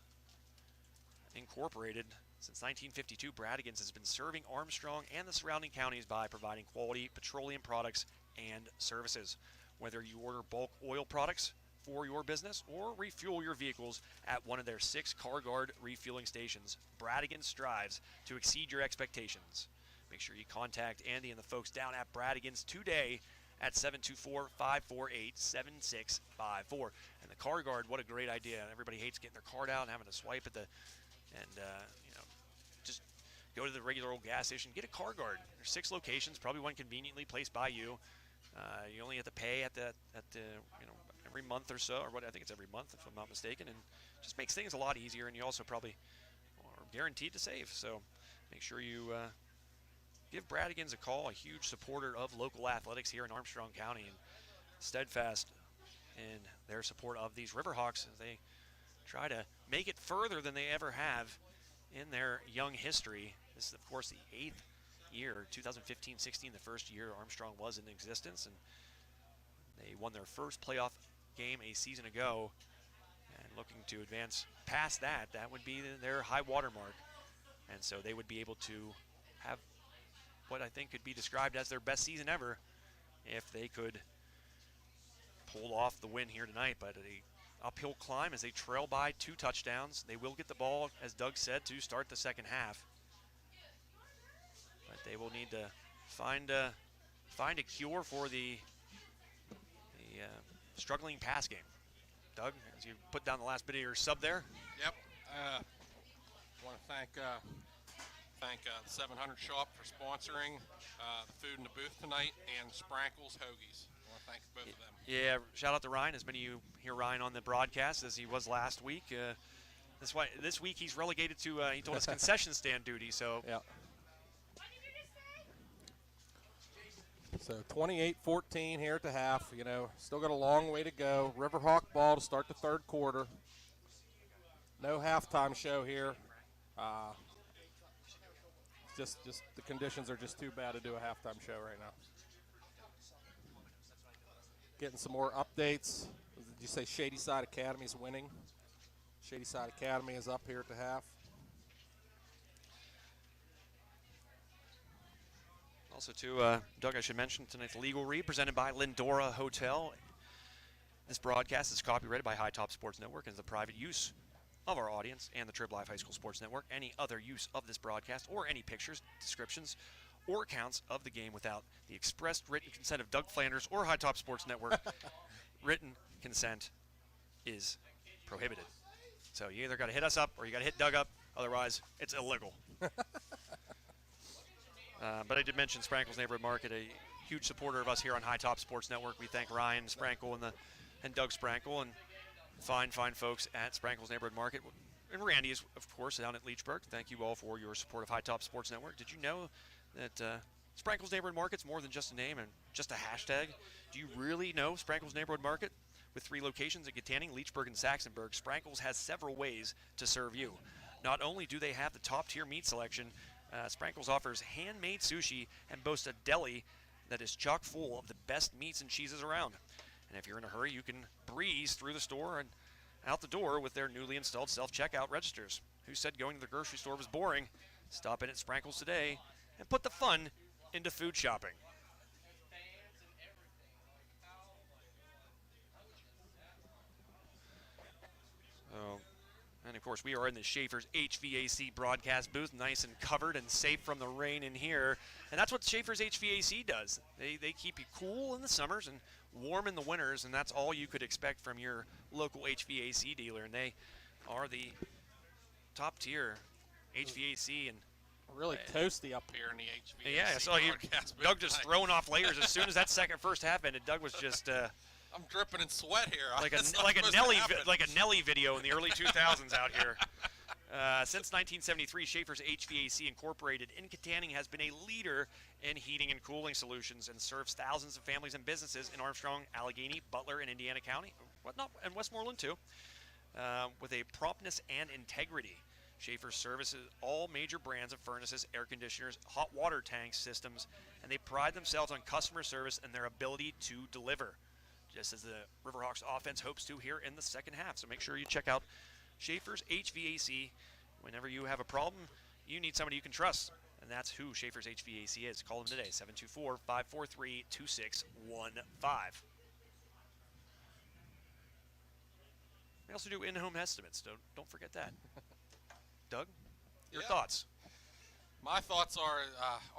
Incorporated. Since 1952, Bradigans has been serving Armstrong and the surrounding counties by providing quality petroleum products and services. Whether you order bulk oil products for your business or refuel your vehicles at one of their 6 CarGuard refueling stations, Bradigans strives to exceed your expectations. Make sure you contact Andy and the folks down at Bradigans today at 724-548-7654. And the CarGuard, what a great idea. Everybody hates getting their card out and having to swipe at just go to the regular old gas station, get a CarGuard. There's 6 locations, probably one conveniently placed by you. You only have to pay at every month or so, or what I think it's every month if I'm not mistaken, and just makes things a lot easier. And you also probably are guaranteed to save. So make sure you give Bradigans a call, a huge supporter of local athletics here in Armstrong County, and steadfast in their support of these Riverhawks as they try to make it further than they ever have in their young history. This is, of course, the 8th year, 2015-16, the first year Armstrong was in existence, and they won their first playoff game a season ago, and looking to advance past that, that would be their high water mark. And so they would be able to have what I think could be described as their best season ever if they could pull off the win here tonight. But a uphill climb as they trail by 2 touchdowns. They will get the ball, as Doug said, to start the second half. But they will need to find a cure for the struggling pass game. Doug, as you put down the last bit of your sub there. Yep. I want to thank the 700 Shop for sponsoring the food in the booth tonight, and Sprankles Hoagies. I want to thank both of them. Yeah, shout out to Ryan. As many of you hear Ryan on the broadcast as he was last week. This week he's relegated to, he told us, concession stand duty. So yeah. So 28-14 here at the half. You know, still got a long way to go. Riverhawk ball to start the third quarter. No halftime show here. Just the conditions are just too bad to do a halftime show right now. Getting some more updates. Did you say Shady Side Academy is winning? Shady Side Academy is up here at the half. Also, too, Doug, I should mention tonight's legal read presented by Lindora Hotel. This broadcast is copyrighted by High Top Sports Network and is the private use of our audience and the Trib Live High School Sports Network. Any other use of this broadcast or any pictures, descriptions, or counts of the game without the expressed written consent of Doug Flanders or High Top Sports Network. Written consent is prohibited. So you either got to hit us up or you got to hit Doug up. Otherwise, it's illegal. But I did mention Sprankle's Neighborhood Market, a huge supporter of us here on High Top Sports Network. We thank Ryan Sprankle and Doug Sprankle and fine folks at Sprankle's Neighborhood Market. And Randy is, of course, down at Leechburg. Thank you all for your support of High Top Sports Network. Did you know that Sprankle's Neighborhood Market's more than just a name and just a hashtag? Do you really know Sprankle's Neighborhood Market? With 3 locations in Katanning, Leechburg, and Saxonburg, Sprankle's has several ways to serve you. Not only do they have the top-tier meat selection, Sprankle's offers handmade sushi and boasts a deli that is chock full of the best meats and cheeses around. And if you're in a hurry, you can breeze through the store and out the door with their newly installed self-checkout registers. Who said going to the grocery store was boring? Stop in at Sprankle's today and put the fun into food shopping. And of course, we are in the Schaefer's HVAC broadcast booth, nice and covered and safe from the rain in here. And that's what Schaefer's HVAC does. They keep you cool in the summers and warm in the winters, and that's all you could expect from your local HVAC dealer. And they are the top tier HVAC. And really toasty up Here in the HVAC. yeah, I saw you, broadcast booth Doug just tonight. throwing off layers as soon as that first half ended. Doug was just I'm dripping in sweat here. like It's not a supposed to Nelly happen. like a Nelly video in the early 2000s out here. Since 1973, Schaefer's HVAC Incorporated in Katanning has been a leader in heating and cooling solutions and serves thousands of families and businesses in Armstrong, Allegheny, Butler, and Indiana County, and Westmoreland too, with a promptness and integrity. Schaefer services all major brands of furnaces, air conditioners, hot water tank systems, and they pride themselves on customer service and their ability to deliver, just as the Riverhawks offense hopes to here in the second half. So make sure you check out Schaefer's HVAC. Whenever you have a problem, you need somebody you can trust, and that's who Schaefer's HVAC is. Call them today, 724-543-2615. We also do in-home estimates. Don't forget that. Doug, your thoughts? My thoughts are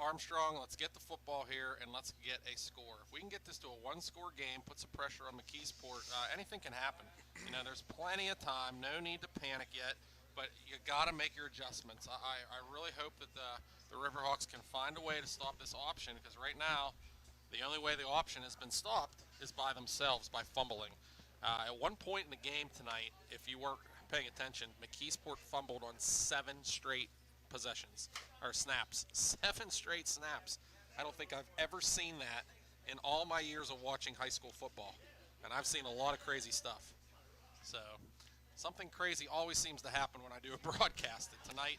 Armstrong, let's get the football here and let's get a score. If we can get this to a one-score game, put some pressure on McKeesport, anything can happen. You know, there's plenty of time, no need to panic yet, but you got to make your adjustments. I really hope that the Riverhawks can find a way to stop this option, because right now the only way the option has been stopped is by themselves, by fumbling. At one point in the game tonight, if you weren't paying attention, McKeesport fumbled on 7 straight possessions or snaps. 7 straight snaps. I don't think I've ever seen that in all my years of watching high school football, and I've seen a lot of crazy stuff. So something crazy always seems to happen when I do a broadcast. And tonight,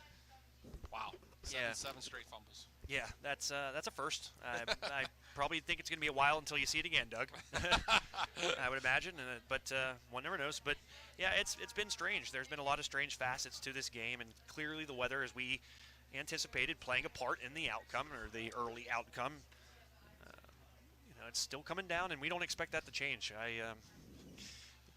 wow, seven straight fumbles. Yeah, that's a first. I probably think it's going to be a while until you see it again, Doug. I would imagine, but one never knows. But yeah, it's been strange. There's been a lot of strange facets to this game, and clearly the weather, as we anticipated, playing a part in the outcome, or the early outcome. It's still coming down, and we don't expect that to change. I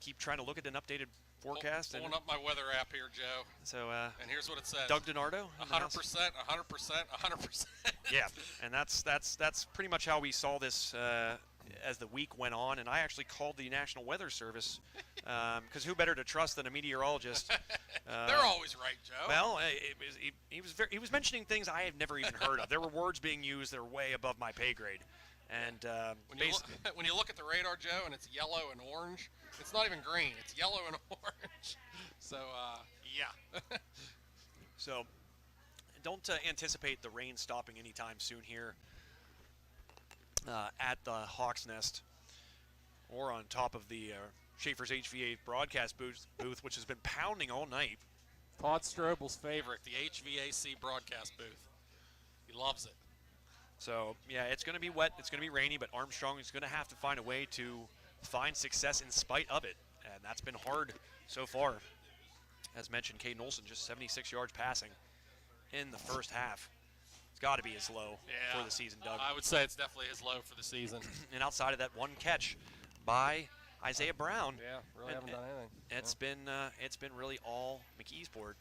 keep trying to look at an updated forecast. Pulling up my weather app here, Joe. So, and here's what it says. Doug DiNardo? 100%, 100%. Yeah, and that's pretty much how we saw this as the week went on. And I actually called the National Weather Service, because who better to trust than a meteorologist? They're always right, Joe. Well, he was mentioning things I had never even heard of. There were words being used that are way above my pay grade. And when you look at the radar, Joe, and it's yellow and orange, it's not even green. It's yellow and orange. So, yeah. So, don't anticipate the rain stopping anytime soon here at the Hawks Nest or on top of the Schaefer's HVA broadcast booth, which has been pounding all night. Todd Strobel's favorite. The HVAC broadcast booth. He loves it. So, yeah, it's going to be wet, it's going to be rainy, but Armstrong is going to have to find a way to find success in spite of it, and that's been hard so far. As mentioned, Caden Olsen just 76 yards passing in the first half. It's got to be his low for the season, Doug. I would say it's definitely his low for the season. And outside of that one catch by Isaiah Brown, Yeah, really haven't done anything. It's been really all McKeesport.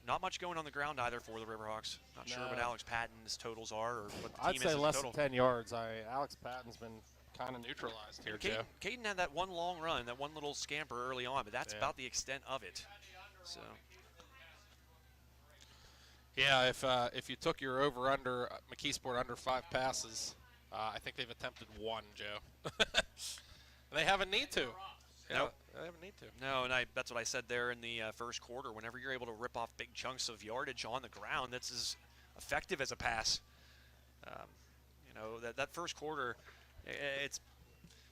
not much going on the ground either for the Riverhawks. Not sure what Alex Patton's totals are or what the I'd team say is less total. than 10 yards. Alex Patton's been kind of neutralized here, Joe. Caden had that one long run, that one little scamper early on, but that's about the extent of it. So. Yeah, if you took your over/under McKeesport under 5 passes, I think they've attempted 1, Joe. They haven't need to. Nope. They haven't need to. No, and that's what I said there in the first quarter. Whenever you're able to rip off big chunks of yardage on the ground, that's as effective as a pass. That first quarter, it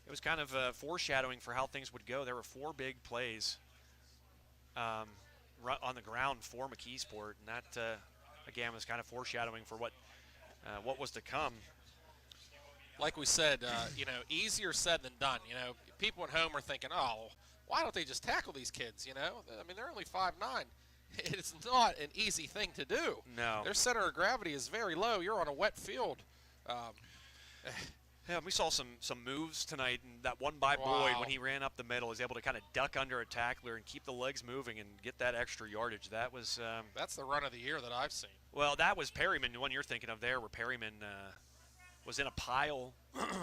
was kind of foreshadowing for how things would go. There were 4 big plays on the ground for McKeesport, and that again was kind of foreshadowing for what was to come. Like we said, easier said than done. People at home are thinking, oh, why don't they just tackle these kids? I mean, they're only 5'9". It's not an easy thing to do. No. Their center of gravity is very low. You're on a wet field. Yeah, we saw some moves tonight, and that one by Boyd when he ran up the middle was able to kind of duck under a tackler and keep the legs moving and get that extra yardage. That was that's the run of the year that I've seen. Well, that was Perryman, the one you're thinking of there, where Perryman was in a pile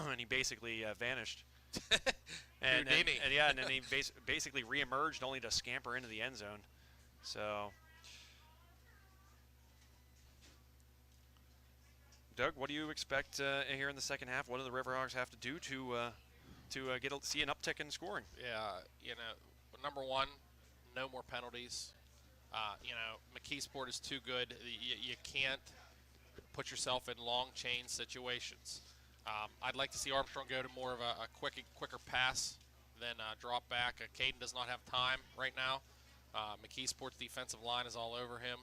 and he basically vanished. and then he basically reemerged only to scamper into the end zone. So, Doug, what do you expect here in the second half? What do the Riverhawks have to do to see an uptick in scoring? Yeah, number one, no more penalties. McKeesport is too good. You can't put yourself in long chain situations. I'd like to see Armstrong go to more of a quicker pass than drop back. Caden does not have time right now. McKeesport's defensive line is all over him.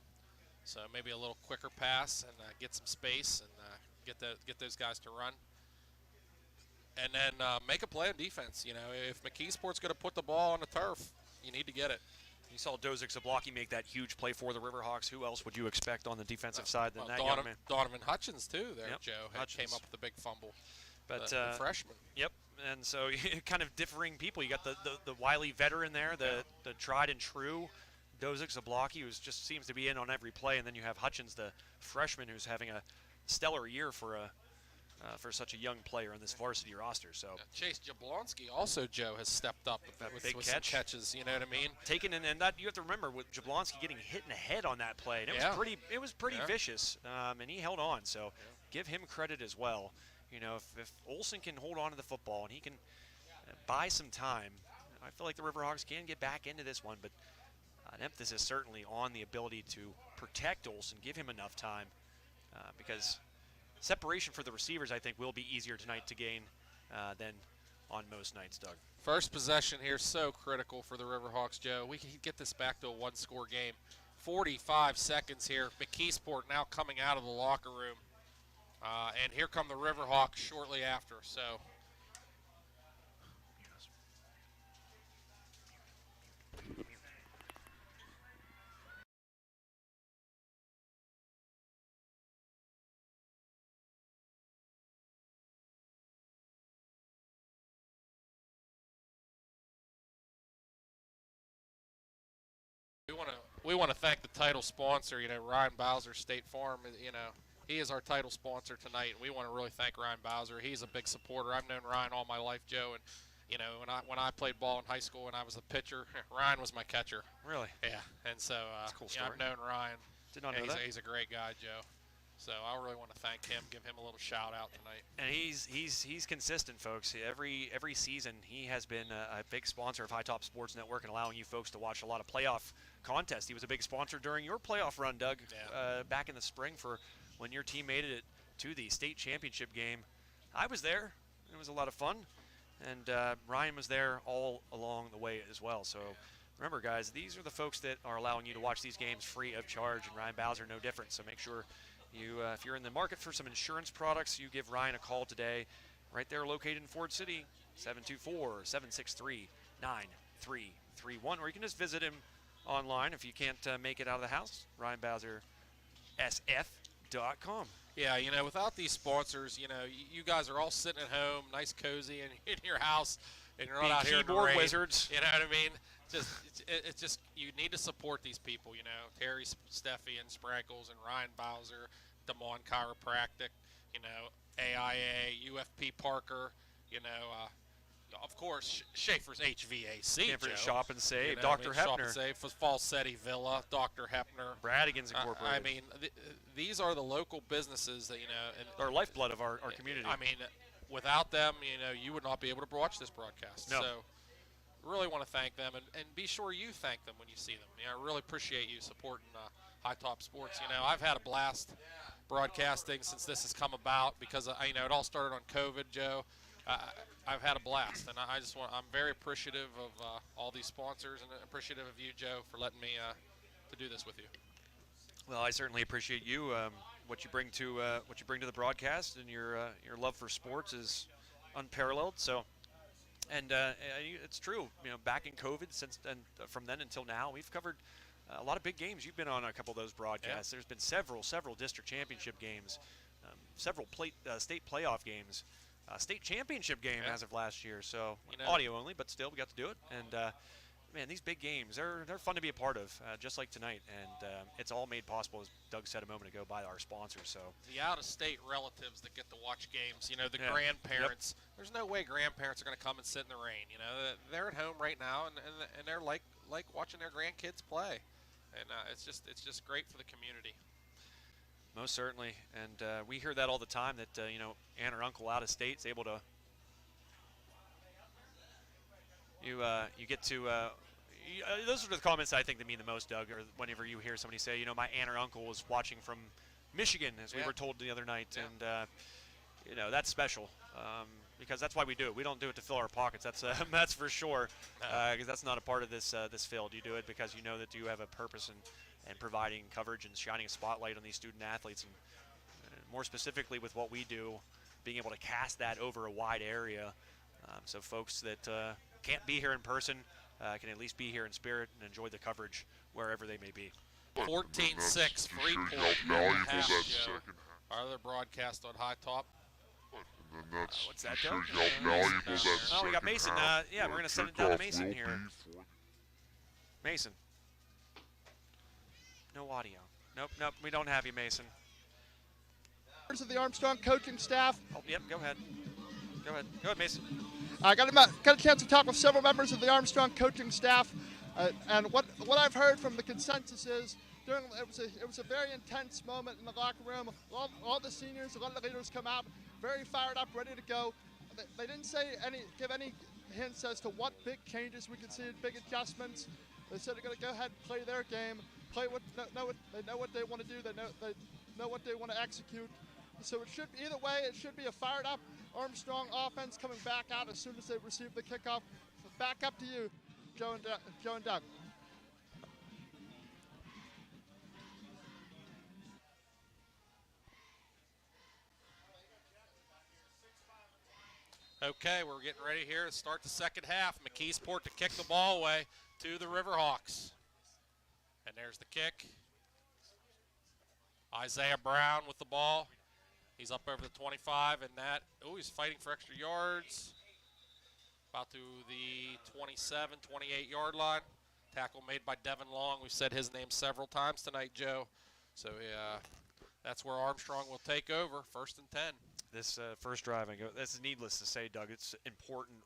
So maybe a little quicker pass and get some space and get those guys to run. And then make a play on defense. If McKeesport's going to put the ball on the turf, you need to get it. You saw Dozick Zablocki make that huge play for the Riverhawks. Who else would you expect on the defensive side than that young man? Donovan Hutchins, too, there, Yep, Joe. Came up with a big fumble. But the freshman. Yep, and so kind of differing people. You got the wily veteran there, the tried and true Dozick Zablocki, who just seems to be in on every play, and then you have Hutchins, the freshman, who's having a stellar year for such a young player in this varsity roster. So Chase Jablonski also, Joe, has stepped up with some catches. You know what I mean? And that you have to remember with Jablonski getting hit in the head on that play. And it was pretty vicious, and he held on. So give him credit as well. If Olsen can hold on to the football and he can buy some time, I feel like the Riverhawks can get back into this one. But an emphasis certainly on the ability to protect Olsen, give him enough time, because separation for the receivers, I think, will be easier tonight to gain than on most nights, Doug. First possession here, so critical for the Riverhawks, Joe. We can get this back to a one-score game. 45 seconds here. McKeesport now coming out of the locker room. And here come the Riverhawks shortly after. So we want to thank the title sponsor, Ryan Bowser, State Farm. He is our title sponsor tonight, and we want to really thank Ryan Bowser. He's a big supporter. I've known Ryan all my life, Joe, and when I played ball in high school and I was a pitcher, Ryan was my catcher. Really? Yeah, and so That's a cool story. I've known Ryan. Did not know that. He's a great guy, Joe. So I really want to thank him, give him a little shout out tonight. And he's consistent, folks. Every season he has been a big sponsor of High Top Sports Network and allowing you folks to watch a lot of playoff contests. He was a big sponsor during your playoff run, Doug, back in the spring for when your team made it to the state championship game. I was there. It was a lot of fun. And Ryan was there all along the way as well. So remember, guys, these are the folks that are allowing you to watch these games free of charge, and Ryan Bowser no different. So make sure you, if you're in the market for some insurance products, you give Ryan a call today. Right there located in Ford City, 724-763-9331. Or you can just visit him online if you can't make it out of the house, ryanbowsersf.com. Yeah, without these sponsors, you guys are all sitting at home, nice, cozy, in your house, and you're not Being out here in the keyboard rain. wizards. You know what I mean? it's just you need to support these people. You know, Terry Steffi and Sprankles and Ryan Bowser, Damon Chiropractic. You know, AIA, UFP Parker. You know, of course, Schaefer's HVAC. Can't forget Joe. Shop and Save, You know, Dr. Shop Hepner, and Save, Falsetti Villa, Dr. Hepner. Bradigan's Incorporated. I mean, these are the local businesses that and our lifeblood of our community. I mean, without them, you would not be able to watch this broadcast. No. So, really want to thank them, and be sure you thank them when you see them. I really appreciate you supporting High Top Sports. I've had a blast broadcasting since this has come about because it all started on COVID, Joe. I've had a blast, and I'm very appreciative of all these sponsors, and appreciative of you, Joe, for letting me to do this with you. Well, I certainly appreciate you. What you bring to the broadcast, and your love for sports is unparalleled. So, and it's true. Back in COVID, from then until now, we've covered a lot of big games. You've been on a couple of those broadcasts. Yeah. There's been several district championship games, several state playoff games. State championship game as of last year, so audio only, but still we got to do it. And man, these big games, they're fun to be a part of, just like tonight. And it's all made possible, as Doug said a moment ago, by our sponsors. So the out-of-state relatives that get to watch games, the grandparents. Yep. There's no way grandparents are going to come and sit in the rain. They're at home right now, and they're like watching their grandkids play, and it's just great for the community. Most certainly, and we hear that all the time, that aunt or uncle out of state is able to you get to those are the comments I think that mean the most, Doug, or whenever you hear somebody say, my aunt or uncle was watching from Michigan, as we were told the other night. And that's special, because that's why we do it. We don't do it to fill our pockets, that's for sure, because that's not a part of this field. You do it because you know that you have a purpose and providing coverage and shining a spotlight on these student athletes, and more specifically with what we do, being able to cast that over a wide area, so folks that can't be here in person can at least be here in spirit and enjoy the coverage wherever they may be. 14-6 Freeport. Our other broadcast on High Top. And then that's what's that, shows Doug? you how valuable that we got Mason. Yeah, we're going to send it down to Mason here. Mason. No audio. Nope, we don't have you, Mason. Members of the Armstrong coaching staff. Oh, yep, go ahead, Mason. I got a chance to talk with several members of the Armstrong coaching staff, and what I've heard from the consensus is it was a very intense moment in the locker room. All the seniors, a lot of the leaders come out very fired up, ready to go. They didn't give any hints as to what big changes we could see, big adjustments. They said they're going to go ahead and play their game, they know what they want to do, they know what they want to execute. So it should either way, it should be a fired up Armstrong offense coming back out as soon as they receive the kickoff. Back up to you, Joe and Doug. Okay, we're getting ready here to start the second half. McKeesport to kick the ball away to the Riverhawks. And there's the kick. Isaiah Brown with the ball. He's up over the 25, and he's fighting for extra yards. About to the 27, 28-yard line. Tackle made by Devin Long. We've said his name several times tonight, Joe. So that's where Armstrong will take over, 1st and 10. This first drive, this is needless to say, Doug. It's important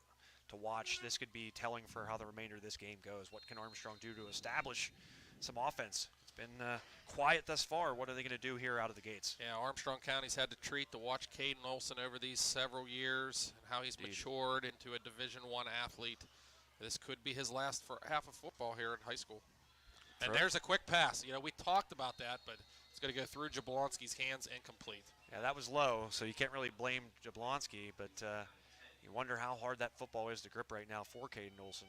to watch. This could be telling for how the remainder of this game goes. What can Armstrong do to establish some offense? It's been quiet thus far. What are they going to do here out of the gates? Yeah, Armstrong County's had to treat to watch Caden Olson over these several years and how he's matured into a Division I athlete. This could be his last half of football here in high school. And there's a quick pass. We talked about that, but it's going to go through Jablonski's hands, incomplete. Yeah, that was low, so you can't really blame Jablonski, but you wonder how hard that football is to grip right now for Caden Olson.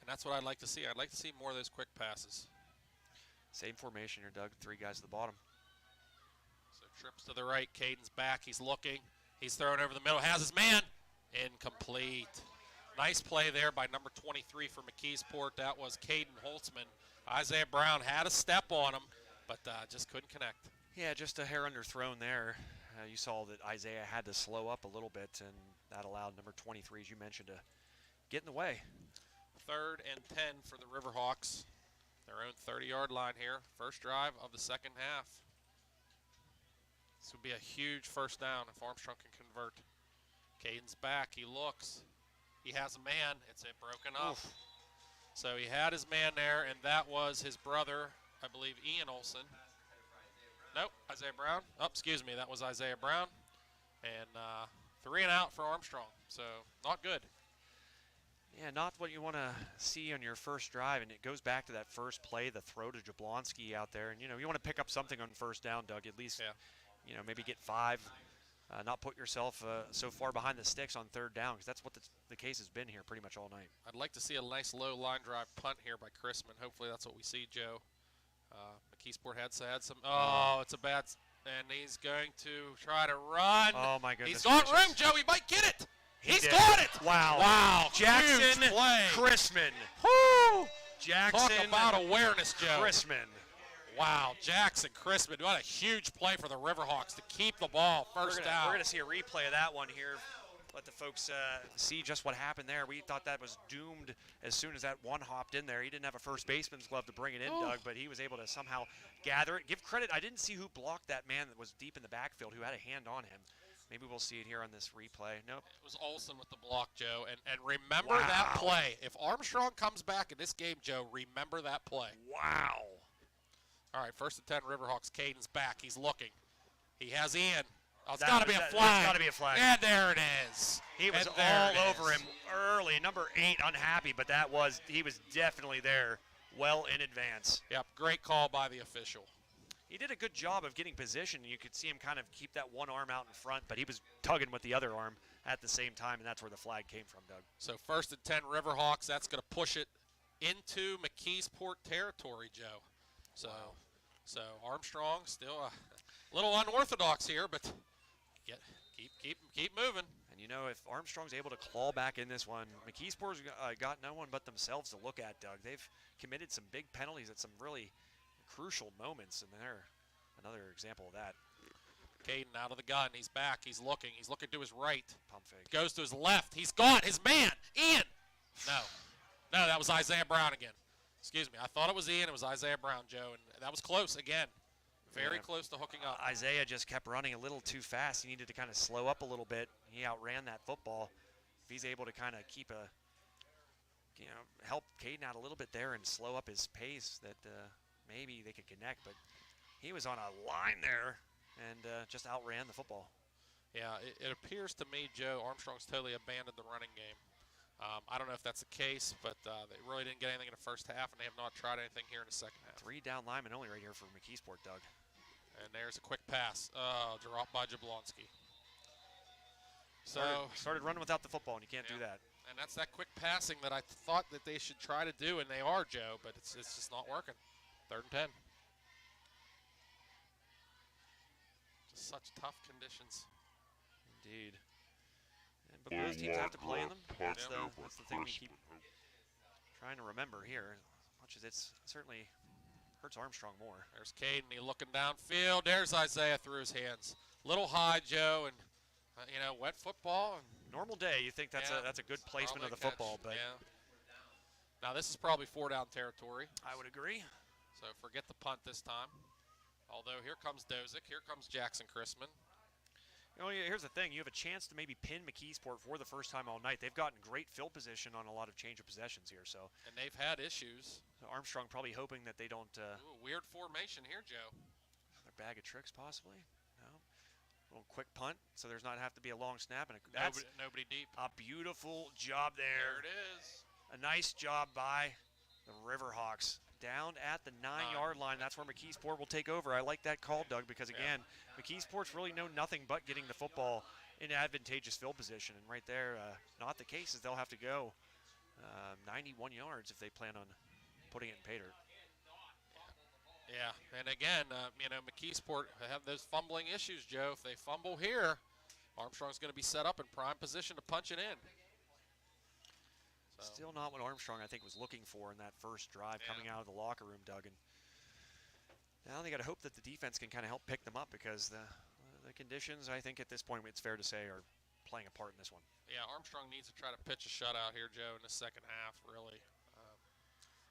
And that's what I'd like to see. I'd like to see more of those quick passes. Same formation here, Doug. 3 guys at the bottom. So trips to the right. Caden's back. He's looking. He's throwing over the middle. Has his man. Incomplete. Nice play there by number 23 for McKeesport. That was Caden Holtzman. Isaiah Brown had a step on him, but just couldn't connect. Yeah, just a hair underthrown there. You saw that Isaiah had to slow up a little bit, and that allowed number 23, as you mentioned, to get in the way. 3rd and 10 for the Riverhawks. Their own 30-yard line here. First drive of the second half. This would be a huge first down if Armstrong can convert. Caden's back. He looks. He has a man. It's broken up. Oof. So he had his man there, and that was his brother, I believe, Ian Olson. Nope, Isaiah Brown. Oh, excuse me, that was Isaiah Brown. And 3 and out for Armstrong, so not good. Yeah, not what you want to see on your first drive, and it goes back to that first play, the throw to Jablonski out there. And, you know, you want to pick up something on first down, Doug, at least, you know, maybe get 5, not put yourself so far behind the sticks on 3rd down, because that's what the case has been here pretty much all night. I'd like to see a nice low line drive punt here by Chrisman. Hopefully that's what we see, Joe. McKeesport had some. Oh, it's a bad. And he's going to try to run. Oh, my goodness. He's got room, Joe. He might get it. He's did. got it. Wow. Wow. Jackson Huge play. Chrisman. Woo. Jackson Talk about awareness, Joe. Chrisman. Wow, Jackson Chrisman. What a huge play for the Riverhawks to keep the ball first down. We're going to see a replay of that one here. Let the folks see just what happened there. We thought that was doomed as soon as that one hopped in there. He didn't have a first baseman's glove to bring it in, Doug, but he was able to somehow gather it. Give credit. I didn't see who blocked that man that was deep in the backfield, who had a hand on him. Maybe we'll see it here on this replay. Nope. It was Olsen with the block, Joe. And remember that play. If Armstrong comes back in this game, Joe, remember that play. Wow. All right, 1st and 10, Riverhawks. Caden's back. He's looking. He has Ian. Oh, it's got to be a flag. It's got to be a flag. And there it is. He was all over him early. Number 8, unhappy, but he was definitely there well in advance. Yep, great call by the official. He did a good job of getting position. You could see him kind of keep that one arm out in front, but he was tugging with the other arm at the same time, and that's where the flag came from, Doug. So 1st and 10, Riverhawks. That's going to push it into McKeesport territory, Joe. So Armstrong still a little unorthodox here, but keep moving. And you know, if Armstrong's able to claw back in this one, McKeesport's got no one but themselves to look at, Doug. They've committed some big penalties at some really crucial moments, and they're another example of that. Caden out of the gun. He's back. He's looking to his right. Pump fake. Goes to his left. He's got his man, Ian. No, that was Isaiah Brown again. Excuse me. I thought it was Ian. It was Isaiah Brown, Joe, and that was close again. Very close to hooking up. Isaiah just kept running a little too fast. He needed to kind of slow up a little bit. He outran that football. If he's able to kind of keep help Caden out a little bit there and slow up his pace, that maybe they could connect. But he was on a line there and just outran the football. Yeah, it appears to me, Joe, Armstrong's totally abandoned the running game. I don't know if that's the case, but they really didn't get anything in the first half, and they have not tried anything here in the second half. 3 down linemen only right here for McKeesport, Doug. And there's a quick pass. Dropped by Jablonski. Started running without the football, and you can't do that. And that's that quick passing that I thought that they should try to do, and they are, Joe, but it's just not working. 3rd and 10. Just such tough conditions. Indeed. But those teams have to play in them. That's the thing we keep trying to remember here, as much as it's certainly hurts Armstrong more. There's Caden, he looking downfield. There's Isaiah through his hands. Little high, Joe, and wet football. And normal day, you think that's a good placement of the football, but now this is probably 4 down territory. I would agree. So forget the punt this time. Although here comes Dozick, here comes Jackson Chrisman. Here's the thing. You have a chance to maybe pin McKeesport for the first time all night. They've gotten great field position on a lot of change of possessions here. And they've had issues. So Armstrong probably hoping that they don't. Weird formation here, Joe. Another bag of tricks possibly. No. A little quick punt, so there's not have to be a long snap. And nobody deep. A beautiful job there. There it is. A nice job by the Riverhawks. Down at the 9-yard line. That's where McKeesport will take over. I like that call, Doug, because, again, McKeesport's really know nothing but getting the football in advantageous field position. And right there, not the case, is they'll have to go 91 yards if they plan on putting it in pay dirt. Yeah, and again, McKeesport have those fumbling issues, Joe. If they fumble here, Armstrong's going to be set up in prime position to punch it in. Still not what Armstrong, I think, was looking for in that first drive coming out of the locker room, Doug. And now they got to hope that the defense can kind of help pick them up, because the conditions, I think, at this point, it's fair to say, are playing a part in this one. Yeah, Armstrong needs to try to pitch a shutout here, Joe, in the second half, really.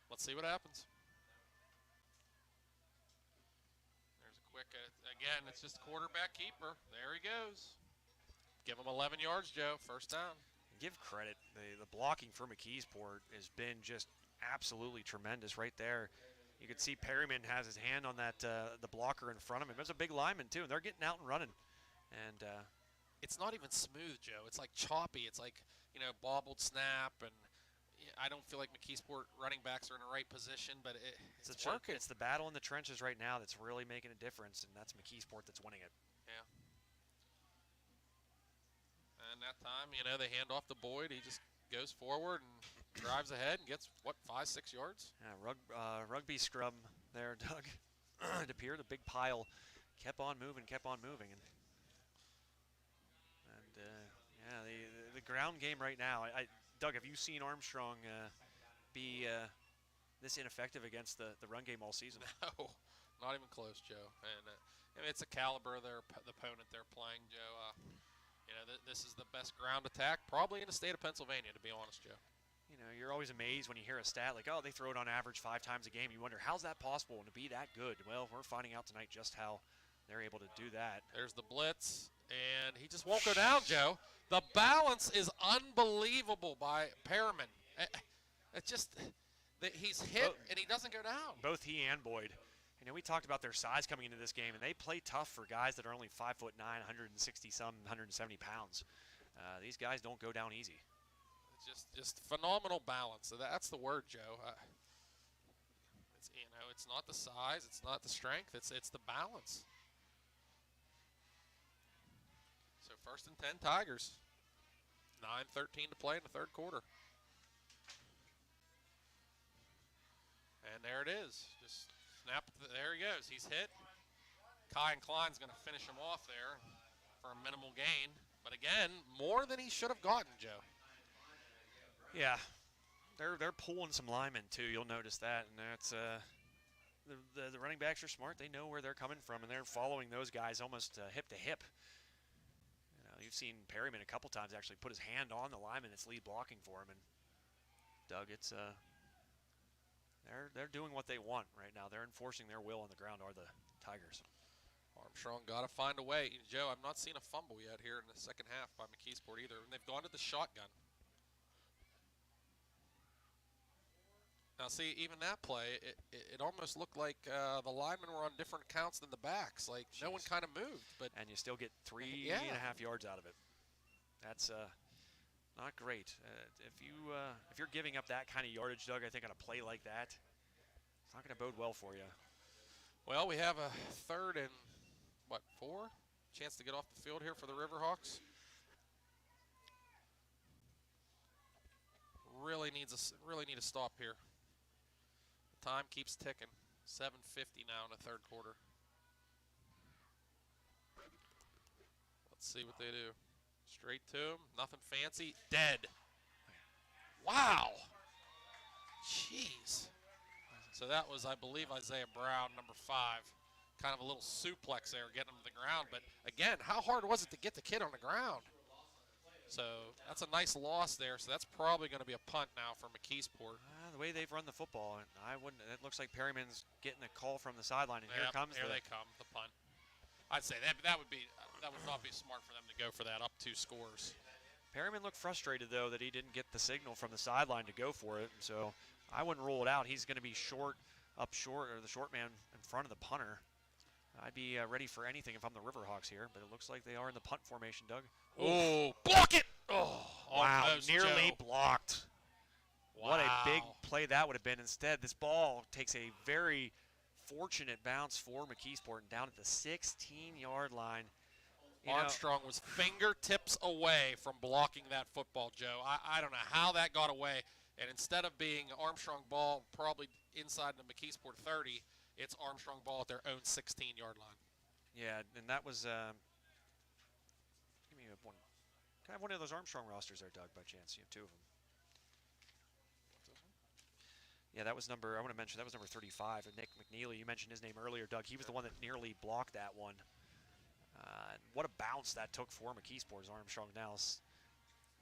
Let's see what happens. There's a quick, again, it's just quarterback keeper. There he goes. Give him 11 yards, Joe. First down. Give credit. The blocking for McKeesport has been just absolutely tremendous right there. You can see Perryman has his hand on that the blocker in front of him. There's a big lineman, too, and they're getting out and running. And it's not even smooth, Joe. It's like choppy. It's like, bobbled snap, and I don't feel like McKeesport running backs are in the right position, but it's working. It's the battle in the trenches right now that's really making a difference, and that's McKeesport that's winning it. Yeah. And that time, they hand off to Boyd. He just goes forward and drives ahead and gets, 5-6 yards? Yeah, rugby scrum there, Doug. It appeared a big pile. Kept on moving. And yeah, the ground game right now. Doug, have you seen Armstrong be this ineffective against the run game all season? No, not even close, Joe. And it's a caliber of the opponent they're playing, Joe. This is the best ground attack probably in the state of Pennsylvania, to be honest, Joe. You're always amazed when you hear a stat like, oh, they throw it on average 5 times a game. You wonder, how's that possible and to be that good? Well, we're finding out tonight just how they're able to do that. There's the blitz, and he just won't go down, Joe. The balance is unbelievable by Perriman. It's just that he's hit, and he doesn't go down. Both he and Boyd. We talked about their size coming into this game, and they play tough for guys that are only 5'9", 160-some, 170 pounds. These guys don't go down easy. Just phenomenal balance. So that's the word, Joe. It's not the size, it's not the strength, it's the balance. So 1st and 10 Tigers. 9:13 to play in the third quarter. And there it is. Just snap. There he goes. He's hit. Kai and Klein's going to finish him off there for a minimal gain. But again, more than he should have gotten, Joe. Yeah, they're pulling some linemen too. You'll notice that, and that's the running backs are smart. They know where they're coming from, and they're following those guys almost hip to hip. You've seen Perryman a couple times actually put his hand on the lineman that's lead blocking for him, and Doug, it's they're doing what they want right now. They're enforcing their will on the ground. Are the Tigers? Armstrong got to find a way. Joe, I've not seen a fumble yet here in the second half by McKeesport either, and they've gone to the shotgun. Now, see, even that play, it almost looked like the linemen were on different accounts than the backs. Like, no one kind of moved. And you still get 3.5 yards out of it. That's not great. If you're giving up that kind of yardage, Doug, I think on a play like that, it's not going to bode well for you. Well, we have a 3rd and, 4? Chance to get off the field here for the Riverhawks. Really need a stop here. Time keeps ticking. 7:50 now in the third quarter. Let's see what they do. Straight to him. Nothing fancy. Dead. Wow. Jeez. So that was, I believe, Isaiah Brown, number 5. Kind of a little suplex there, getting him to the ground. But, again, how hard was it to get the kid on the ground? So that's a nice loss there. So that's probably going to be a punt now for McKeesport. The way they've run the football, I wouldn't. It looks like Perryman's getting a call from the sideline, and here they come, the punt. I'd say that would not be smart for them to go for that up 2 scores. Perryman looked frustrated though that he didn't get the signal from the sideline to go for it, and so I wouldn't rule it out. He's going to be short, or the short man in front of the punter. I'd be ready for anything if I'm the Riverhawks here, but it looks like they are in the punt formation, Doug. Oh, block it! Oh, wow, almost, nearly Joe. Blocked. Wow. What a big play that would have been. Instead, this ball takes a very fortunate bounce for McKeesport and down at the 16-yard line. Armstrong was fingertips away from blocking that football, Joe. I don't know how that got away. And instead of being Armstrong ball probably inside the McKeesport 30, it's Armstrong ball at their own 16-yard line. Yeah, and that was give me one. Can I have one of those Armstrong rosters there, Doug, by chance? You have 2 of them. Yeah, that was number, I want to mention, that was number 35. And Nick McNeely, you mentioned his name earlier, Doug. He was the one that nearly blocked that one. What a bounce that took for McKeesport as Armstrong now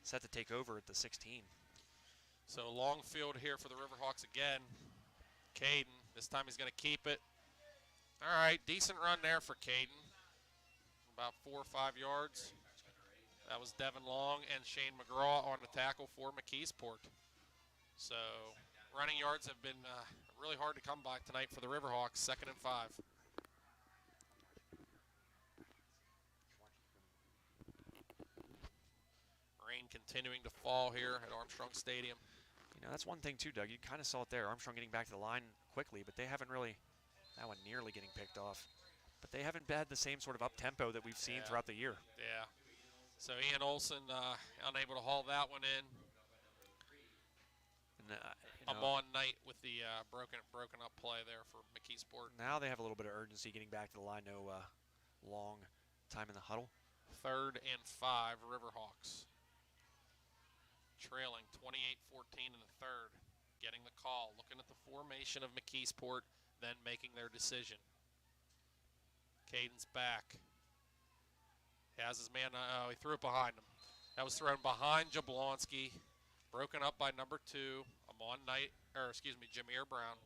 set to take over at the 16. So long field here for the Riverhawks again. Caden. This time he's going to keep it. All right, decent run there for Caden. About 4 or 5 yards. That was Devin Long and Shane McGraw on the tackle for McKeesport. So running yards have been really hard to come by tonight for the Riverhawks, 2nd and 5. Rain continuing to fall here at Armstrong Stadium. You know, that's one thing too, Doug. You kind of saw it there. Armstrong getting back to the line quickly, but they haven't really, that one nearly getting picked off. But they haven't had the same sort of up-tempo that we've seen throughout the year. Yeah. So Ian Olson unable to haul that one in. And, Amon Knight with the broken up play there for McKeesport. Now they have a little bit of urgency getting back to the line. No long time in the huddle. 3rd and 5, Riverhawks. Trailing 28-14 in the 3rd. Getting the call, looking at the formation of McKeesport, then making their decision. Caden's back. He has his man, he threw it behind him. That was thrown behind Jablonski. Broken up by number 2, Amon Knight, Jameer Brown.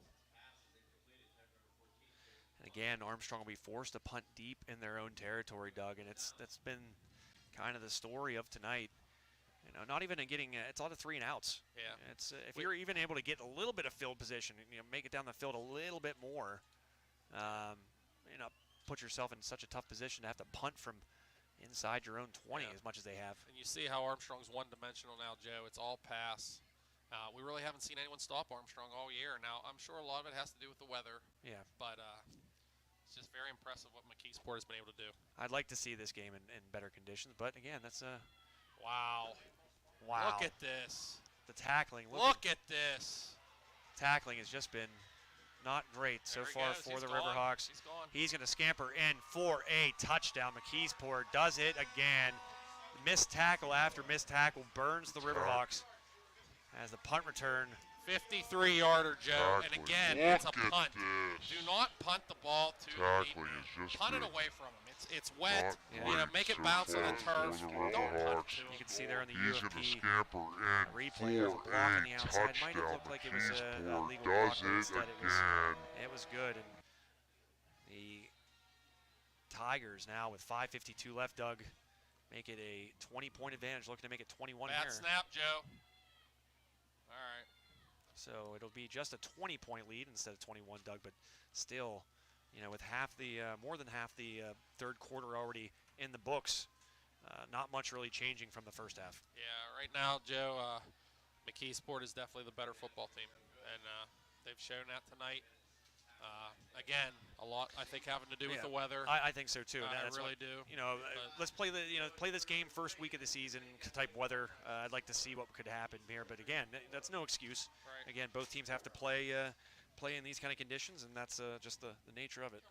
And again, Armstrong will be forced to punt deep in their own territory, Doug, and that's been kind of the story of tonight. You know, not even getting it's a lot of 3 and outs. Yeah. It's if you're even able to get a little bit of field position, you know, make it down the field a little bit more, you know, put yourself in such a tough position to have to punt from inside your own 20 as much as they have. And you see how Armstrong's one-dimensional now, Joe. It's all pass. We really haven't seen anyone stop Armstrong all year. Now, I'm sure a lot of it has to do with the weather. Yeah. But it's just very impressive what McKeesport has been able to do. I'd like to see this game in better conditions, but again, that's a wow. Wow. Look at this. The tackling. Look at this. Tackling has just been not great so far for the Riverhawks. He's gone. He's going to scamper in for a touchdown. McKeesport does it again. Missed tackle after missed tackle burns the Riverhawks as the punt return. 53-yarder, Joe. And again, it's a punt. Do not punt the ball too deep. Punt it away from him. It's wet. You know, make it bounce on the turf. Don't punt it to him. You can see there on the He's going to UFP scamper in replay of a block on the outside. Might have looked like it was a legal block, but instead it was good. And the Tigers now with 5:52 left, Doug, make it a 20-point advantage, looking to make it 21 Bad here. snap, Joe. All right. So it'll be just a 20-point lead instead of 21, Doug, but still, you know, with more than half the 3rd quarter already in the books, not much really changing from the first half. Yeah, right now, Joe, McKeesport is definitely the better football team, and they've shown that tonight. Again, a lot I think having to do with the weather. I think so too. I That's really what, do. You know, let's play this game first week of the season type weather. I'd like to see what could happen here, but again, that's no excuse. Right. Again, both teams have to play in these kind of conditions, and that's just the nature of it.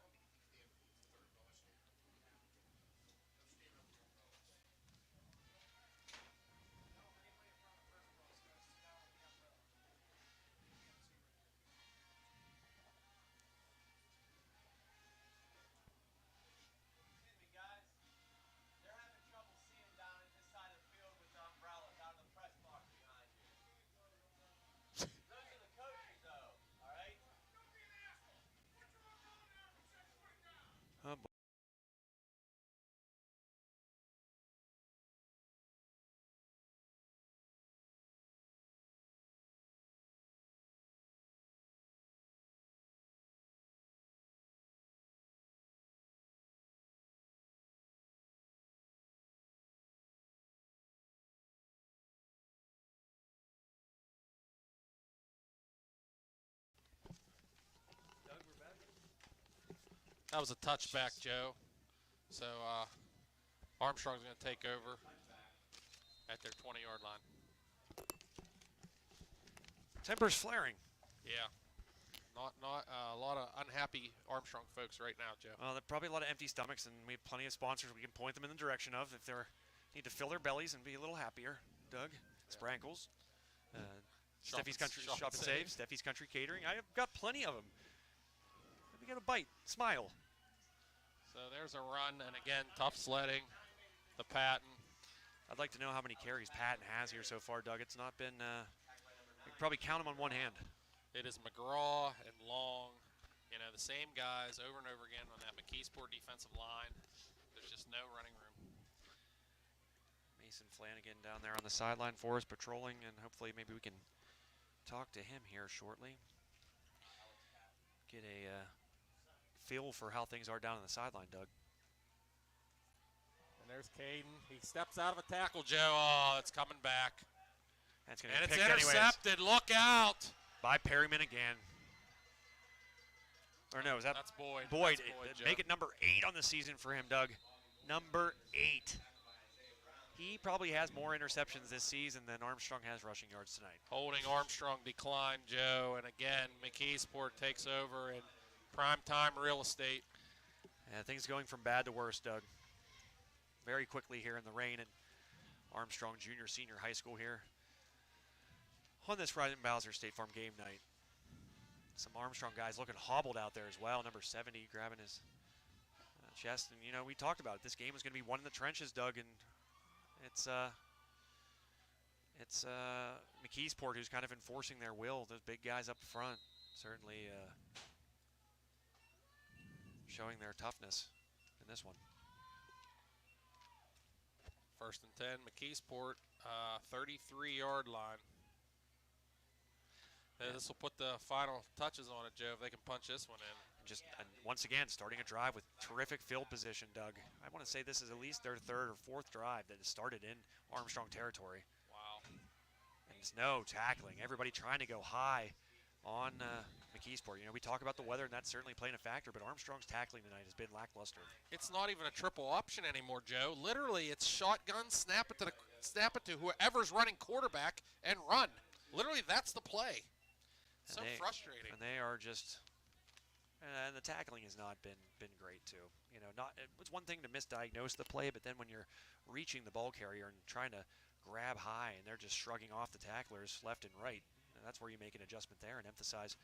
That was a touchback, Joe. So Armstrong's going to take over at their 20-yard line. Tempers flaring. Yeah. Not a lot of unhappy Armstrong folks right now, Joe. Well, there are probably a lot of empty stomachs, and we have plenty of sponsors we can point them in the direction of if they need to fill their bellies and be a little happier. Doug, Sprankles, Steffi's Country Shop and Save, Steffi's Country Catering. I've got plenty of them. Let me get a bite. Smile. So there's a run, and again, tough sledding. The Patton. I'd like to know how many carries Patton has here so far, Doug. It's not been, you can probably count them on one hand. It is McGraw and Long, the same guys over and over again on that McKeesport defensive line. There's just no running room. Mason Flanagan down there on the sideline for us, patrolling, and hopefully maybe we can talk to him here shortly. Get a feel for how things are down on the sideline, Doug. And there's Caden. He steps out of a tackle. Joe, oh, it's coming back. That's gonna And be it's picked intercepted. Look out. by Perryman again. Or no, is that That's Boyd? Boyd. That's Boyd, Joe. Make it number 8 on the season for him, Doug. Number 8. He probably has more interceptions this season than Armstrong has rushing yards tonight. Holding Armstrong declined, Joe. And again, McKeesport takes over in primetime real estate. Yeah, things going from bad to worse, Doug. Very quickly here in the rain at Armstrong Junior Senior High School here on this Friday Bowser State Farm game night. Some Armstrong guys looking hobbled out there as well. Number 70 grabbing his chest. And, we talked about it. This game is going to be won in the trenches, Doug. And it's McKeesport who's kind of enforcing their will. Those big guys up front certainly showing their toughness in this one. 1st and 10, McKeesport, 33-yard line. This will put the final touches on it, Joe, if they can punch this one in. And once again, starting a drive with terrific field position, Doug. I want to say this is at least their 3rd or 4th drive that has started in Armstrong territory. Wow. And it's no tackling. Everybody trying to go high on McKeesport. We talk about the weather, and that's certainly playing a factor, but Armstrong's tackling tonight has been lackluster. It's not even a triple option anymore, Joe. Literally, it's shotgun, snap it to whoever's running quarterback, and run. Literally, that's the play. So frustrating. And they are just, and the tackling has not been great too. It's one thing to misdiagnose the play, but then when you're reaching the ball carrier and trying to grab high, and they're just shrugging off the tacklers left and right, and that's where you make an adjustment there and emphasize,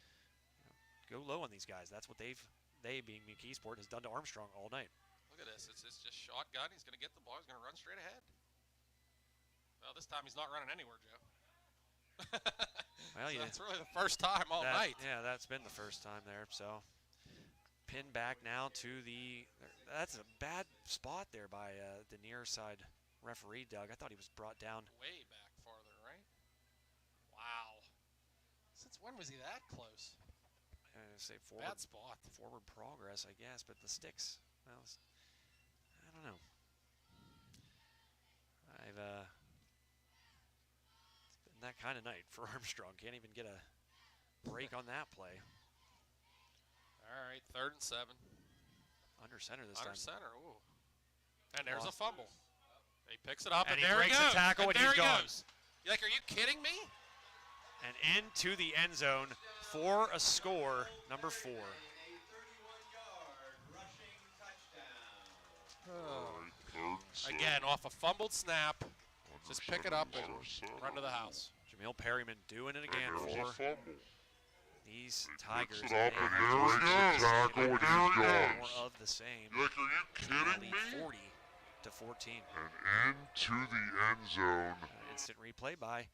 go low on these guys. That's what they being McKeesport has done to Armstrong all night. Look at this. It's just shotgun. He's going to get the ball. He's going to run straight ahead. Well, this time he's not running anywhere, Joe. Well, so that's really the first time all night. Yeah, that's been the first time there. So pinned back now to that's a bad spot there by the near side referee, Doug. I thought he was brought down. Way back farther, right? Wow. Since when was he that close? I say forward, bad spot. Forward progress, I guess, but the sticks, well, I don't know. It's been that kind of night for Armstrong. Can't even get a break on that play. All right, 3rd and 7. Under center this Under time. center, ooh. And there's a fumble. He picks it up, and he there breaks he goes. the tackle, and there he's he gone. goes. You're like, are you kidding me? And into the end zone for a score, number 4. Again, off a fumbled snap. Just pick it up and run to the house. Jamil Perryman doing it again There's a for fumble. these He Tigers. picks it up, and They there he goes. Tackle, and he more goes. of the same. You're like, are you kidding Lead me? 40-14. And into the end zone. Instant replay by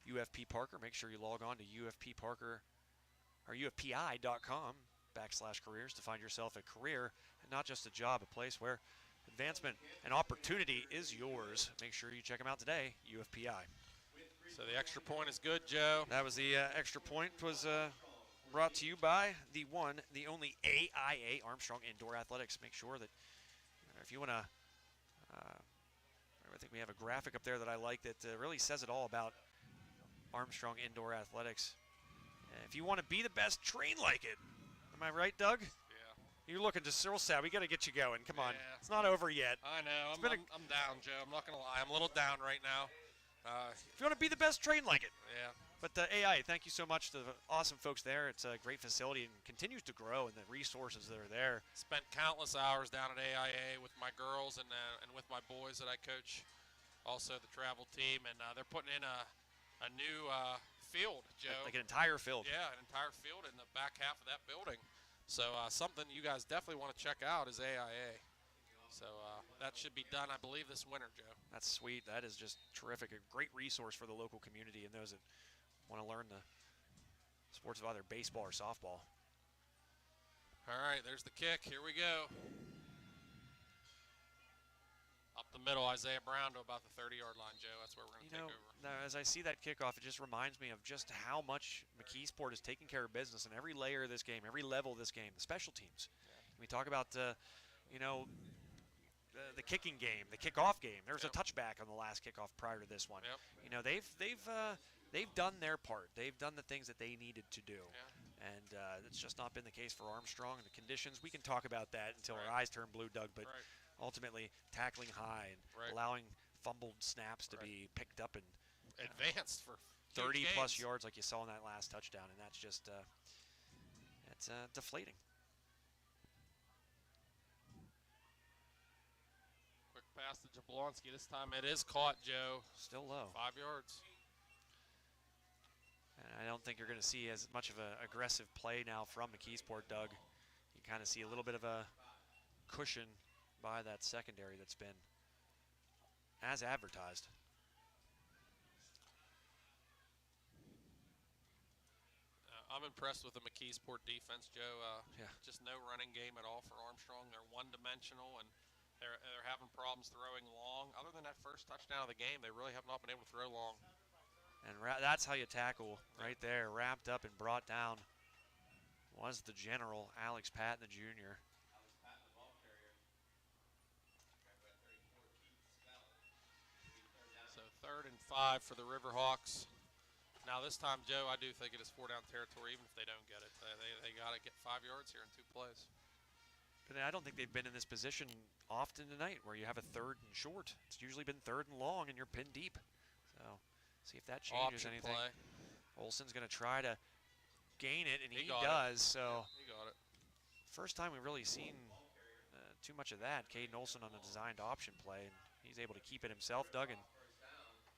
UFP Parker. Make sure you log on to UFP Parker or UFPI.com/careers to find yourself a career and not just a job, a place where advancement and opportunity is yours. Make sure you check them out today, UFPI. So the extra point is good, Joe. That was the extra point was brought to you by the one, the only AIA, Armstrong Indoor Athletics. Make sure that if you want to, I think we have a graphic up there that I like that really says it all about Armstrong Indoor Athletics. If you want to be the best, train like it. Am I right, Doug? Yeah. You're looking just real sad. We got to get you going. Come on. Yeah. It's not over yet. I know. I'm down, Joe. I'm not going to lie. I'm a little down right now. If you want to be the best, train like it. Yeah. But AIA, thank you so much to the awesome folks there. It's a great facility and continues to grow, and the resources that are there. Spent countless hours down at AIA with my girls and with my boys that I coach, also the travel team, and they're putting in a new field, Joe. Like an entire field. Yeah, an entire field in the back half of that building. So something you guys definitely want to check out is AIA. So that should be done, I believe, this winter, Joe. That's sweet. That is just terrific. A great resource for the local community and those that want to learn the sports of either baseball or softball. All right, there's the kick. Here we go. Up the middle, Isaiah Brown to about the 30-yard line, Joe. That's where we're going to take over. Now, as I see that kickoff, it just reminds me of just how much McKeesport is taking care of business in every layer of this game, every level of this game, the special teams. Yeah. We talk about, you know, the kicking game, the kickoff game. There was a touchback on the last kickoff prior to this one. Yep. You know, they've done their part. They've done the things that they needed to do. Yeah. And it's just not been the case for Armstrong. The conditions, we can talk about that until our eyes turn blue, Doug, but ultimately tackling high and allowing fumbled snaps to be picked up and advanced for 30-plus yards like you saw in that last touchdown, and that's just it's deflating. Quick pass to Jablonski. This time it is caught, Joe. Still low. 5 yards. And I don't think you're going to see as much of an aggressive play now from McKeesport, Doug. You kind of see a little bit of a cushion by that secondary that's been as advertised. I'm impressed with the McKeesport defense, Joe. Yeah. Just no running game at all for Armstrong. They're one-dimensional, and they're having problems throwing long. Other than that first touchdown of the game, they really have not been able to throw long. And that's how you tackle right there. Wrapped up and brought down was the general, Alex Patton, the junior. So 3rd and 5 for the Riverhawks. Now this time, Joe, I do think it is 4-down territory, even if they don't get it. They got to get 5 yards here in 2 plays. But I don't think they've been in this position often tonight where you have a 3rd and short. It's usually been 3rd and long and you're pinned deep. So see if that changes Option anything. play. Olsen's going to try to gain it, and he does. It. So he got it. First time we've really seen too much of that. Caden Olsen on a designed option play, and he's able to keep it himself, Doug, and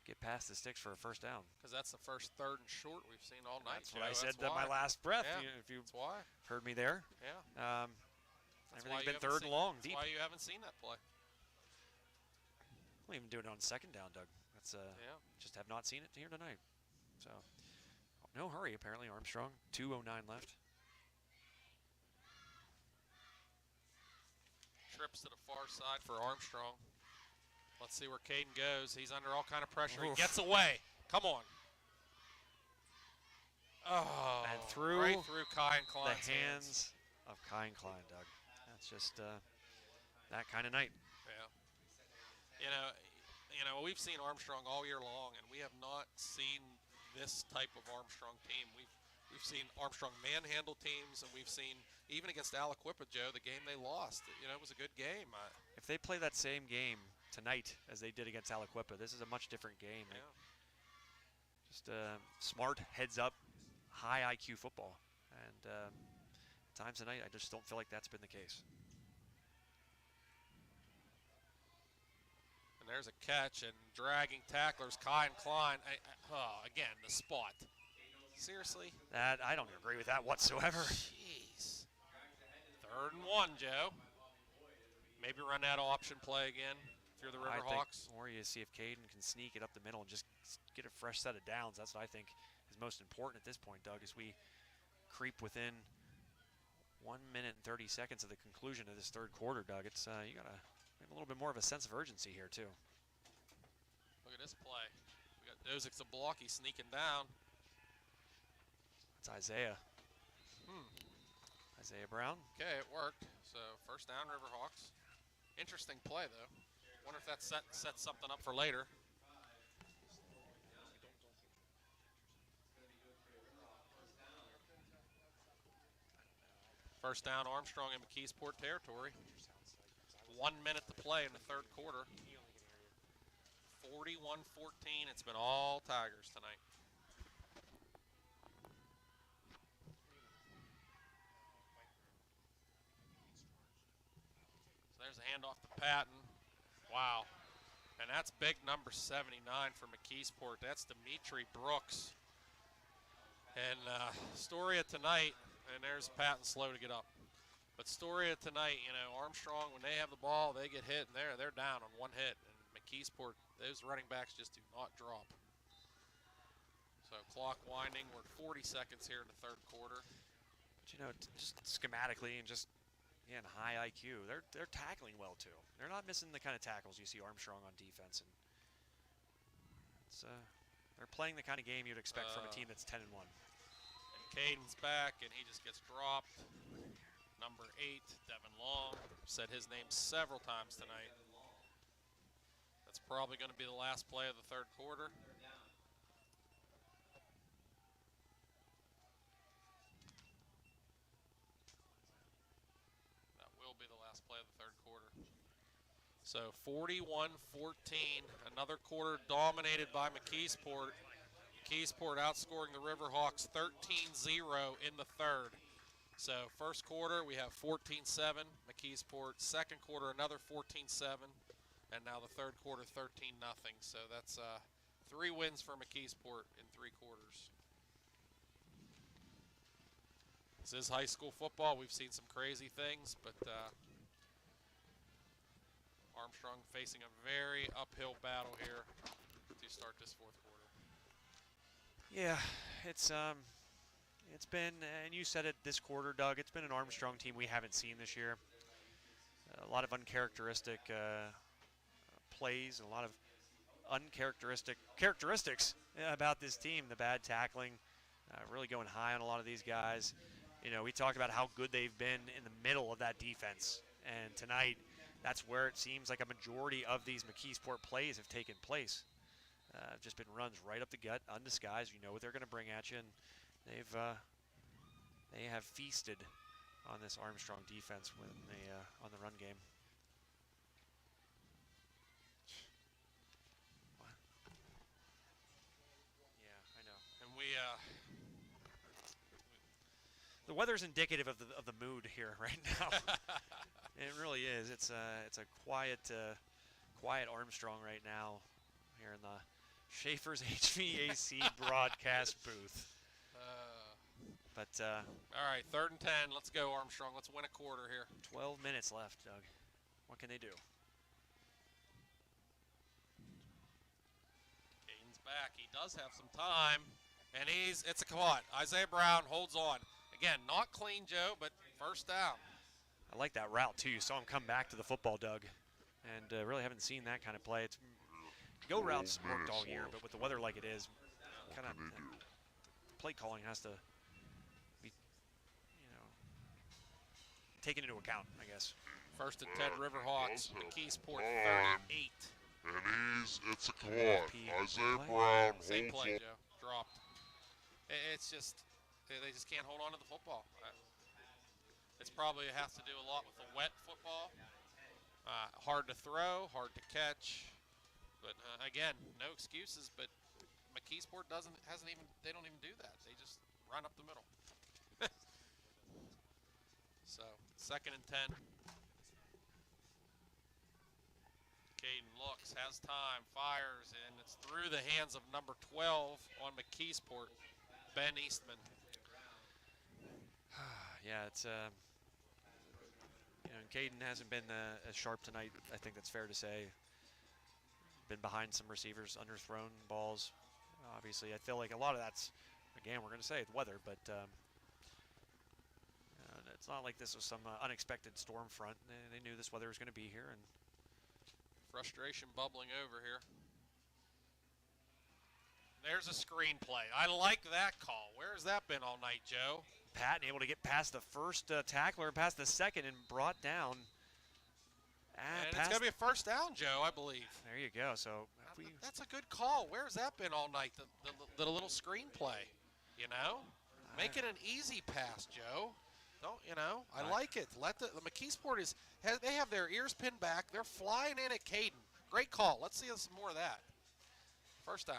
get past the sticks for a first down. Because that's the first 3rd and short we've seen all night. That's what I said at my last breath. Yeah, if you that's why. Heard me there. Yeah. Everything's been 3rd and long, deep. That's why you haven't seen that play. We'll even do it on 2nd down, Doug. That's just have not seen it here tonight. So no hurry, apparently, Armstrong. 2:09 left. Trips to the far side for Armstrong. Let's see where Caden goes. He's under all kind of pressure. He gets away. Come on. Oh, and through right through Kai and Klein's the hands of Kai and Klein, Doug. That's just that kind of night. Yeah. You know, we've seen Armstrong all year long, and we have not seen this type of Armstrong team. We've seen Armstrong manhandle teams, and we've seen, even against Aliquippa, Joe, the game they lost. You know, it was a good game. If they play that same game tonight as they did against Aliquippa, this is a much different game. Yeah. Just smart, heads-up, high IQ football. And at times tonight, I just don't feel like that's been the case. And there's a catch and dragging tacklers, Kai and Klein. Again, the spot. Seriously? That I don't agree with that whatsoever. Jeez. 3rd and 1, Joe. Maybe run that option play again if you're the Riverhawks. Or you see if Caden can sneak it up the middle and just get a fresh set of downs. That's what I think is most important at this point, Doug, as we creep within 1 minute and 30 seconds of the conclusion of this 3rd quarter, Doug. It's you got to have a little bit more of a sense of urgency here, too. Look at this play. We got Dozick Zablocki sneaking down. It's Isaiah. Isaiah Brown. Okay, it worked. So 1st down, Riverhawks. Interesting play, though. Wonder if that sets something up for later. First down, Armstrong in McKeesport territory. 1 minute to play in the 3rd quarter. 41-14. It's been all Tigers tonight. So there's a handoff to Patton. Wow. And that's big number 79 for McKeesport. That's Dimitri Brooks. And story of tonight, and there's Patton slow to get up. But story of tonight, you know, Armstrong, when they have the ball, they get hit, and they're down on 1 hit. And McKeesport, those running backs just do not drop. So clock winding. We're 40 seconds here in the third quarter. But, you know, just schematically and just, again, high IQ, they're tackling well, too. They're not missing the kind of tackles you see Armstrong on defense. And it's, they're playing the kind of game you'd expect from a team that's 10-1. And Caden's back, and he just gets dropped. Number 8, Devin Long, said his name several times tonight. That's probably going to be the last play of the third quarter. That will be the last play of the third quarter. So 41-14, another quarter dominated by McKeesport. McKeesport outscoring the Riverhawks 13-0 in the third. So first quarter, we have 14-7, McKeesport. Second quarter, another 14-7. And now the third quarter, 13-0. So that's 3 wins for McKeesport in 3 quarters. This is high school football. We've seen some crazy things, but Armstrong facing a very uphill battle here to start this fourth quarter. Yeah, it's been, and you said it this quarter, Doug, it's been an Armstrong team we haven't seen this year. A lot of uncharacteristic plays and a lot of uncharacteristic characteristics about this team. The bad tackling, really going high on a lot of these guys. You know, we talked about how good they've been in the middle of that defense. And tonight, that's where it seems like a majority of these McKeesport plays have taken place. Just been runs right up the gut, undisguised. You know what they're going to bring at you, and they have feasted on this Armstrong defense when they on the run game. What? Yeah, I know. And we the weather's indicative of the mood here right now. It really is. It's a quiet Armstrong right now here in the Schaefer's HVAC broadcast booth. But all right, 3rd and 10. Let's go, Armstrong. Let's win a quarter here. 12 minutes left, Doug. What can they do? Caden's back. He does have some time, and it's a quad. Isaiah Brown holds on. Again, not clean, Joe, but first down. I like that route, too. You saw him come back to the football, Doug, and really haven't seen that kind of play. It's go routes worked all year, but with the weather like it is, kind of play calling has to be, taken into account, I guess. 1st and 10, Riverhawks. McKeesport 38. And it's a quad. Isaiah Brown holds Same play, on. Joe. Dropped. It's just, they just can't hold on to the football. It's probably has to do a lot with the wet football. Hard to throw, hard to catch. But again, no excuses. But McKeesport they don't even do that. They just run up the middle. So 2nd and 10. Caden looks, has time, fires, and it's through the hands of number 12 on McKeesport, Ben Eastman. Yeah, it's and Caden hasn't been as sharp tonight. I think that's fair to say. Been behind some receivers, underthrown balls. Obviously, I feel like a lot of that's, again, we're going to say the weather, but it's not like this was some unexpected storm front. They knew this weather was going to be here, and frustration bubbling over here. There's a screenplay. I like that call. Where has that been all night, Joe? Patton able to get past the first tackler and past the second and brought down. And it's going to be a first down, Joe, I believe. There you go. So that's a good call. Where has that been all night, the little screenplay? Make it an easy pass, Joe. Don't, I like it. Let the McKeesport they have their ears pinned back. They're flying in at Caden. Great call. Let's see some more of that. First down.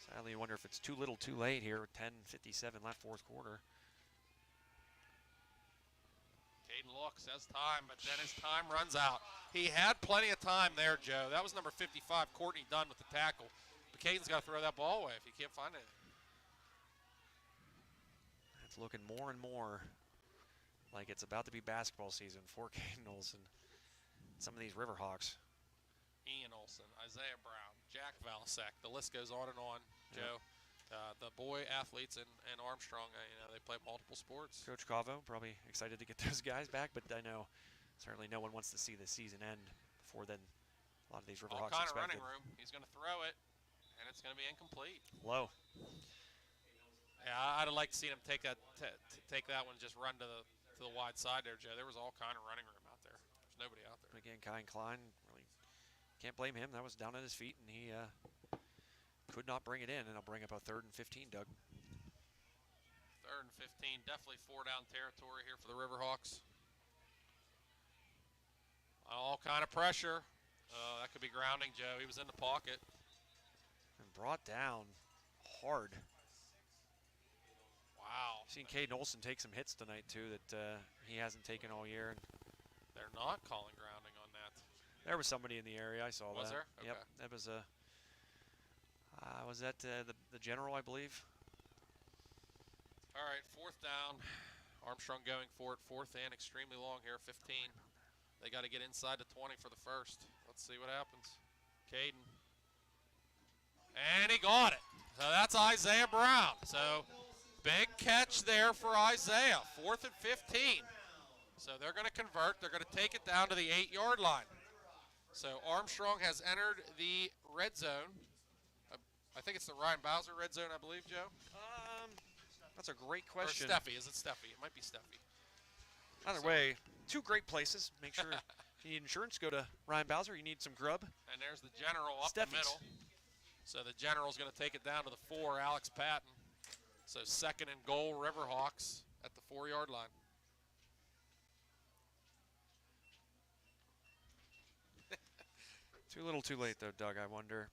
Sadly, you wonder if it's too little too late here with 10:57 left, fourth quarter. Caden looks, has time, but then his time runs out. He had plenty of time there, Joe. That was number 55, Courtney Dunn with the tackle. But Caden's got to throw that ball away if he can't find anything. It's looking more and more like it's about to be basketball season for Caden Olson. Some of these Riverhawks. Ian Olson, Isaiah Brown, Jack Valasek. The list goes on and on, Joe. The boy athletes in Armstrong, they play multiple sports. Coach Cavo probably excited to get those guys back, but I know certainly no one wants to see the season end before then. A lot of these All Riverhawks kind of expected. running room. He's going to throw it, and it's going to be incomplete. Low. Yeah, I'd have liked to see him take that one, and just run to the wide side there, Joe. There was all kind of running room out there. There's nobody out there. Again, Kai Klein, really can't blame him. That was down at his feet, and he could not bring it in, and I'll bring up a 3rd and 15, Doug. 3rd and 15, definitely 4-down territory here for the Riverhawks. All kind of pressure. That could be grounding, Joe. He was in the pocket. And brought down hard. Wow. Seen Caden Olson take some hits tonight, too, that he hasn't taken all year. And they're not calling grounding on that. there was somebody in the area. I saw that. Was there? Okay. Yep. That was was that the general, I believe? All right, 4th down. Armstrong going for it. 4th and extremely long here, 15. They got to get inside the 20 for the first. Let's see what happens. Caden. And he got it. So that's Isaiah Brown. So big catch there for Isaiah. 4th and 15. So they're going to convert. They're going to take it down to the 8-yard line. So Armstrong has entered the red zone. I think it's the Ryan Bowser red zone, I believe, Joe. That's a great question. Or Steffi. Is it Steffi? It might be Steffi. Either way, 2 great places. Make sure if you need insurance, go to Ryan Bowser. You need some grub. And there's the general up Steffi's. the middle. So the general's going to take it down to the 4, Alex Patton. So 2nd and goal, Riverhawks at the 4-yard line. Too little too late, though, Doug, I wonder.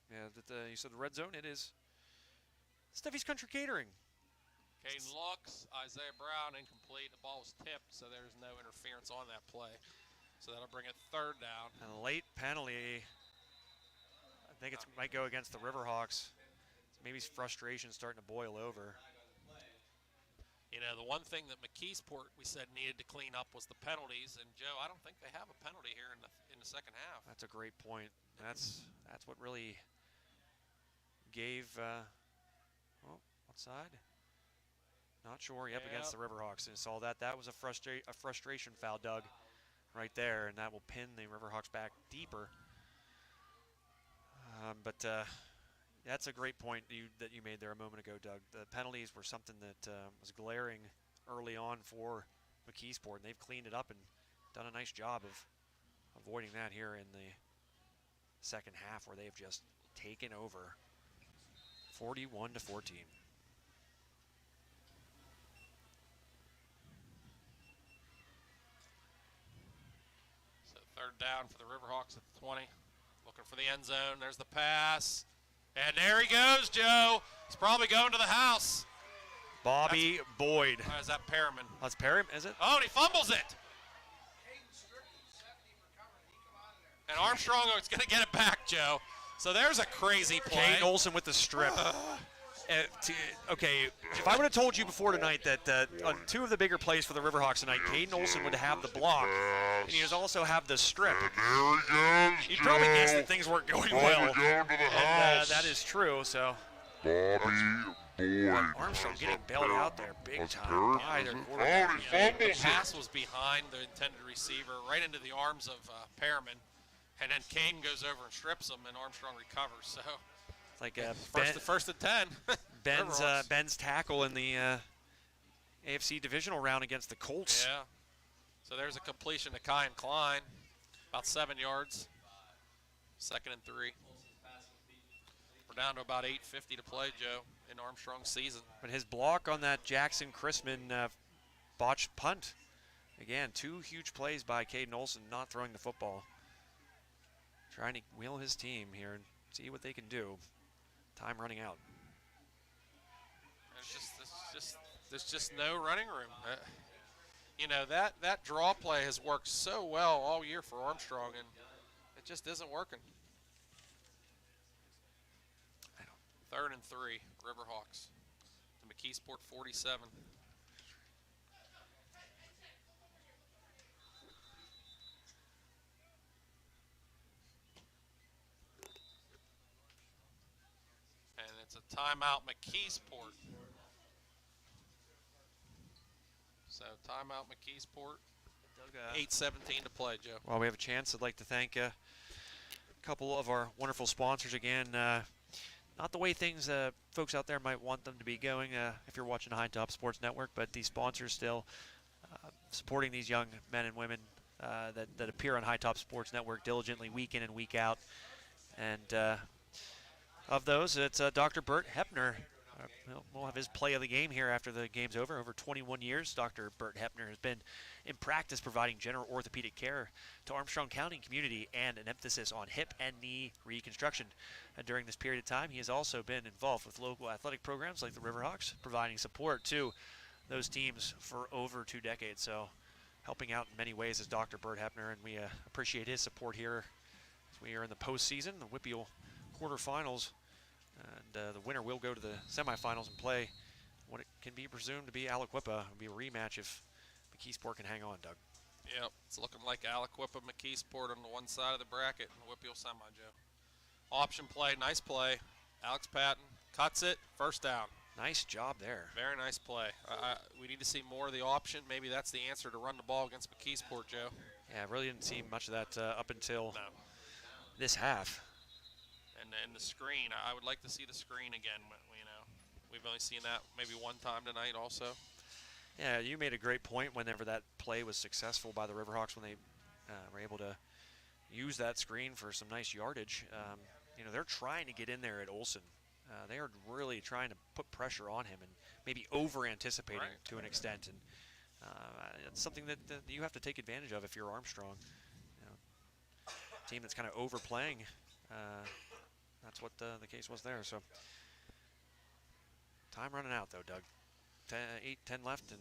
Yeah, you said the red zone? It is Steffi's Country Catering. Caden looks, Isaiah Brown incomplete. The ball was tipped, so there's no interference on that play. So that'll bring it 3rd down. And a late penalty. I think it might go against the Riverhawks. Maybe frustration starting to boil over. The one thing that McKeesport, we said, needed to clean up was the penalties. And, Joe, I don't think they have a penalty here in the second half. That's a great point. That's what really gave what side? Not sure. Yep, against the Riverhawks. And saw that. That was a frustration foul, Doug, right there, and that will pin the Riverhawks back deeper. But that's a great point that you made there a moment ago, Doug. The penalties were something that was glaring early on for McKeesport, and they've cleaned it up and done a nice job of avoiding that here in the second half, where they've just taken over 41-14. So 3rd down for the Riverhawks at the 20. Looking for the end zone. There's the pass. And there he goes, Joe. He's probably going to the house. Bobby Boyd. Is that Perriman? That's Perriman, is it? Oh, and he fumbles it. And Armstrong is going to get it back, Joe. So there's a crazy play. Caden Olson with the strip. Okay, if I would have told you before tonight that on 2 of the bigger plays for the Riverhawks tonight, Caden Olson would have the block, and he would also have the strip. There he goes. You'd probably guess that things weren't going well. Going to the house. That is true, so. Bobby Boyd. Armstrong getting bailed out there big That's time by their quarterback. The pass was behind the intended receiver, right into the arms of Perriman. And then Kane goes over and strips him, and Armstrong recovers. So It's like first and 10. Ben's tackle in the AFC divisional round against the Colts. Yeah. So there's a completion to Kai and Klein, about 7 yards. 2nd and 3. We're down to about 8:50 to play, Joe, in Armstrong's season. But his block on that Jackson Chrisman botched punt. Again, 2 huge plays by Caden Olson, not throwing the football. Trying to wheel his team here and see what they can do. Time running out. There's just no running room. That draw play has worked so well all year for Armstrong, and it just isn't working. 3rd and 3, Riverhawks. To McKeesport 47. timeout McKeesport. So timeout McKeesport. 8:17 to play, Joe. While we have a chance, I'd like to thank a couple of our wonderful sponsors again. Not the way things folks out there might want them to be going if you're watching High Top Sports Network, but these sponsors still supporting these young men and women that appear on High Top Sports Network diligently week in and week out. And of those, it's Dr. Bert Hepner. We'll have his play of the game here after the game's over. Over 21 years, Dr. Bert Hepner has been in practice providing general orthopedic care to Armstrong County community and an emphasis on hip and knee reconstruction. And during this period of time, he has also been involved with local athletic programs like the Riverhawks, providing support to those teams for over 2 decades. So helping out in many ways is Dr. Bert Hepner, and we appreciate his support here as we are in the postseason, the WPIAL quarterfinals. And the winner will go to the semifinals and play what it can be presumed to be Aliquippa. It'll be a rematch if McKeesport can hang on, Doug. Yep, it's looking like Aliquippa McKeesport on the one side of the bracket in the WPIAL semi, Joe. Option play, nice play. Alex Patton cuts it, first down. Nice job there. Very nice play. We need to see more of the option. Maybe that's the answer to run the ball against McKeesport, Joe. Yeah, really didn't see much of that up until this half. And the screen, I would like to see the screen again. You know, we've only seen that maybe one time tonight also. Yeah, you made a great point whenever that play was successful by the Riverhawks when they were able to use that screen for some nice yardage. You know, they're trying to get in there at Olsen. They are really trying to put pressure on him and maybe over-anticipating to an extent. And it's something that you have to take advantage of if you're Armstrong. You know, a team that's kind of overplaying. That's what the case was there. So time running out, though, Doug. 8-10 left, and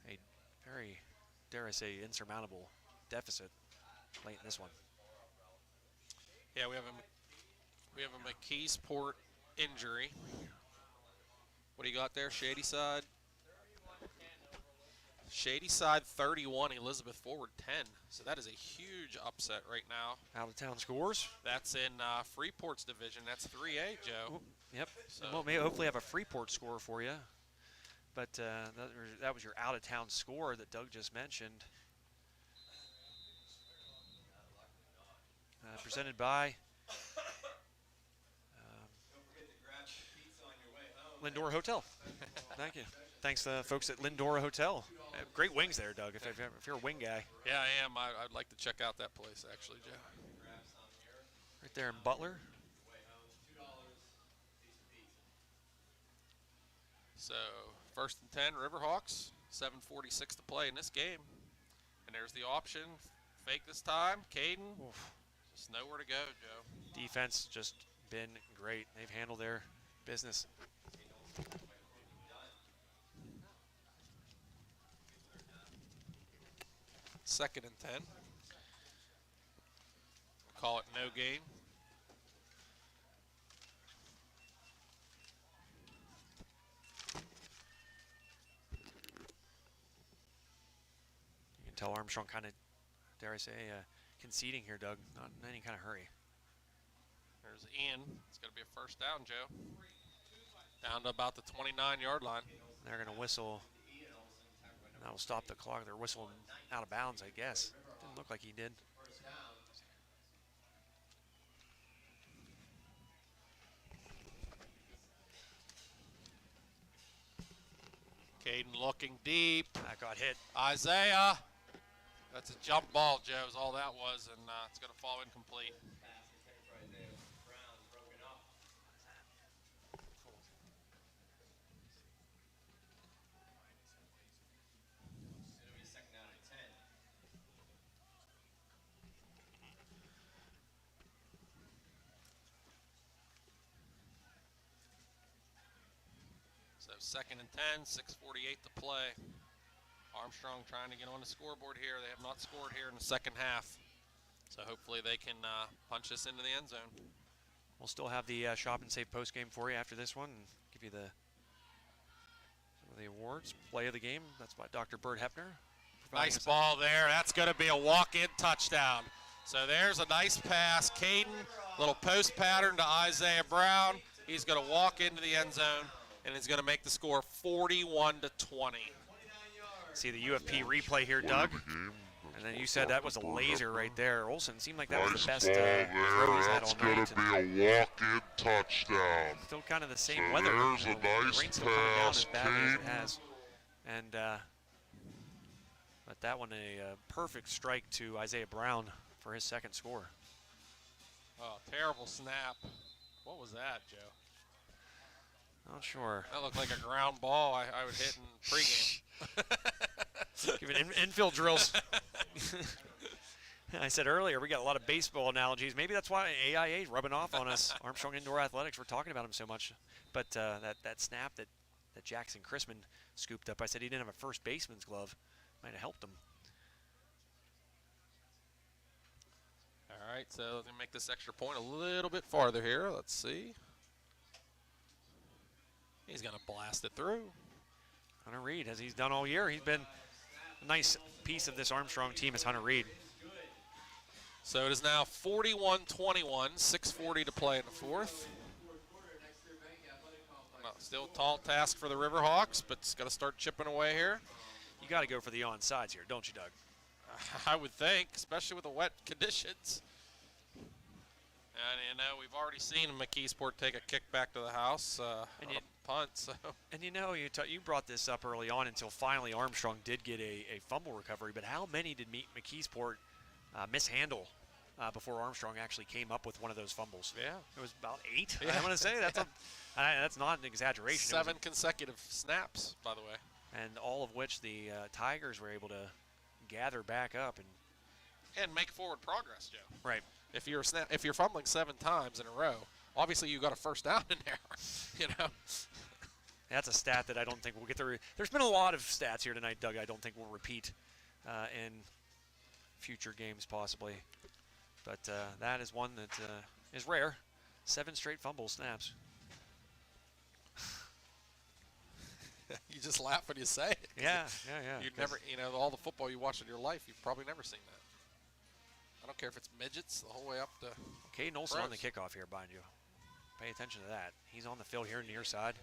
a very, dare I say, insurmountable deficit late in this one. Yeah, we have a McKeesport injury. What do you got there? Shady side. Shady side 31, Elizabeth Forward 10. So that is a huge upset right now. Out of town scores. That's in Freeport's division. That's 3A, Joe. Ooh, yep. So We'll maybe hopefully have a Freeport score for you. But that was your out of town score that Doug just mentioned. Presented by Lindora Hotel. Thank you. Thanks to the folks at Lindora Hotel. Great wings there, Doug, if you're a wing guy. Yeah, I am. I'd like to check out that place, actually, Joe. Right there in Butler. So, 1st and 10, Riverhawks. 7:46 to play in this game. And there's the option. Fake this time. Caden. Just nowhere to go, Joe. Defense just been great. They've handled their business. Second and 10. Call it no gain. You can tell Armstrong kind of, dare I say, conceding here, Doug. Not in any kind of hurry. There's Ian. It's going to be a first down, Joe. Down to about the 29-yard line. They're going to whistle. That will stop the clock. They're whistling out of bounds, I guess. Didn't look like he did. Caden looking deep. That got hit. Isaiah. That's a jump ball, Joe, is all that was, and it's going to fall incomplete. So 2nd and 10, 6:48 to play. Armstrong trying to get on the scoreboard here. They have not scored here in the second half. So hopefully they can punch this into the end zone. We'll still have the Shop and Save post game for you after this one and give you some of the awards. Play of the game, that's by Dr. Bert Hepner. Nice ball there. That's going to be a walk-in touchdown. So there's a nice pass. Caden, little post pattern to Isaiah Brown. He's going to walk into the end zone, and he's going to make the score 41-20. See the UFP replay here, Doug. And then you said that was a laser right there. Olsen seemed like that was the best throw he's had all That's night. going to be a walk-in touchdown. Still kind of the same So weather. there's a The nice rain's still coming down as pass, badly as it King. has. And but that one a perfect strike to Isaiah Brown for his second score. Oh, terrible snap. What was that, Joe? Not sure. That looked like a ground ball I would hit in pregame. Giving infield drills. I said earlier, we got a lot of baseball analogies. Maybe that's why AIA is rubbing off on us. Armstrong Indoor Athletics, we're talking about him so much. But that snap that Jackson Chrisman scooped up, I said he didn't have a first baseman's glove. Might have helped him. All right, so let me make this extra point a little bit farther here. Let's see. He's going to blast it through. Hunter Reed, as he's done all year, he's been a nice piece of this Armstrong team is Hunter Reed. So it is now 41-21, 6:40 to play in the fourth. Still a tall task for the Riverhawks, but it's got to start chipping away here. You got to go for the onside here, don't you, Doug? I would think, especially with the wet conditions. And, you know, we've already seen McKeesport take a kick back to the house on a punt. So. And, you know, you brought this up early on until finally Armstrong did get a fumble recovery, but how many did McKeesport mishandle before Armstrong actually came up with one of those fumbles? Yeah. It was about 8, Yeah. I want to say. That's not an exaggeration. 7 consecutive snaps, by the way. And all of which the Tigers were able to gather back up And make forward progress, Joe. Right. If you're fumbling 7 times in a row, obviously you got a first down in there, you know. That's a stat that I don't think we'll get the. There's been a lot of stats here tonight, Doug. I don't think we'll repeat in future games possibly, but that is one that is rare. 7 straight fumble snaps. You just laugh when you say it. Yeah. You'd never, all the football you watch in your life, you've probably never seen that. I don't care if it's midgets the whole way up to. Caden Olsen on the kickoff here, mind you. Pay attention to that. He's on the field here near side.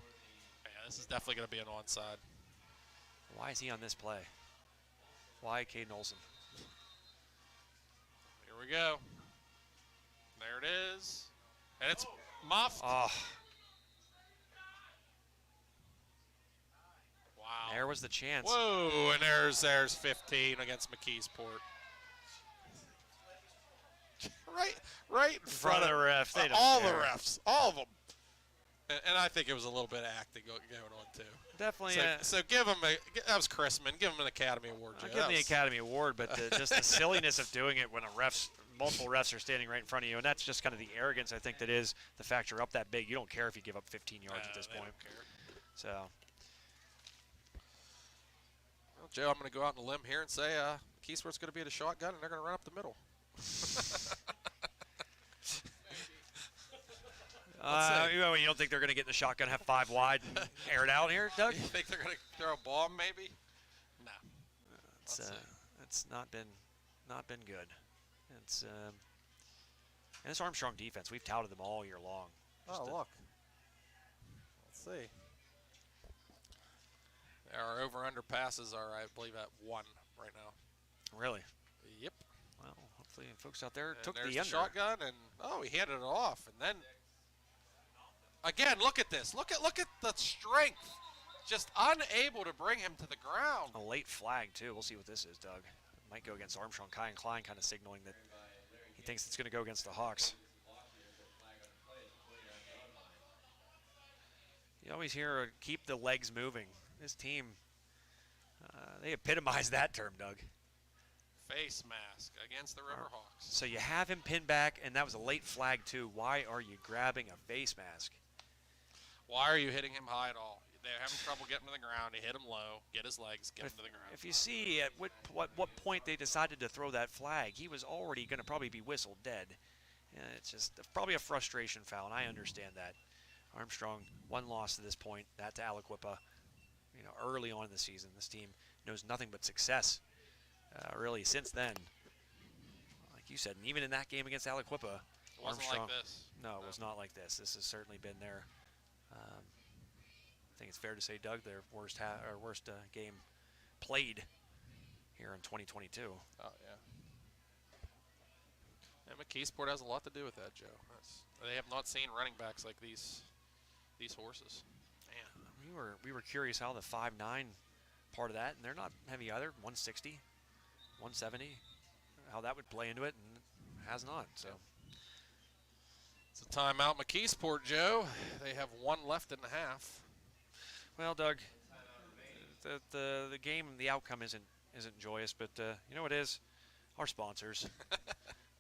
Yeah, this is definitely going to be an onside. Why is he on this play? Why Caden Olsen? Here we go. There it is. And it's muffed. Oh. Wow. There was the chance. Whoa, and there's 15 against McKeesport. Right in front of the refs. They don't all care. the refs, all of them. And I think it was a little bit of acting going on too. Definitely. So give him that was Chrisman. Give him an Academy Award. I'll give him the Academy Award, but just the silliness of doing it when multiple refs are standing right in front of you, and that's just kind of the arrogance I think that is the fact you're up that big. You don't care if you give up 15 yards at this point. Don't care. So. Well, Joe, I'm going to go out on a limb here and say McKeesport's going to be at a shotgun, and they're going to run up the middle. You don't think they're going to get in the shotgun, have 5 wide, and air it out here, Doug? You think they're going to throw a bomb, maybe? No. It's not been good. It's and this Armstrong defense, we've touted them all year long. Look. Let's see. Our over-under passes are, I believe, at 1 right now. Really? Yep. Well, hopefully folks out there And took there's the under. Shotgun, and he handed it off, and then again, look at this. Look at the strength. Just unable to bring him to the ground. A late flag too. We'll see what this is, Doug. Might go against Armstrong. Kai and Klein kind of signaling that he thinks it's going to go against the Hawks. You always hear keep the legs moving. This team, they epitomize that term, Doug. Face mask against the Riverhawks. So you have him pinned back, and that was a late flag too. Why are you grabbing a face mask? Why are you hitting him high at all? They're having trouble getting to the ground. You hit him low, get his legs, get him to the ground. If you see at what point they decided to throw that flag, he was already going to probably be whistled dead. And it's just probably a frustration foul, and I understand that. Armstrong, 1 loss to this point. That to Aliquippa. Early on in the season, this team knows nothing but success. Really, since then, like you said, and even in that game against Aliquippa, Wasn't Armstrong. like this. No, it was not like this. This has certainly been their. I think it's fair to say, Doug, their worst game played here in 2022. Oh yeah. And McKeesport has a lot to do with that, Joe. They have not seen running backs like these horses. Man, We were curious how the 5'9" part of that, and they're not heavy either. 160, 170, how that would play into it, and has not. So. It's a timeout, McKeesport, Joe. They have one left in the half. Well, Doug, the game, the outcome isn't joyous, but you know what is? Our sponsors.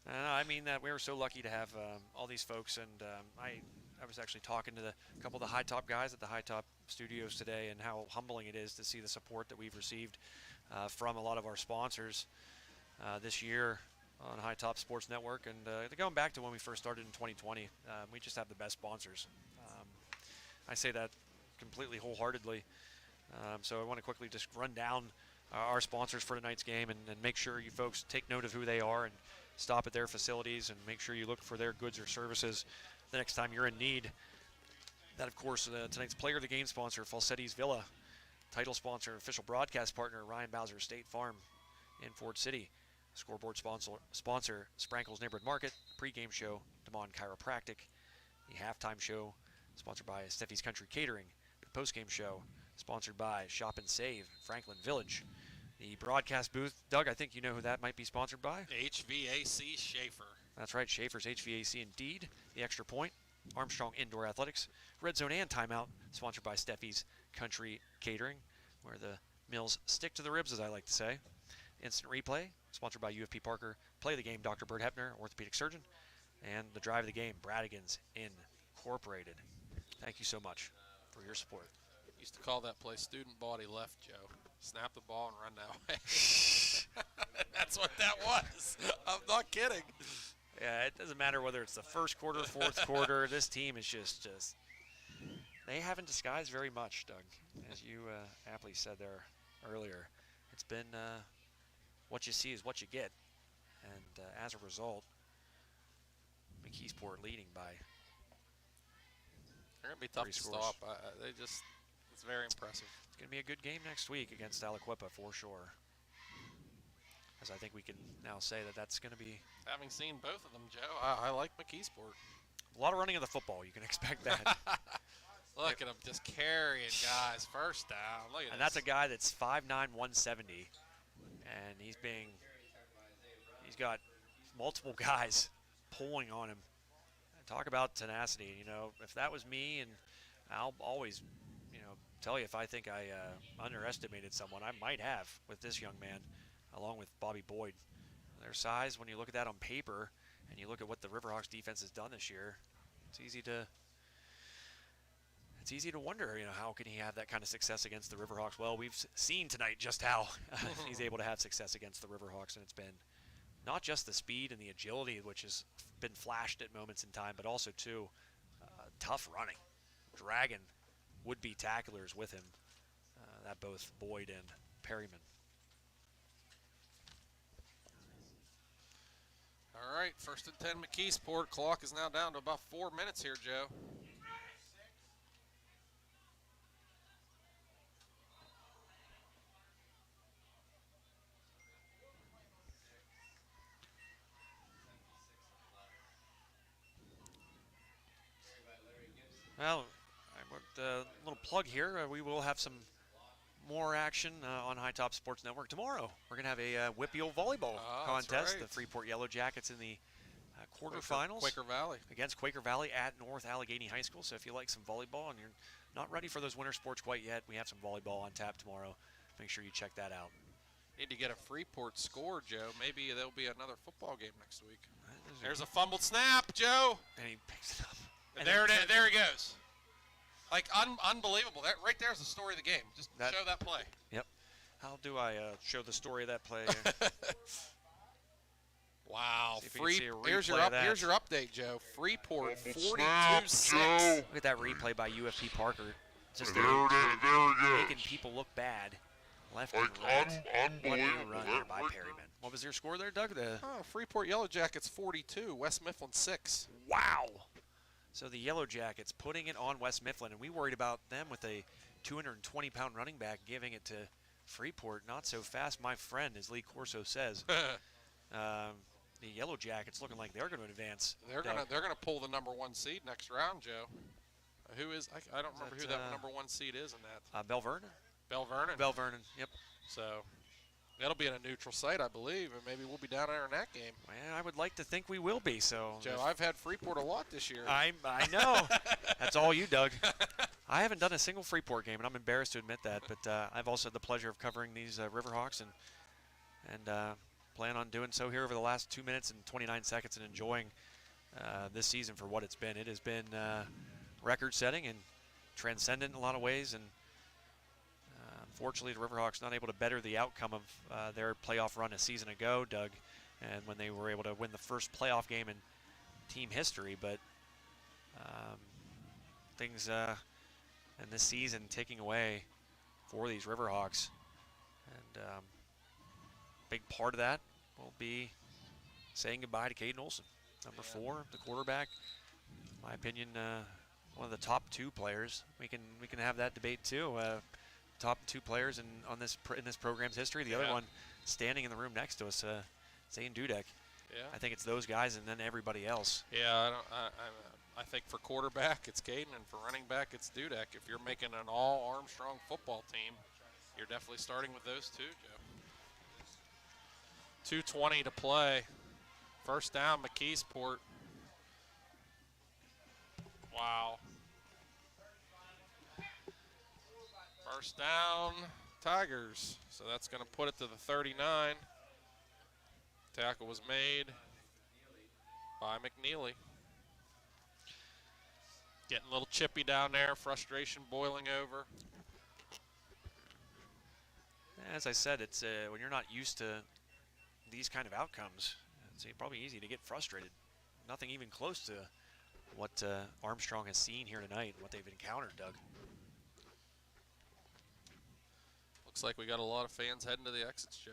I mean that we were so lucky to have all these folks, and I was actually talking to a couple of the High Top guys at the High Top Studios today, and how humbling it is to see the support that we've received from a lot of our sponsors this year on High Top Sports Network, and going back to when we first started in 2020, we just have the best sponsors. I say that completely wholeheartedly. So I want to quickly just run down our sponsors for tonight's game and make sure you folks take note of who they are and stop at their facilities and make sure you look for their goods or services the next time you're in need. That, of course, tonight's player of the game sponsor, Falsetti's Villa. Title sponsor, official broadcast partner, Ryan Bowser State Farm in Ford City. Scoreboard sponsor, Sprankle's Neighborhood Market. Pre-game show, Damon Chiropractic. The halftime show, sponsored by Steffi's Country Catering. The post-game show, sponsored by Shop and Save, Franklin Village. The broadcast booth, Doug, I think you know who that might be sponsored by. HVAC Schaefer. That's right, Schaefer's HVAC indeed. The Extra Point, Armstrong Indoor Athletics. Red Zone and Timeout, sponsored by Steffi's Country Catering, where the Mills stick to the ribs, as I like to say. Instant Replay, sponsored by UFP Parker. Play the Game, Dr. Bert Hepner, orthopedic surgeon. And the Drive of the Game, Bradigans Incorporated. Thank you so much for your support. Used to call that play student body left, Joe. Snap the ball and run that way. That's what that was. I'm not kidding. Yeah, it doesn't matter whether it's the first quarter, fourth quarter. This team is just they haven't disguised very much, Doug. As you aptly said there earlier, it's been what you see is what you get. And as a result, McKeesport leading by They're going to be tough 3 to scores. stop. It's very impressive. It's going to be a good game next week against Aliquippa for sure. As I think we can now say that that's going to be Having seen both of them, Joe, I like McKeesport. a lot of running of the football. You can expect that. Look at him just carrying guys first down. Look at And this. that's a guy that's 5'9", 170, and he's got multiple guys pulling on him. Talk about tenacity. You know, if that was me, and I'll always, tell you if I think I underestimated someone, I might have with this young man, along with Bobby Boyd. Their size, when you look at that on paper, and you look at what the Riverhawks defense has done this year, it's easy to wonder, how can he have that kind of success against the Riverhawks? Well, we've seen tonight just how he's able to have success against the Riverhawks, and it's been not just the speed and the agility, which has been flashed at moments in time, but also, too, tough running. Dragging would-be tacklers with him, that both Boyd and Perryman. All right, 1st and 10 McKeesport. Clock is now down to about 4 minutes here, Joe. Well, a little plug here. We will have some more action on High Top Sports Network tomorrow. We're going to have a WPIAL volleyball That's contest. right. The Freeport Yellow Jackets in the quarterfinals Quaker Valley. against Quaker Valley at North Allegheny High School. So if you like some volleyball and you're not ready for those winter sports quite yet, we have some volleyball on tap tomorrow. Make sure you check that out. Need to get a Freeport score, Joe. Maybe there'll be another football game next week. There's a fumbled snap, Joe. And he picks it up. And there he goes. Like, unbelievable. That right there's the story of the game. Just show that play. Yep. How do I show the story of that play? Wow. See if we can see a Here's your replay of that. here's your update, Joe. Freeport Snap, 42-6. Joe. Look at that replay by UFP Parker. Just There it is. making people look bad. Left Like, and right. What a unbelievable. run there by Perryman. What was their score there, Doug? Freeport Yellow Jackets 42, West Mifflin 6. Wow. So the Yellow Jackets putting it on West Mifflin, and we worried about them with a 220-pound running back giving it to Freeport. Not so fast, my friend, as Lee Corso says. The Yellow Jackets looking like they're going to advance. They're gonna pull the number 1 seed next round, Joe. Who is? I don't remember who that number 1 seed is in that. Bell Vernon. Bell Vernon. Bell Vernon. Yep. So that'll be in a neutral site, I believe, and maybe we'll be down there in that game. Well, I would like to think we will be. So Joe, I've had Freeport a lot this year. I know. That's all you, Doug. I haven't done a single Freeport game, and I'm embarrassed to admit that. But I've also had the pleasure of covering these Riverhawks and plan on doing so here over the last 2 minutes and 29 seconds and enjoying this season for what it's been. It has been record-setting and transcendent in a lot of ways, and unfortunately the Riverhawks not able to better the outcome of their playoff run a season ago, Doug, and when they were able to win the first playoff game in team history. But things in this season taking away for these Riverhawks, and big part of that will be saying goodbye to Caden Olson, number 4, the quarterback. In my opinion, one of the top 2 players. We can have that debate too. Top 2 players in this program's history. The other one standing in the room next to us, Zane Dudek. Yeah. I think it's those guys and then everybody else. Yeah, I think for quarterback it's Caden, and for running back it's Dudek. If you're making an all Armstrong football team, you're definitely starting with those 2, Joe. 2:20 to play. First down, McKeesport. Wow. First down, Tigers. So that's going to put it to the 39. Tackle was made by McNeely. Getting a little chippy down there, frustration boiling over. As I said, it's when you're not used to these kind of outcomes, it's probably easy to get frustrated. Nothing even close to what Armstrong has seen here tonight, what they've encountered, Doug. Looks like we got a lot of fans heading to the exits, Joe.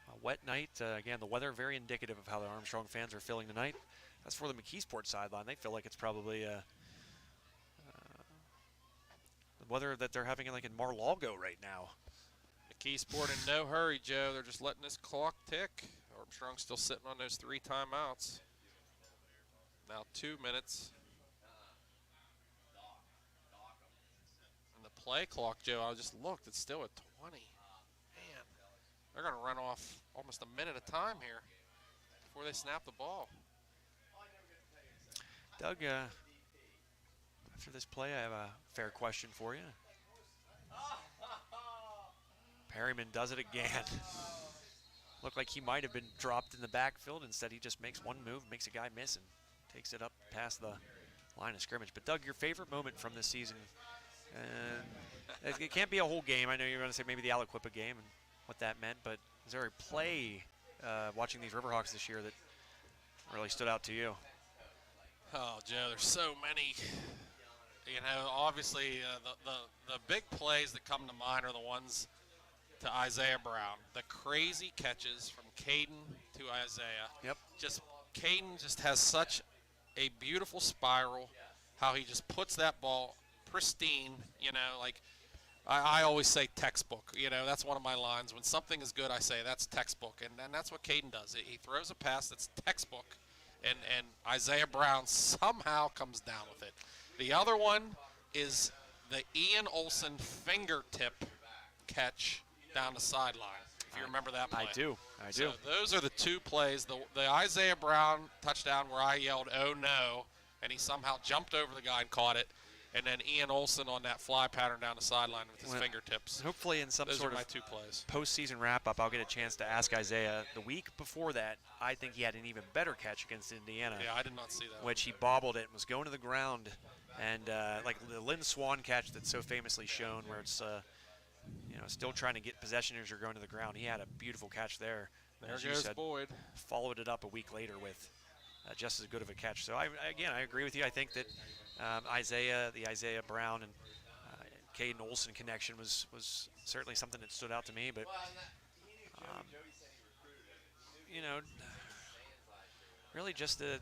A wet night. Again, the weather very indicative of how the Armstrong fans are feeling tonight. As for the McKeesport sideline, they feel like it's probably the weather that they're having like in Mar-Lago right now. McKeesport in no hurry, Joe. They're just letting this clock tick. Armstrong's still sitting on those 3 timeouts. Now 2 minutes. And the play clock, Joe, I just looked, it's still at 20. Man, they're going to run off almost a minute of time here before they snap the ball. Doug, after this play, I have a fair question for you. Perryman does it again. Looked like he might have been dropped in the backfield. Instead, he just makes one move, makes a guy miss, and takes it up past the line of scrimmage. But, Doug, your favorite moment from this season, it can't be a whole game. I know you're going to say maybe the Aliquippa game and what that meant, but is there a play watching these Riverhawks this year that really stood out to you? Oh, Joe, there's so many. You know, obviously the big plays that come to mind are the ones to Isaiah Brown. The crazy catches from Caden to Isaiah. Yep. Caden just has such a beautiful spiral, how he just puts that ball pristine, you know, like I always say textbook. You know, that's one of my lines. When something is good, I say that's textbook, and that's what Caden does. He throws a pass that's textbook, and Isaiah Brown somehow comes down with it. The other one is the Ian Olson fingertip catch down the sideline, if you remember that play. I do. So those are the 2 plays. The Isaiah Brown touchdown where I yelled, "Oh no," and he somehow jumped over the guy and caught it. And then Ian Olson on that fly pattern down the sideline with his fingertips. Hopefully in some Those sort are my of 2 plays. postseason wrap-up, I'll get a chance to ask Isaiah. The week before that, I think he had an even better catch against Indiana. Yeah, I did not see that. Which he bobbled it and was going to the ground. And like the Lynn Swan catch that's so famously shown where it's, still trying to get possession as you're going to the ground. He had a beautiful catch there. There as you goes said, Boyd. Followed it up a week later with just as good of a catch. So, I agree with you. I think that the Isaiah Brown and Caden Olsen connection was certainly something that stood out to me. But you know, really just the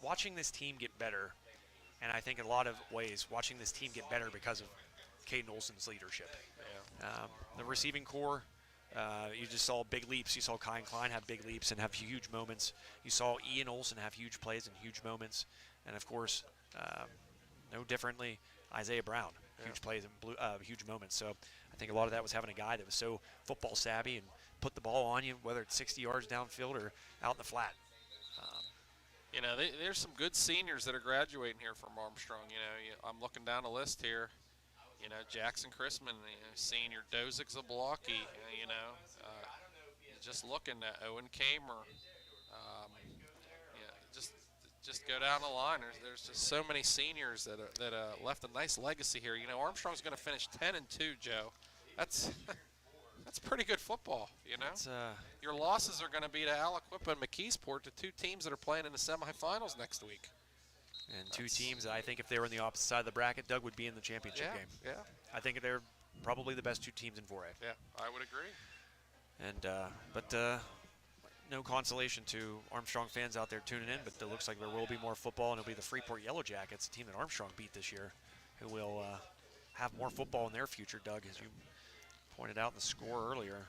watching this team get better, and I think in a lot of ways watching this team get better because of Caden Olsen's leadership. Yeah. The receiving core, you just saw big leaps. You saw Kyan Klein have big leaps and have huge moments. You saw Ian Olsen have huge plays and huge moments. And, of course, no differently, Isaiah Brown, huge plays and huge moments. So I think a lot of that was having a guy that was so football savvy and put the ball on you, whether it's 60 yards downfield or out in the flat. You know, there's some good seniors that are graduating here from Armstrong. You know, I'm looking down the list here. You know, Jackson Chrisman, senior, Dozick Zablocki, you know, just looking at Owen Kamer. Just go down the line. There's just so many seniors that left a nice legacy here. You know, Armstrong's going to finish 10-2, Joe. That's pretty good football. You know, your losses are going to be to Aliquippa and McKeesport, the two teams that are playing in the semifinals next week. And two teams that I think if they were on the opposite side of the bracket, Doug, would be in the championship game. Yeah. I think they're probably the best two teams in 4A. Yeah, I would agree. And but no consolation to Armstrong fans out there tuning in, but it looks like there will be more football, and it'll be the Freeport Yellow Jackets, a team that Armstrong beat this year, who will have more football in their future, Doug, as you pointed out in the score earlier.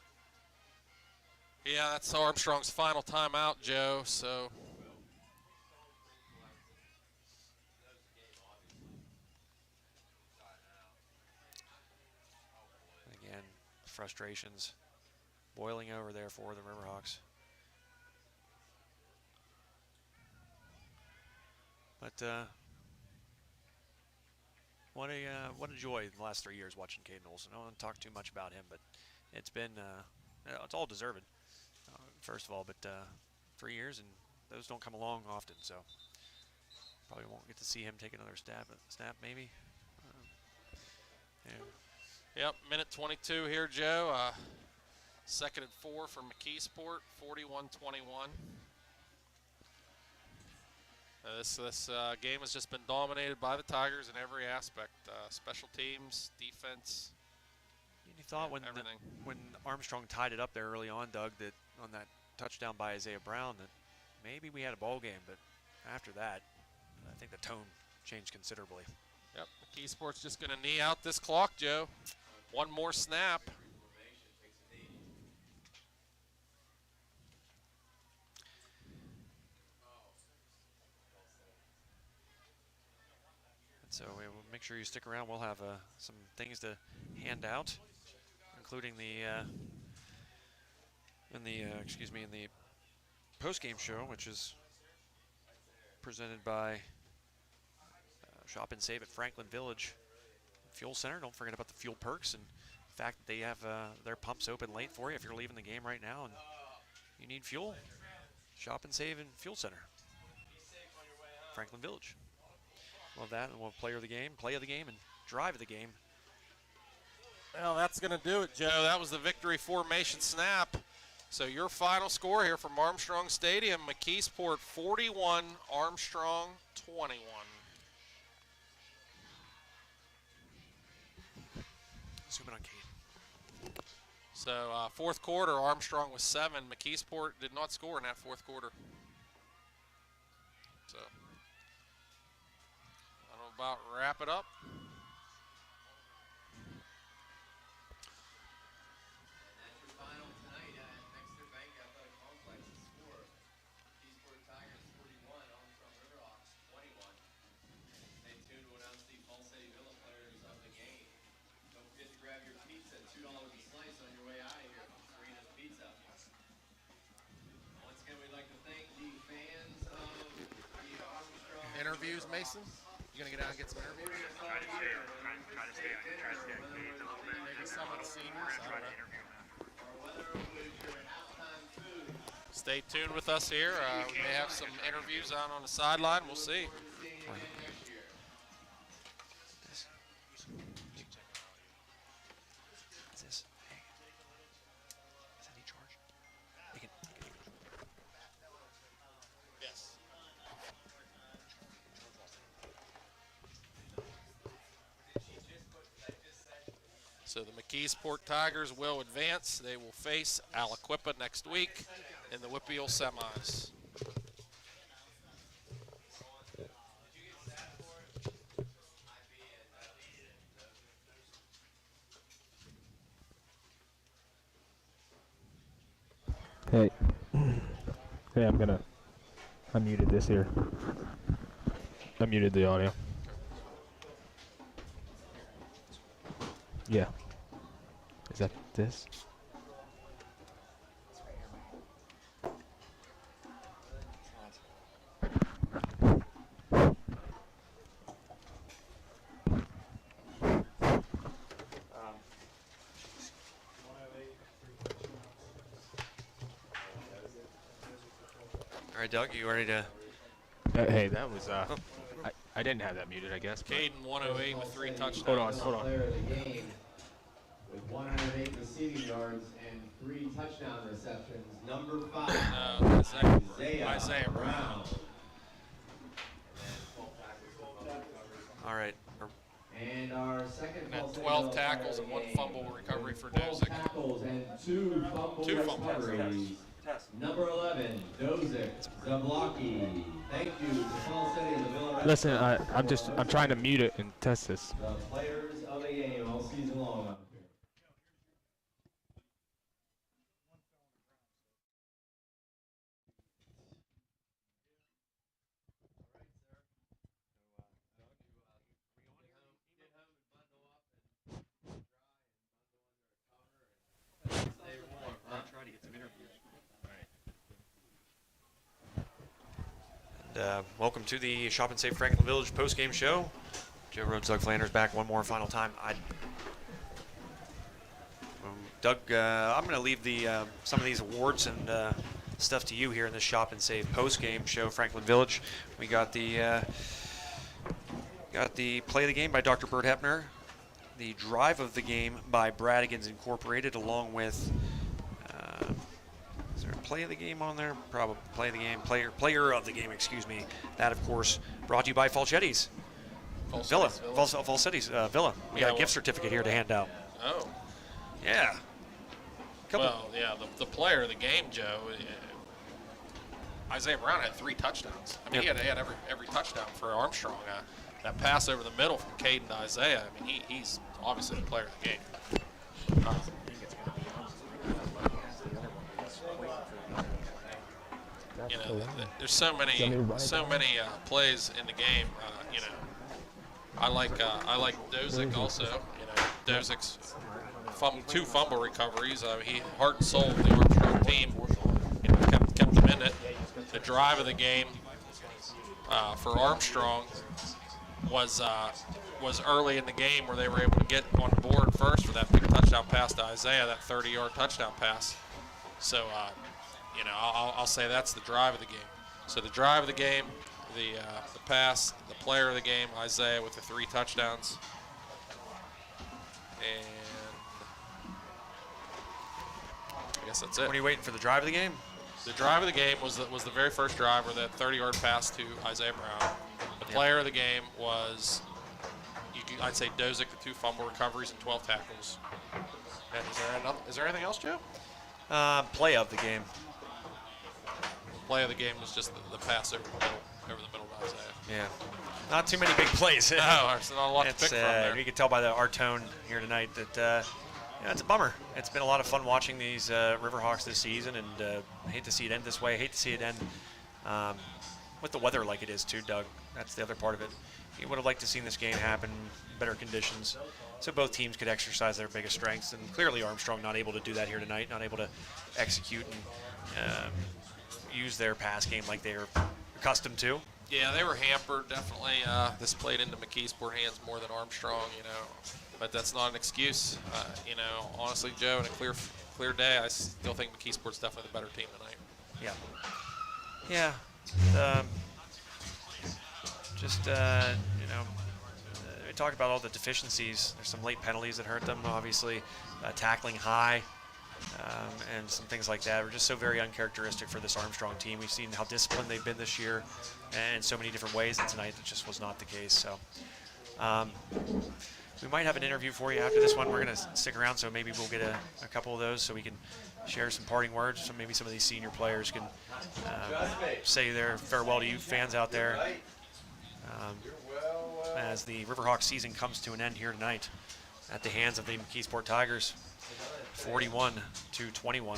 Yeah, that's Armstrong's final timeout, Joe, so... Again, frustrations boiling over there for the Riverhawks. But what a joy in the last 3 years watching Caden Olsen. I don't want to talk too much about him, but it's been it's all deserved, first of all. But 3 years, and those don't come along often, so probably won't get to see him take another snap maybe. Yeah. Yep, minute 22 here, Joe. 2nd and 4 for McKeesport, 41-21. This game has just been dominated by the Tigers in every aspect, special teams, defense. You thought when everything. When Armstrong tied it up there early on, Doug, that on that touchdown by Isaiah Brown, that maybe we had a ball game, but after that, I think the tone changed considerably. Yep, McKeesport's just going to knee out this clock, Joe. One more snap. So we'll make sure you stick around. We'll have some things to hand out, including in the post-game show, which is presented by Shop and Save at Franklin Village Fuel Center. Don't forget about the fuel perks and the fact that they have their pumps open late for you if you're leaving the game right now and you need fuel. Shop and Save and Fuel Center, Franklin Village. Love that, and we'll play of the game, and drive of the game. Well, that's going to do it, Joe. That was the victory formation snap. So your final score here from Armstrong Stadium, McKeesport 41, Armstrong 21. Zoom in on Kate. So fourth quarter, Armstrong was 7. McKeesport did not score in that fourth quarter. So that'll about wrap it up. Interviews, Mason? You gonna get out and get some interviews? Try to stay engaged a little bit. Maybe some of the seniors. Try to interview them. Stay tuned with us here. We may have some interviews on the sideline. We'll see. What's this? Hey. Is any charge? You can Yes. So the McKeesport Tigers will advance. They will face Aliquippa next week in the WPIAL semis. Hey. Hey, I muted this here. I muted the audio. Yeah. Is that this? All right, Doug, you ready to? Hey, that was I didn't have that muted, I guess. but- Caden 108 with 3 touchdowns. Hold on. Player of the game with 108 receiving yards and 3 touchdown receptions. Number 5, Isaiah Brown. All right. And our second And then false 12 signal tackles player and of 1 the game. fumble recovery for 12 Dozick. tackles and 2 fumble recoveries. Number 11, Dozick Zablocki. Thank you to Fall City and the Villa. Listen, I'm trying to mute it and test this. The players of the game all season long up here. Welcome to the Shop and Save Franklin Village post-game show. Joe Rhodes, Doug Flanders back one more final time. Doug, I'm going to leave some of these awards and stuff to you here in the Shop and Save post-game show, Franklin Village. We got the play of the game by Dr. Bert Hepner, the drive of the game by Bradigans Incorporated, along with is there a play of the game on there? Probably play of the game, player of the game, excuse me. That, of course, brought to you by Falchetti's Villa. Falchetti's Villa. We got a gift certificate here to hand out. Oh. Yeah. Well, yeah, the player of the game, Joe, Isaiah Brown had 3 touchdowns. I mean, he had every touchdown for Armstrong. That pass over the middle from Caden to Isaiah, I mean, he's obviously the player of the game. You know, there's so many plays in the game. You know, I like Dozick also. You know, Dozick's 2 fumble recoveries. He heart and soul of the Armstrong team. You know, kept them in it. The drive of the game for Armstrong was early in the game where they were able to get on the board first for that big touchdown pass to Isaiah, that 30-yard touchdown pass. So, you know, I'll say that's the drive of the game. So the drive of the game, the pass, the player of the game, Isaiah with the 3 touchdowns. And I guess that's it. What are you waiting for, the drive of the game? The drive of the game was the very first drive, where that 30-yard pass to Isaiah Brown. The player of the game was, I'd say, Dozick, the 2 fumble recoveries and 12 tackles. And is there anything else, Joe? Play of the game. Play of the game was just the pass over the middle to Isaiah. Yeah. Not too many big plays. No, there's not a lot to pick from there. You can tell by our tone here tonight that it's a bummer. It's been a lot of fun watching these Riverhawks this season, and I hate to see it end this way. I hate to see it end with the weather like it is too, Doug. That's the other part of it. You would have liked to see this game happen in better conditions so both teams could exercise their biggest strengths, and clearly Armstrong not able to do that here tonight, not able to execute and use their pass game like they are accustomed to. Yeah, they were hampered, definitely. This played into McKeesport hands more than Armstrong, you know. But that's not an excuse. You know, honestly, Joe, in a clear day, I still think McKeesport's definitely the better team tonight. Yeah. Yeah. You know, we talked about all the deficiencies. There's some late penalties that hurt them, obviously. Tackling high and some things like that are just so very uncharacteristic for this Armstrong team. We've seen how disciplined they've been this year in so many different ways, and tonight it just was not the case. So, We might have an interview for you after this one. We're going to stick around, so maybe we'll get a couple of those so we can share some parting words. So maybe some of these senior players can say their farewell to you fans out there as the Riverhawks season comes to an end here tonight at the hands of the McKeesport Tigers, 41-21.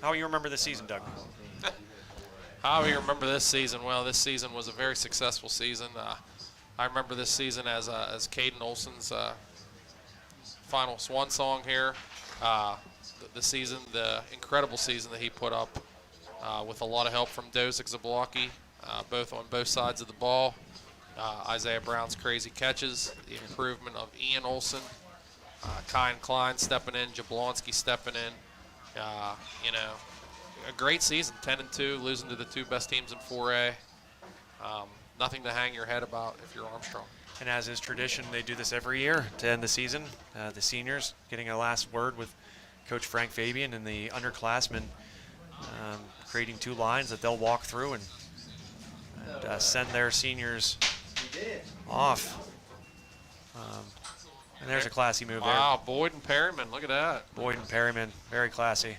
How do you remember this season, Doug? How do you remember this season? Well, this season was a very successful season. I remember this season as Caden Olson's final swan song here. The season, the incredible season that he put up with a lot of help from Dozick Zablocki, both on both sides of the ball. Isaiah Brown's crazy catches, the improvement of Ian Olson, Kyan Klein stepping in, Jablonski stepping in. You know, a great season, 10-2, losing to the two best teams in 4A. Nothing to hang your head about if you're Armstrong. And as is tradition, they do this every year to end the season. The seniors getting a last word with Coach Frank Fabian and the underclassmen, creating two lines that they'll walk through and send their seniors off. And there's a classy move there. Wow, Boyd and Perryman, look at that. Boyd and Perryman, very classy.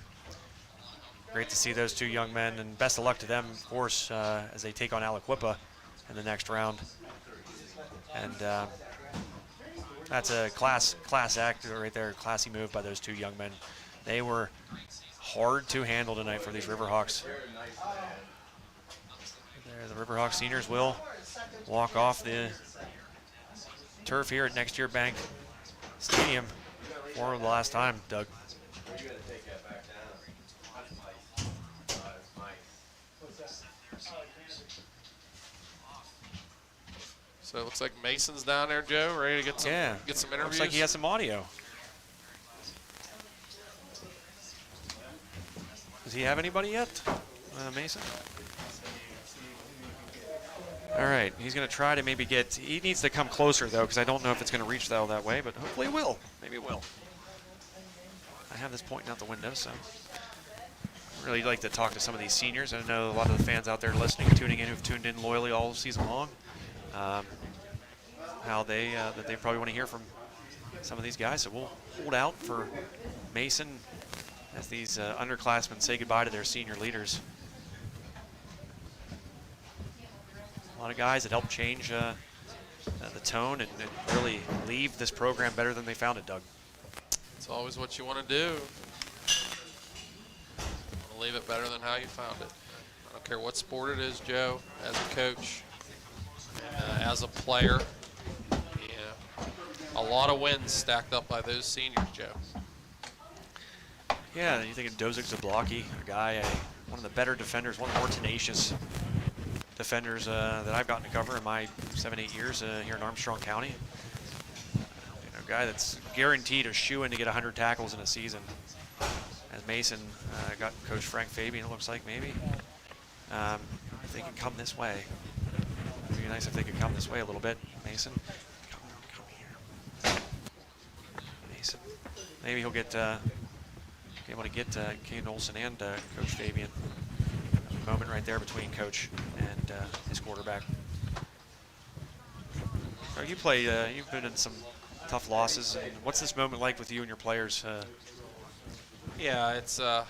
Great to see those two young men, and best of luck to them, of course, as they take on Aliquippa in the next round. And that's a class act right there, classy move by those two young men. They were hard to handle tonight for these Riverhawks. There, the Riverhawks seniors will walk off the turf here at Next Year Bank Stadium for the last time, Doug. So it looks like Mason's down there, Joe, ready to get some interviews. Looks like he has some audio. Does he have anybody yet, Mason? All right, he's going to try to maybe get. He needs to come closer though, because I don't know if it's going to reach that way, but hopefully it will. Maybe it will. I have this pointing out the window, so I'd really like to talk to some of these seniors. I know a lot of the fans out there listening, tuning in, who've tuned in loyally all season long. How they probably want to hear from some of these guys. So we'll hold out for Mason as these underclassmen say goodbye to their senior leaders. A lot of guys that helped change the tone and really leave this program better than they found it, Doug. It's always what you want to do. Want to leave it better than how you found it. I don't care what sport it is, Joe, as a coach, as a player. A lot of wins stacked up by those seniors, Joe. Yeah, you think of Dozick Zablocki, a guy, one of the better defenders, one of the more tenacious defenders that I've gotten to cover in my 7-8 years here in Armstrong County. A guy that's guaranteed a shoe-in to get 100 tackles in a season. As Mason got Coach Frank Fabian, it looks like maybe. If they can come this way, it would be nice if they could come this way a little bit. Mason. Mason. Maybe he'll get be able to get Caden Olson and Coach Fabian. A moment right there between Coach and his quarterback. So you play. You've been in some tough losses. And what's this moment like with you and your players? Yeah, it's a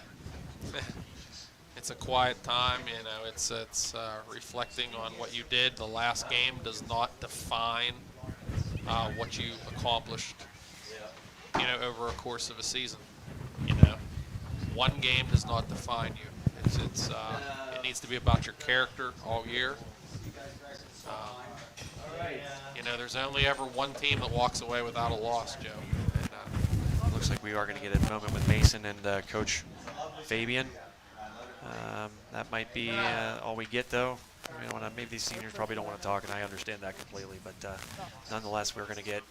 quiet time. You know, it's reflecting on what you did. The last game does not define what you accomplished, you know, over a course of a season. You know, one game does not define you. It needs to be about your character all year. You know, there's only ever one team that walks away without a loss, Joe. And, looks like we are going to get a moment with Mason and Coach Fabian. That might be all we get, though. Maybe these seniors probably don't want to talk, and I understand that completely. But nonetheless, we're going to get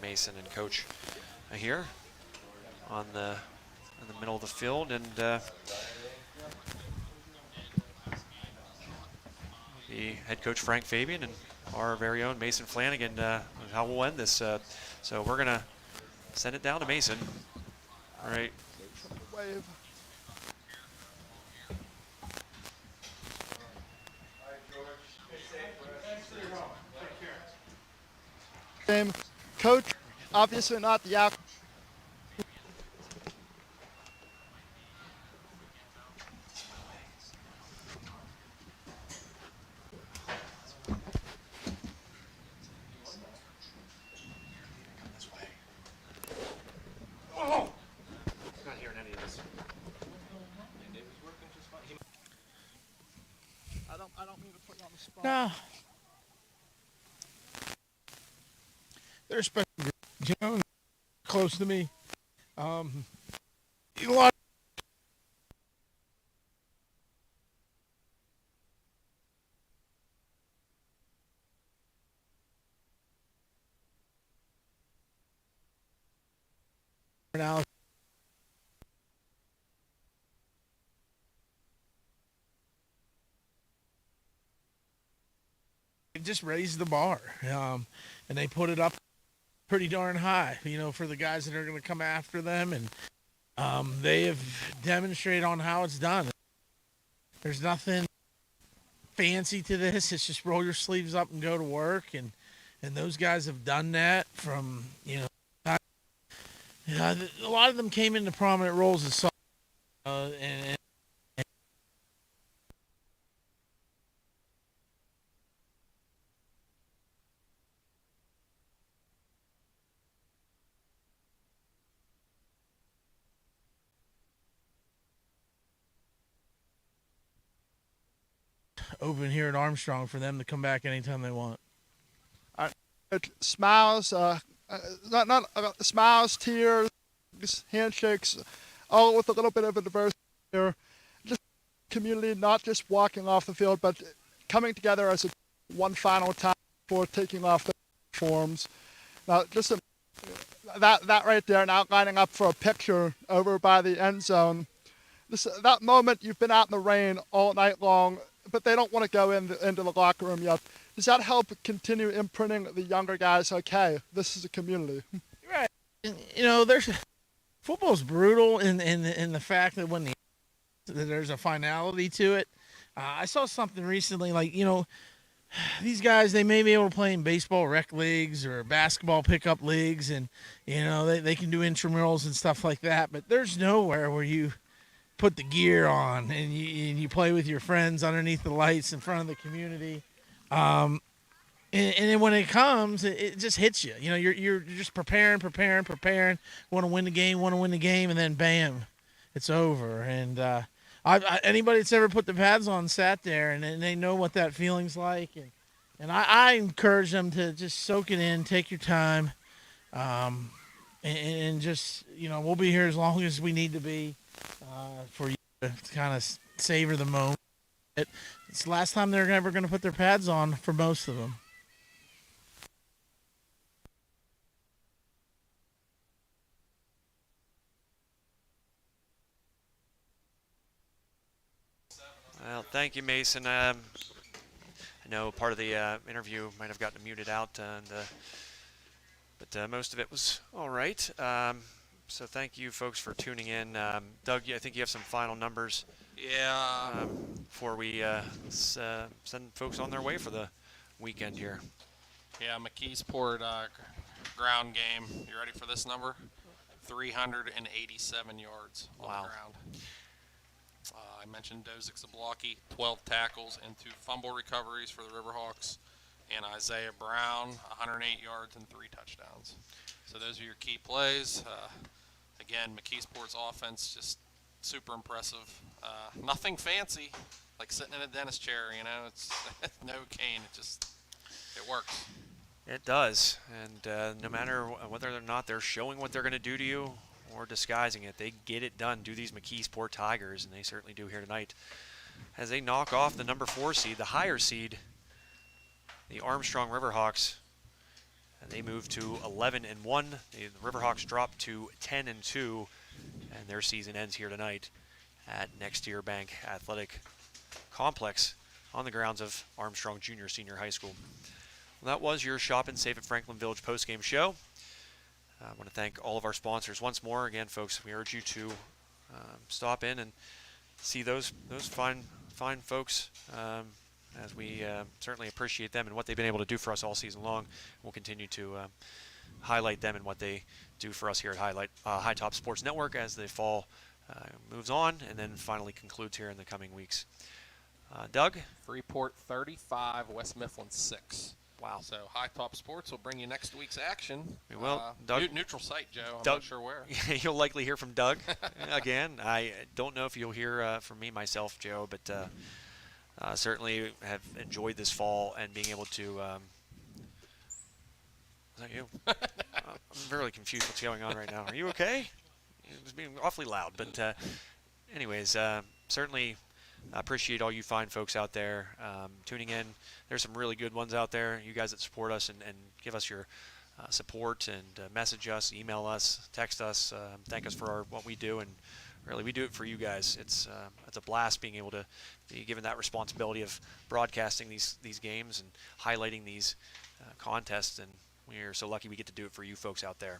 Mason and Coach here in the middle of the field, and the head coach Frank Fabian and our very own Mason Flanagan. How we'll end this. So we're going to send it down to Mason. All right. Wave. game. Coach, obviously not the out. Not hearing any of this. I don't mean to put you on the spot. No. They're a special group, you know, close to me. A lot now. They just raised the bar, and they put it up pretty darn high, you know, for the guys that are going to come after them, and they have demonstrated on how it's done. There's nothing fancy to this. It's just roll your sleeves up and go to work, and those guys have done that from, you know, a lot of them came into prominent roles as and open here at Armstrong for them to come back anytime they want. Smiles, smiles, tears, handshakes, all with a little bit of a diversity here. Just community, not just walking off the field, but coming together as one final time before taking off the forms. Now, just that right there, now lining up for a picture over by the end zone. That moment, you've been out in the rain all night long, but they don't want to go into the locker room yet. Does that help continue imprinting the younger guys? Okay, this is a community. Right. You know, football's brutal in the fact that when there's a finality to it. I saw something recently, like, you know, these guys, they may be able to play in baseball rec leagues or basketball pickup leagues, and, you know, they can do intramurals and stuff like that, but there's nowhere where you put the gear on and you play with your friends underneath the lights in front of the community. And then when it comes, it just hits you. You know, you're just preparing, want to win the game, and then bam, it's over. And anybody that's ever put the pads on sat there, and they know what that feeling's like. And I encourage them to just soak it in, take your time, and just, you know, we'll be here as long as we need to be for you to kind of savor the moment. It's the last time they're ever going to put their pads on for most of them. Well, thank you, Mason. I know part of the interview might have gotten muted out, but most of it was all right. So thank you, folks, for tuning in. Doug, I think you have some final numbers. Yeah. Before we send folks on their way for the weekend here. Yeah, McKeesport ground game. You ready for this number? 387 yards on the ground. I mentioned Dozick Zablocki, 12 tackles and 2 fumble recoveries for the Riverhawks, and Isaiah Brown, 108 yards and 3 touchdowns. So those are your key plays. Again, McKeesport's offense just super impressive. Nothing fancy, like sitting in a dentist chair, you know. It's no cane. It works. It does, and no matter whether or not they're showing what they're going to do to you or disguising it, they get it done. Do these McKeesport Tigers, and they certainly do here tonight, as they knock off the number 4 seed, the higher seed, the Armstrong Riverhawks. And they move to 11-1. The Riverhawks drop to 10-2, and their season ends here tonight at Next Year Bank Athletic Complex on the grounds of Armstrong Junior Senior High School. Well, that was your Shop and Save at Franklin Village postgame show. I want to thank all of our sponsors once more. Again, folks, we urge you to stop in and see those fine folks as we certainly appreciate them and what they've been able to do for us all season long. We'll continue to highlight them and what they do for us here at High Top Sports Network as the fall moves on and then finally concludes here in the coming weeks. Doug? Freeport 35, West Mifflin 6. Wow. So High Top Sports will bring you next week's action. We will. Doug, neutral site, Joe. I'm Doug, not sure where. You'll likely hear from Doug again. I don't know if you'll hear from me myself, Joe, but certainly have enjoyed this fall and being able to. Is that you? I'm really confused what's going on right now. Are you okay? It was being awfully loud, but anyways, certainly. I appreciate all you fine folks out there tuning in. There's some really good ones out there. You guys that support us and give us your support and message us, email us, text us, thank us for what we do. And really, we do it for you guys. It's a blast being able to be given that responsibility of broadcasting these games and highlighting these contests. And we are so lucky we get to do it for you folks out there.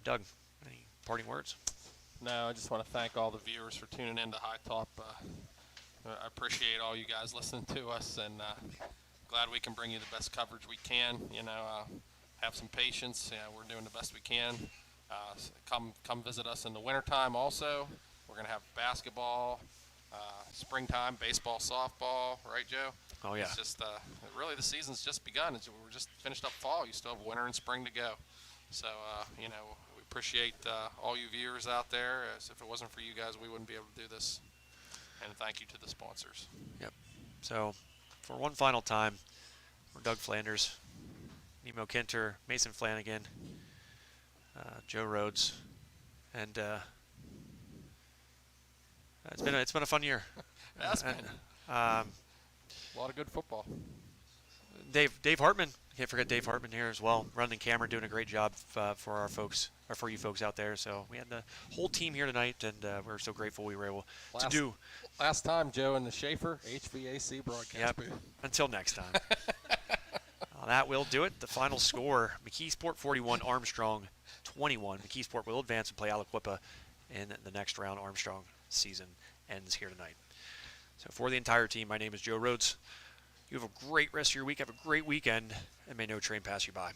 Doug, any parting words? No, I just want to thank all the viewers for tuning in to High Top. I appreciate all you guys listening to us, and glad we can bring you the best coverage we can. Have some patience. We're doing the best we can. Come visit us in the wintertime also. We're going to have basketball, springtime, baseball, softball, right, Joe? Oh, yeah. It's just really the season's just begun. We're just finished up fall. You still have winter and spring to go. So, we appreciate all you viewers out there. As if it wasn't for you guys, we wouldn't be able to do this. And thank you to the sponsors. Yep. So, for one final time, we're Doug Flanders, Nemo Kinter, Mason Flanagan, Joe Rhodes, and it's been a fun year. It has been. A lot of good football. Dave Hartman. Can't forget Dave Hartman here as well, running camera, doing a great job for our folks, or for you folks out there. So we had the whole team here tonight, and we're so grateful we were able to do. Last time, Joe, in the Schaefer HVAC broadcast booth. Until next time. That will do it. The final score, McKeesport 41, Armstrong 21. McKeesport will advance and play Aliquippa in the next round. Armstrong season ends here tonight. So for the entire team, my name is Joe Rhodes. You have a great rest of your week. Have a great weekend, and may no train pass you by.